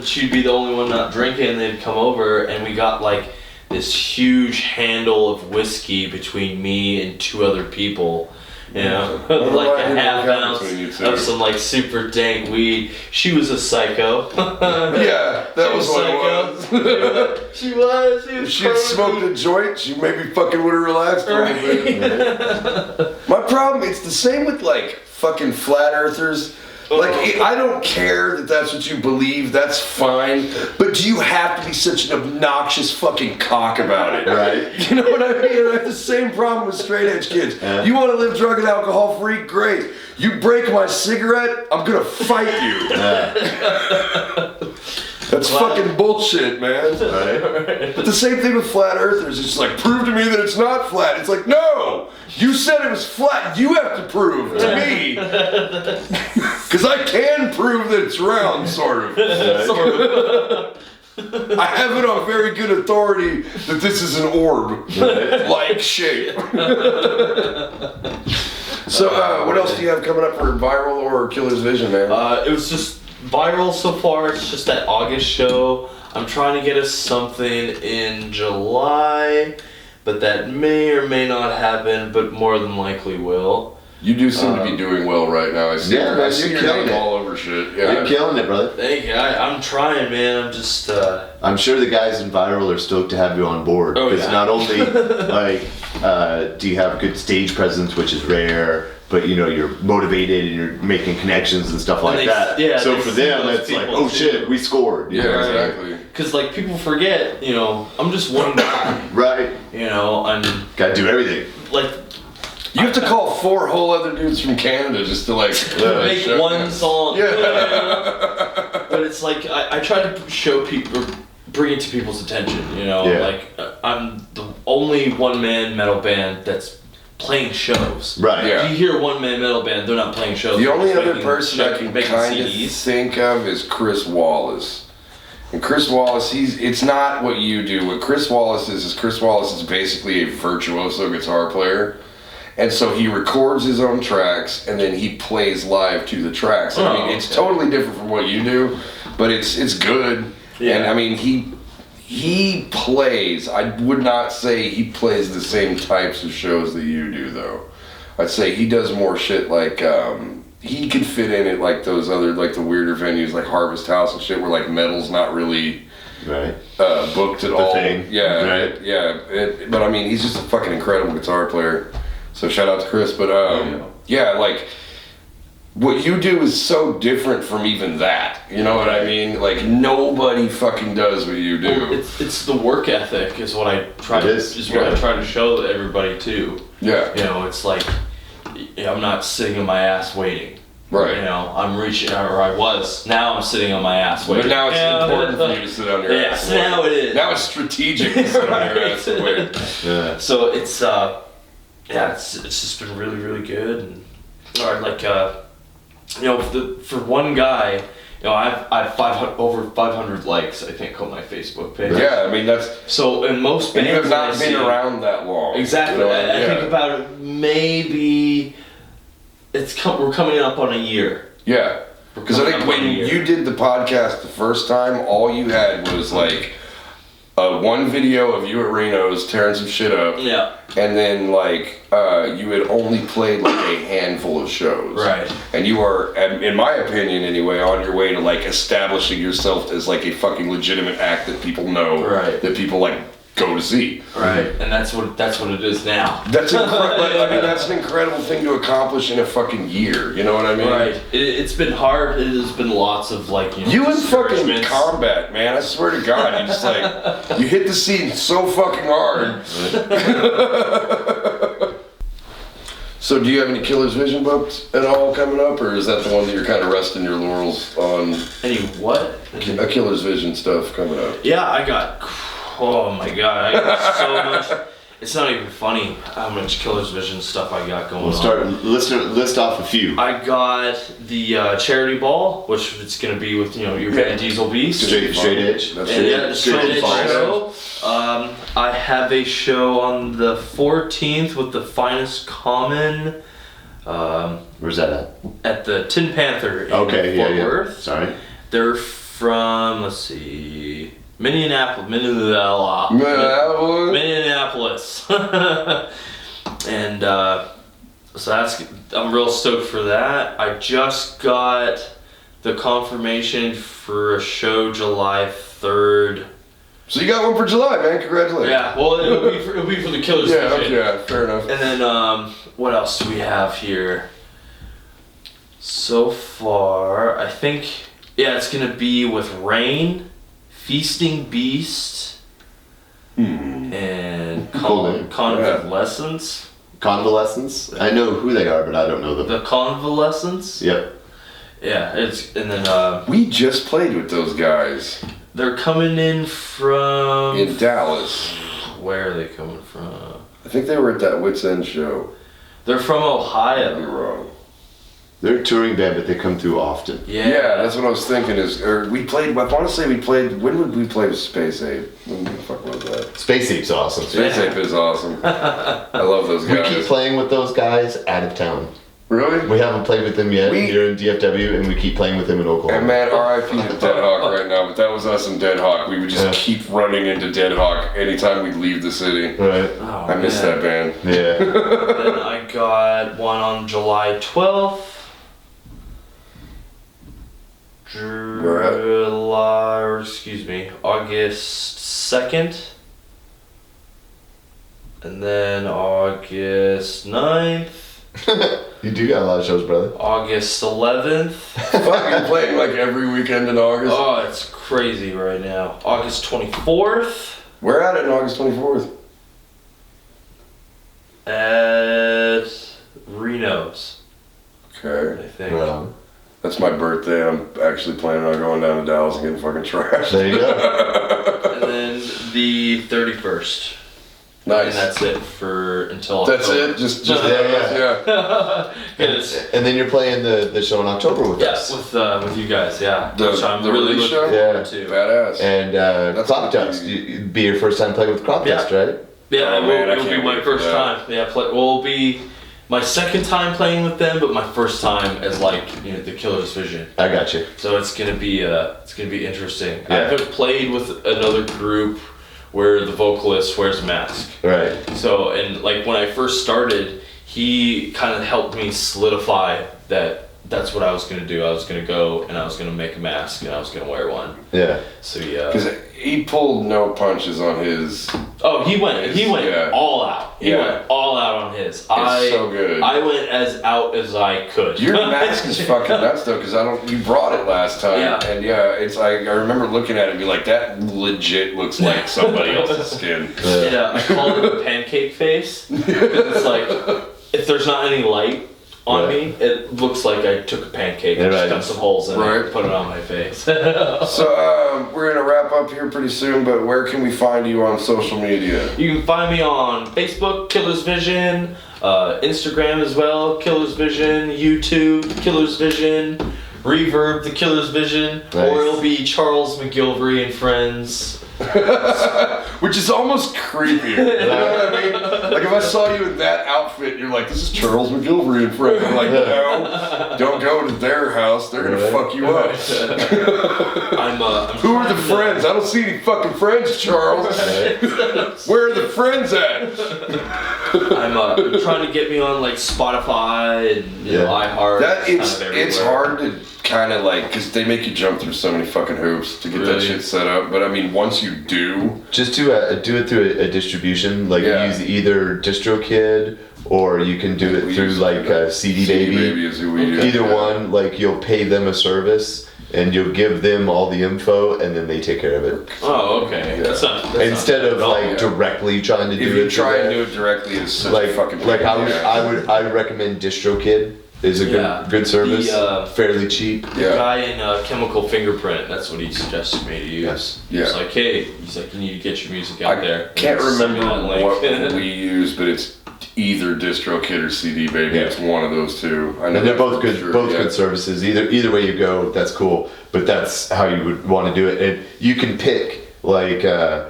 she'd be the only one not drinking. They'd come over and we got like this huge handle of whiskey between me and two other people. Like a half ounce of some like super dank weed. She was a psycho. Yeah, that was what it was. She was. If she had smoked a joint, she maybe fucking would have relaxed a little bit. My problem, it's the same with like fucking flat earthers. Like, I don't care that that's what you believe, that's fine, but do you have to be such an obnoxious fucking cock about it? Right. You know what I mean? I have the same problem with straight edge kids. You want to live drug and alcohol free? Great. You break my cigarette, I'm gonna fight you. That's fucking bullshit, man. Right. But the same thing with flat earthers. It's like, prove to me that it's not flat. It's like, no! You said it was flat. You have to prove to me. Because I can prove that it's round, sort of. I have it on very good authority that this is an orb-like shape. So, what else do you have coming up for Viral or Killer's Vision, man? It was just Viral so far. It's just that August show. I'm trying to get us something in July, but that may or may not happen, but more than likely will. You do seem to be doing well right now. I see, Yeah, I see you're your killing name it. all over shit. Yeah. You're killing it, brother. Thank you. I'm trying, man. I'm just. I'm sure the guys in Viral are stoked to have you on board. Oh, Because yeah. not only do you have good stage presence, which is rare, but you're motivated and you're making connections and stuff like that. Yeah, so they for see them, those it's like, people oh too. shit, we scored. Yeah, Right. exactly. Because, like, people forget, I'm just one guy. Right. I'm. Gotta do everything. Like, You have to call 4 whole other dudes from Canada just to like make show one them. song. Yeah. But it's like, I try to show people, bring it to people's attention, Yeah. Like, I'm the only one-man metal band that's playing shows. Right. Yeah. If you hear one-man metal band, they're not playing shows. The they're only just other making person I can making kind of CDs. think of is Chris Wallace. And Chris Wallace, it's not what you do. What Chris Wallace is Chris Wallace is basically a virtuoso guitar player. And so he records his own tracks and then he plays live to the tracks. I mean, it's totally different from what you do, but it's good. Yeah. And I mean, he plays. I would not say he plays the same types of shows that you do, though. I'd say he does more shit like he could fit in at like those other like the weirder venues like Harvest House and shit where like metal's not really Right. booked at all. thing. Yeah, Right. yeah. But I mean, he's just a fucking incredible guitar player. So shout out to Chris. But yeah, like what you do is so different from even that. You know what I mean? Like nobody fucking does what you do. It's the work ethic is what I try to I try to show everybody too. Yeah. You know, it's like I'm not sitting on my ass waiting. Right. You know, I'm reaching, or I was. Now I'm sitting on my ass waiting. But now it's important for you to sit on your ass. Yes, now it is. Now it's strategic to sit on your ass and wait. Yeah. So it's it's just been really, really good. And, or like you know, for one guy, you know, I've over 500 likes, I think, on my Facebook page. Yeah, I mean that's. So in most And bands, you have not been around that long. Exactly. You know, I think about it. Maybe we're coming up on a year. Yeah, because I think when you did the podcast the first time, all you had was like one video of you at Reno's tearing some shit up. Yeah. And then like you had only played like a handful of shows. Right. And you are, in my opinion anyway, on your way to like establishing yourself as like a fucking legitimate act that people know. Right. That people like go to see. Right. And that's what it is now. That's incredible. I mean, that's an incredible thing to accomplish in a fucking year. You know what I mean? Right. It's been hard. It has been lots of like, you know, You and fucking discouragements. combat, man. I swear to God, you just like, you hit the scene so fucking hard. So do you have any Killer's Vision books at all coming up, or is that the one that you're kind of resting your laurels on? Any what? A Killer's Vision stuff coming up. Yeah, I got, oh my God, I got so much. It's not even funny how much Killer's Vision stuff I got going on. List off a few. I got the charity ball, which it's gonna be with, you know, your Van Diesel Beast. Straight edge. That's And yeah, the Straight Straight Edge show. I have a show on the 14th with the Finest Common. Where's that At the Tin Panther in at? Okay, Fort yeah. Worth. Sorry. They're from, let's see, Minneapolis. And so I'm real stoked for that. I just got the confirmation for a show July 3rd. So you got one for July, man. Congratulations. Yeah, well, it'll be for the Killer's Yeah, Vision. yeah, fair enough. And then what else do we have here? So far, I think, yeah, it's gonna be with Rain, Feasting Beast, and Convalescence. Convalescence? I know who they are, but I don't know them. The Convalescence. Yep. Yeah, and then We just played with those guys they're coming in from. in Dallas. Where are they coming from? I think they were at that Wits End show. They're from I'd be Ohio. wrong. They're a touring band, but they come through often. Yeah, that's what I was thinking. We played. I want to say we played. When would we play with Space Ape? When the fuck was that? Space Ape's awesome. Space Ape is awesome. I love those We guys. keep playing with those guys out of town. Really? We haven't played with them yet. You're in DFW, and we keep playing with them in Oklahoma. And man, RIP to Dead Hawk right now, but that was us and Dead Hawk. We would just keep running into Dead Hawk anytime we'd leave the city. Right. Oh, I miss that band. Yeah. Then I got one on July 12th. August 2nd. And then August 9th. You do got a lot of shows, brother. August 11th. Fuck, you're playing like every weekend in August. Oh, it's crazy right now. August 24th. We're at it on August 24th. At Reno's, Okay. I think. Right. That's my birthday. I'm actually planning on going down to Dallas and getting fucking trashed. There you go. And then the 31st. Nice. And that's it for until That's October. it? Just Yeah. And then you're playing the show in October with us. With you guys, yeah. The- Which I'm the really release looking show? forward to. Badass. And That's Crop gonna Dust. be- It'd be your first time playing with Crop Yeah. Dust, right? Yeah, Oh, man, I it'll be can't my wait for first that. time. Yeah, it'll be my second time playing with them, but my first time as the Killer's Vision. I got you. So it's gonna be interesting. I Yeah. haven't played with another group where the vocalist wears a mask. Right. So and like when I first started, he kind of helped me solidify that that's what I was gonna do. I was gonna go and I was gonna make a mask and I was gonna wear one. Yeah. So yeah. Because he pulled no punches on his. Oh, he went yeah. all out. He Yeah. went all out on his. It's so good. I went as out as I could. Your mask is fucking nuts though, because you brought it last time, Yeah. and it's like I remember looking at it and be like, that legit looks like somebody else's skin. Yeah, I call it a pancake face because it's like if there's not any light on me, it looks like I took a pancake and just cut some holes in it and put it on my face. So we're gonna wrap up here pretty soon, but where can we find you on social media? You can find me on Facebook, Killer's Vision, Instagram as well, Killer's Vision, YouTube, Killer's Vision, Reverb, The Killer's Vision, or it'll be Charles McGilvery and Friends. Which is almost creepier. You know what I mean? Like if I saw you in that outfit, you're like, this is Charles McGilvery and Friends. I'm like, no, don't go to their house. They're gonna fuck you up. I'm Who are the friends? I don't see any fucking friends, Charles. Where are the friends at? I'm trying to get me on like Spotify and you know, iHeart. It's hard to kind of like, because they make you jump through so many fucking hoops to get that shit set up. But I mean, once you do, just do it through a distribution. Like use either DistroKid or you can do it through like CD Baby. Is who we use. Either one, like you'll pay them a service and you'll give them all the info and then they take care of it. Oh, okay. That's not Instead of like directly trying to do it. If you try and do it directly, it's such a fucking pain. Like I would recommend DistroKid. Is a good service, fairly cheap. The guy in Chemical Fingerprint, that's what he suggested me to use. He's like, hey, you need to get your music out there. I can't remember what we use, but it's either DistroKid or CD Baby. Yeah. It's one of those two. I know and they're both good, good services. Either way you go, that's cool. But that's how you would want to do it, and you can pick like for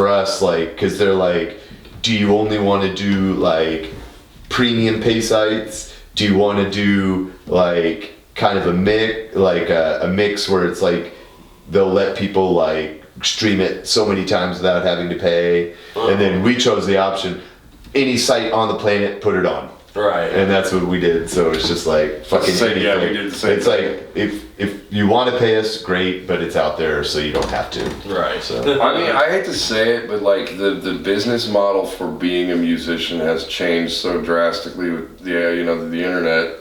us, like because they're like, do you only want to do like premium pay sites? Do you want to do like kind of a mix where it's like they'll let people like stream it so many times without having to pay? And then we chose the option, any site on the planet, put it on. Right. And that's what we did. So it's just like fucking anything. Yeah, we did the same. It's like if you want to pay us, great, but it's out there, so you don't have to. Right. So I mean, I hate to say it, but like the business model for being a musician has changed so drastically with the internet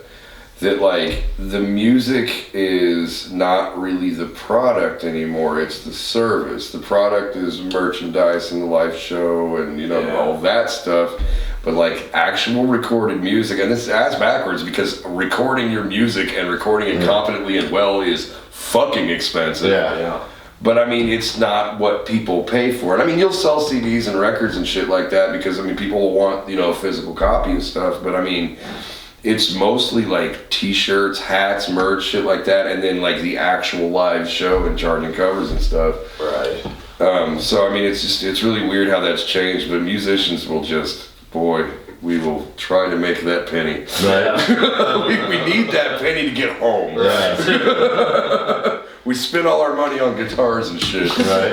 that like the music is not really the product anymore. It's the service. The product is merchandise and the live show and all that stuff. But like actual recorded music, and this is ass backwards because recording your music and recording it competently and well is fucking expensive. Yeah. But I mean, it's not what people pay for. And I mean, you'll sell CDs and records and shit like that because I mean, people will want a physical copy and stuff. But I mean, it's mostly like T-shirts, hats, merch, shit like that, and then like the actual live show and charging covers and stuff. Right. So I mean, it's really weird how that's changed. But musicians will just. Boy, we will try to make that penny. Right. we need that penny to get home. Right. We spend all our money on guitars and shit. Right.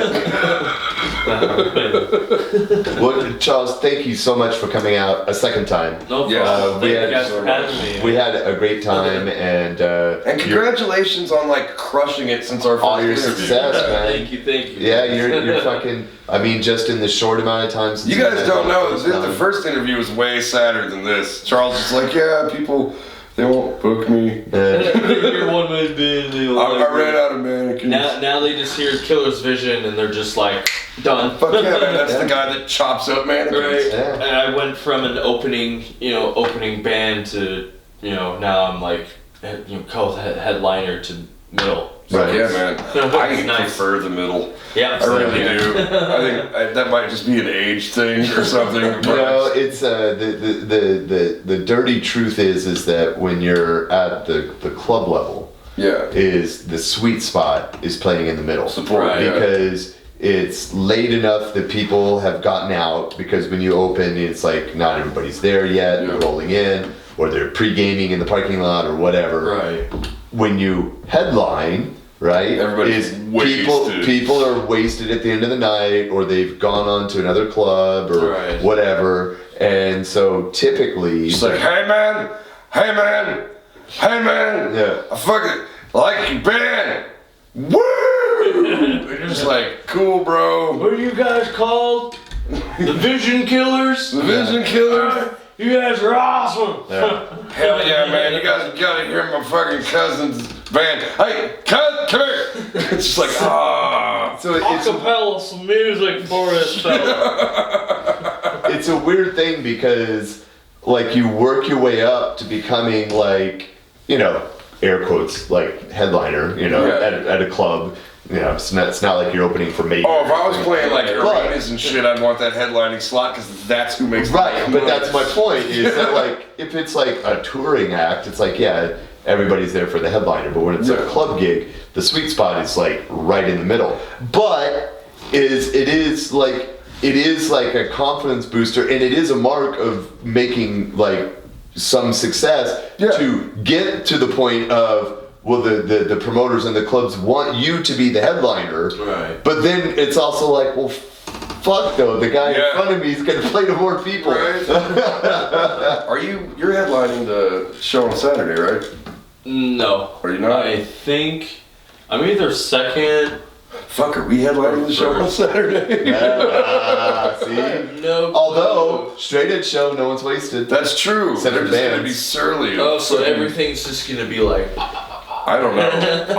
Well, Charles, thank you so much for coming out a second time. No problem. Thank you guys for having me. We had a great time, and congratulations on like crushing it since our first all your interview. success, man. Thank you. Yeah, you're fucking. I mean, just in the short amount of time since you guys don't know. The first interview was way sadder than this. Charles was like, "Yeah, people, they won't book me. You're one man band. I ran out of mannequins." Now they just hear Killer's Vision and they're just like done. Fuck yeah, man! That's the guy that chops up mannequins. Right. Yeah. And I went from an opening band to now I'm like co-headliner to middle. Right. Yeah, man. I prefer the middle. Yeah, I really do. I think that might just be an age thing or something. It's the dirty truth is that when you're at the club level, is the sweet spot is playing in the middle. Support, because it's late enough that people have gotten out. Because when you open, it's like not everybody's there yet. They're rolling in, or they're pre-gaming in the parking lot, or whatever. Right. When you headline, right, everybody's wasted. People are wasted at the end of the night, or they've gone on to another club or whatever, and so typically it's like, hey man, hey man, I fucking like your band. Woo! They're just like, cool, bro. What are you guys called? The Vision Killers? The Vision Killers? You guys are awesome! Hell yeah, man. You guys gotta hear my fucking cousin's band. Hey, cuz, come here. It's just like, So it's Acapella some music for this fella. it's a weird thing because like you work your way up to becoming like, you know, air quotes, like headliner, you know, at a club. You know, it's not like you're opening for me. oh, if I was playing like arenas and shit, I'd want that headlining slot because that's who makes Right, the but that's my point, is that like, if it's like a touring act, it's like, yeah, everybody's there for the headliner, but when it's a club gig, the sweet spot is like right in the middle. But it is like a confidence booster, and it is a mark of making like some success to get to the point of, well, the promoters and the clubs want you to be the headliner, Right. but then it's also like, well, fuck though, the guy in front of me is gonna play to more people. Right. You're headlining the show on Saturday, right? No. Are you not? I think I'm either second. Fuck, are we headlining the show on Saturday? See? No. Although, straight edge show, no one's wasted. That's true. Center They're just gonna bands. be surly. Oh, so everything's just gonna be like. I don't know.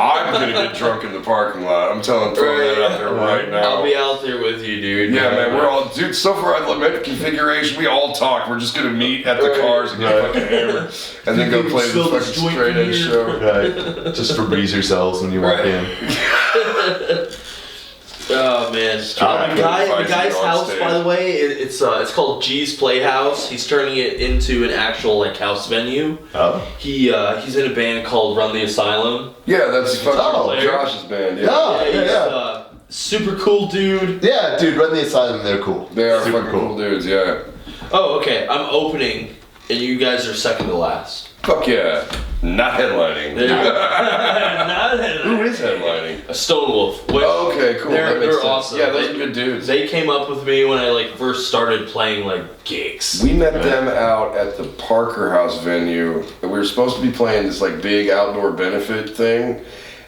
I'm gonna get drunk in the parking lot. I'm throwing that out there right now. I'll be out there with you, dude. Yeah, man, we're all, dude, so far I met configuration, we all talk. We're just gonna meet at the cars and get fucking hammered. And then go play the fucking straight edge show. Right. Just Febreze yourselves when you walk in. Oh man, the guy's house, by the way, it's called G's Playhouse. He's turning it into an actual like house venue. Oh. He's in a band called Run the Asylum. Yeah, that's fucking Josh's band. Yeah. He's super cool dude. Yeah, dude, Run the Asylum, they're cool. They are super fucking cool dudes, yeah. Oh, okay. I'm opening, and you guys are second to last. Fuck yeah. Not headlining. Not headlining. Who is headlining? A Stone Wolf. Which Oh, okay, cool. They're That makes sense. awesome. Yeah, those are good dudes. They came up with me when I like first started playing like gigs. We met them out at the Parker House venue. We were supposed to be playing this like big outdoor benefit thing.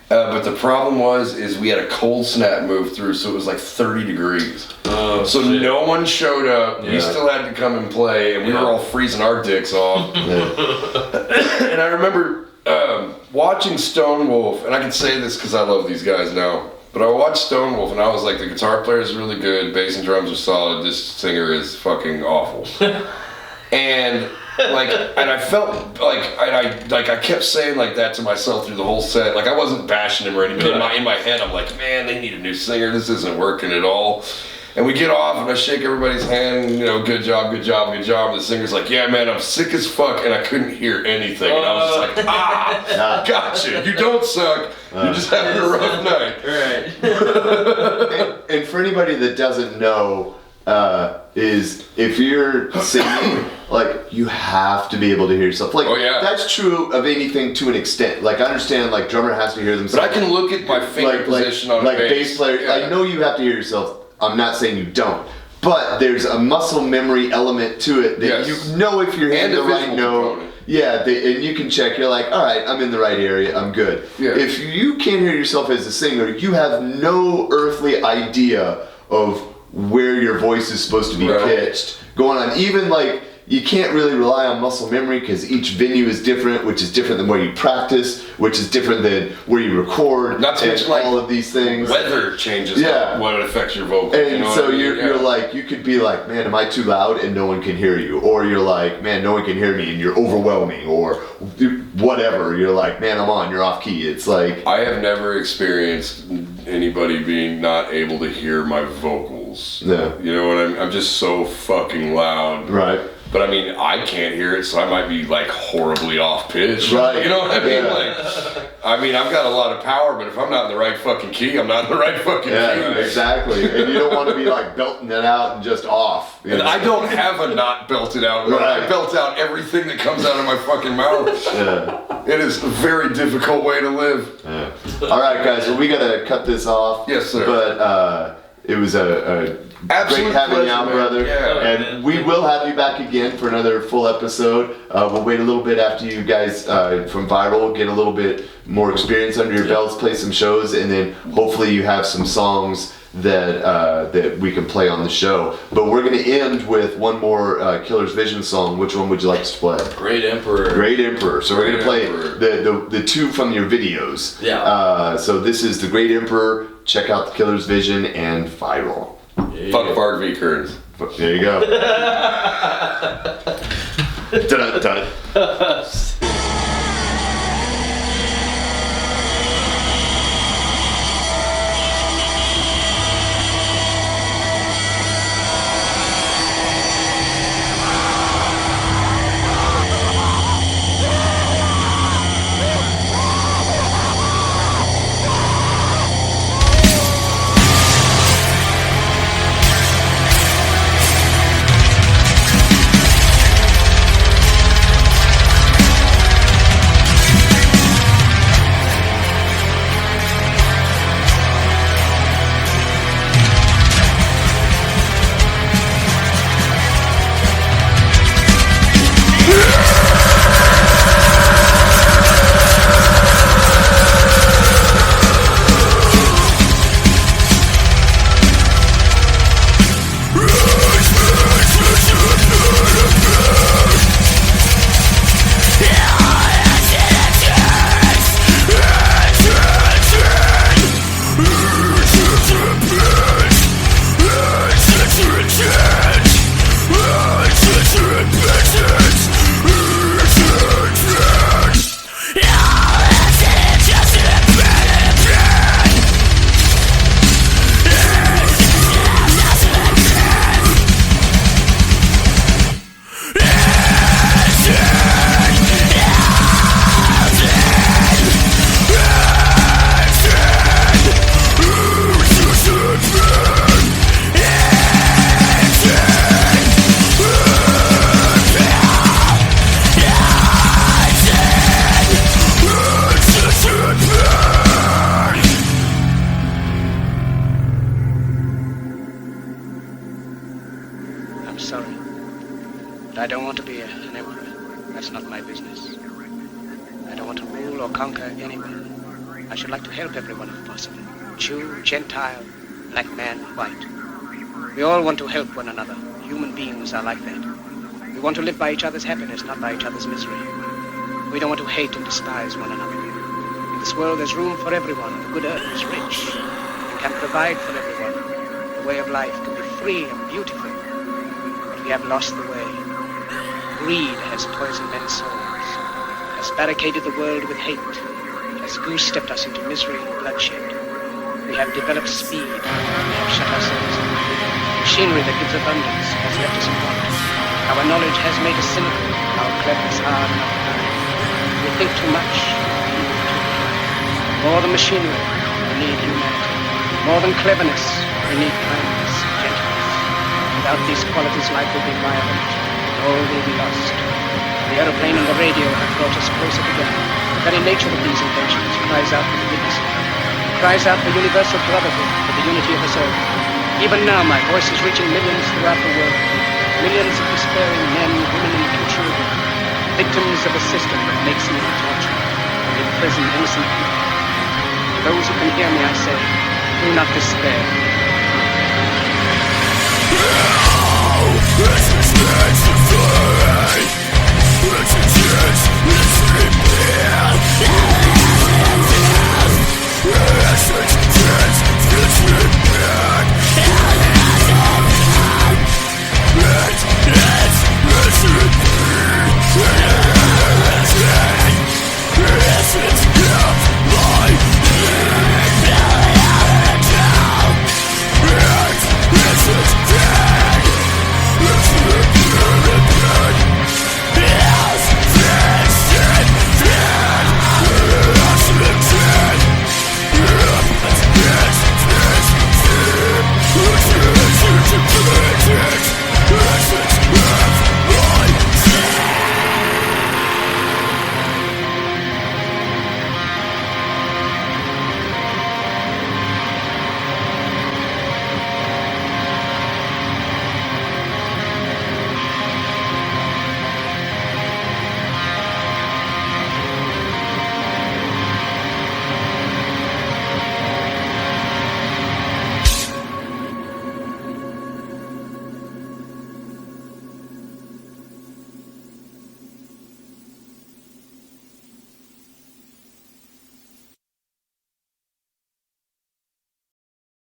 But the problem is we had a cold snap move through, so it was like 30 degrees. Oh, so shit. No one showed up. Yeah. We still had to come and play, and we were all freezing our dicks off. And I remember watching Stone Wolf, and I can say this because I love these guys now, but I watched Stone Wolf, and I was like, the guitar player is really good, bass and drums are solid, this singer is fucking awful. And I felt like I kept saying like that to myself through the whole set. Like I wasn't bashing him or anything. But in my head, I'm like, man, they need a new singer. This isn't working at all. And we get off, and I shake everybody's hand. You know, good job, good job, good job. And the singer's like, yeah, man, I'm sick as fuck, and I couldn't hear anything. And I was just like, gotcha. You don't suck. You're just having a rough night. Right. And for anybody that doesn't know, is if you're singing, like you have to be able to hear yourself. Like that's true of anything to an extent. Like I understand, like drummer has to hear themselves. But I can look at my finger position on like bass player. Yeah. I know you have to hear yourself. I'm not saying you don't, but there's a muscle memory element to it that you know if you're hitting the right note. Yeah, and you can check. You're like, all right, I'm in the right area. I'm good. Yeah. If you can't hear yourself as a singer, you have no earthly idea of where your voice is supposed to be pitched going on. Even like you can't really rely on muscle memory because each venue is different, which is different than where you practice, which is different than where you record. Not to mention like all of these things. Weather changes what affects your vocal. And you know so what I mean? you're like, you could be like, man, am I too loud and no one can hear you? Or you're like, man, no one can hear me and you're overwhelming, or whatever. You're like, man, I'm on, you're off key. It's like, I have never experienced anybody being not able to hear my vocals. Yeah. You know what I mean? I'm just so fucking loud. Right. But I mean, I can't hear it, so I might be like horribly off pitch. Right. You know what I mean? Like, I mean, I've got a lot of power, but if I'm not in the right fucking key, I'm not in the right fucking key. Yeah, exactly. And you don't want to be like belting it out and just off. And I don't have a not belted out. Right. I belt out everything that comes out of my fucking mouth. Yeah. It is a very difficult way to live. Yeah. All right, guys. Well, we gotta cut this off. Yes, sir. But it was a Absolute great having you pleasure, out, man. brother. Yeah. And we will have you back again for another full episode. We'll wait a little bit after you guys from Viral get a little bit more experience under your belts, play some shows, and then hopefully you have some songs that we can play on the show. But we're going to end with one more Killer's Vision song. Which one would you like us to play? Great Emperor. Great Emperor. So we're going to play Emperor. the two from your videos. Yeah. So this is the Great Emperor. Check out the Killer's Vision and Viral. Fuck Bart v. Kearns. There you go. Dun-dun-dun. I'm sorry. But I don't want to be an emperor. That's not my business. I don't want to rule or conquer anyone. I should like to help everyone if possible. Jew, Gentile, black man, white. We all want to help one another. Human beings are like that. We want to live by each other's happiness, not by each other's misery. We don't want to hate and despise one another. In this world there's room for everyone. The good earth is rich and can provide for everyone. The way of life can be free and beautiful. But we have lost the way. Greed has poisoned men's souls, has barricaded the world with hate, has goose-stepped us into misery and bloodshed. We have developed speed, we have shut ourselves in. Machinery that gives abundance has left us in want. Our knowledge has made us cynical, our cleverness hard and unkind. We think too much, we move too little. More than machinery, we need humanity. More than cleverness, we need kindness, gentleness. Without these qualities, life will be violent, and all will be lost. The aeroplane and the radio have brought us closer together. The very nature of these inventions cries out for the goodness of God. Cries out for universal brotherhood, for the unity of us all. Even now, my voice is reaching millions throughout the world. Millions of despairing men, women, and children, victims of a system that makes men torture and imprison innocent people. To those who can hear me, I say, do not despair. This is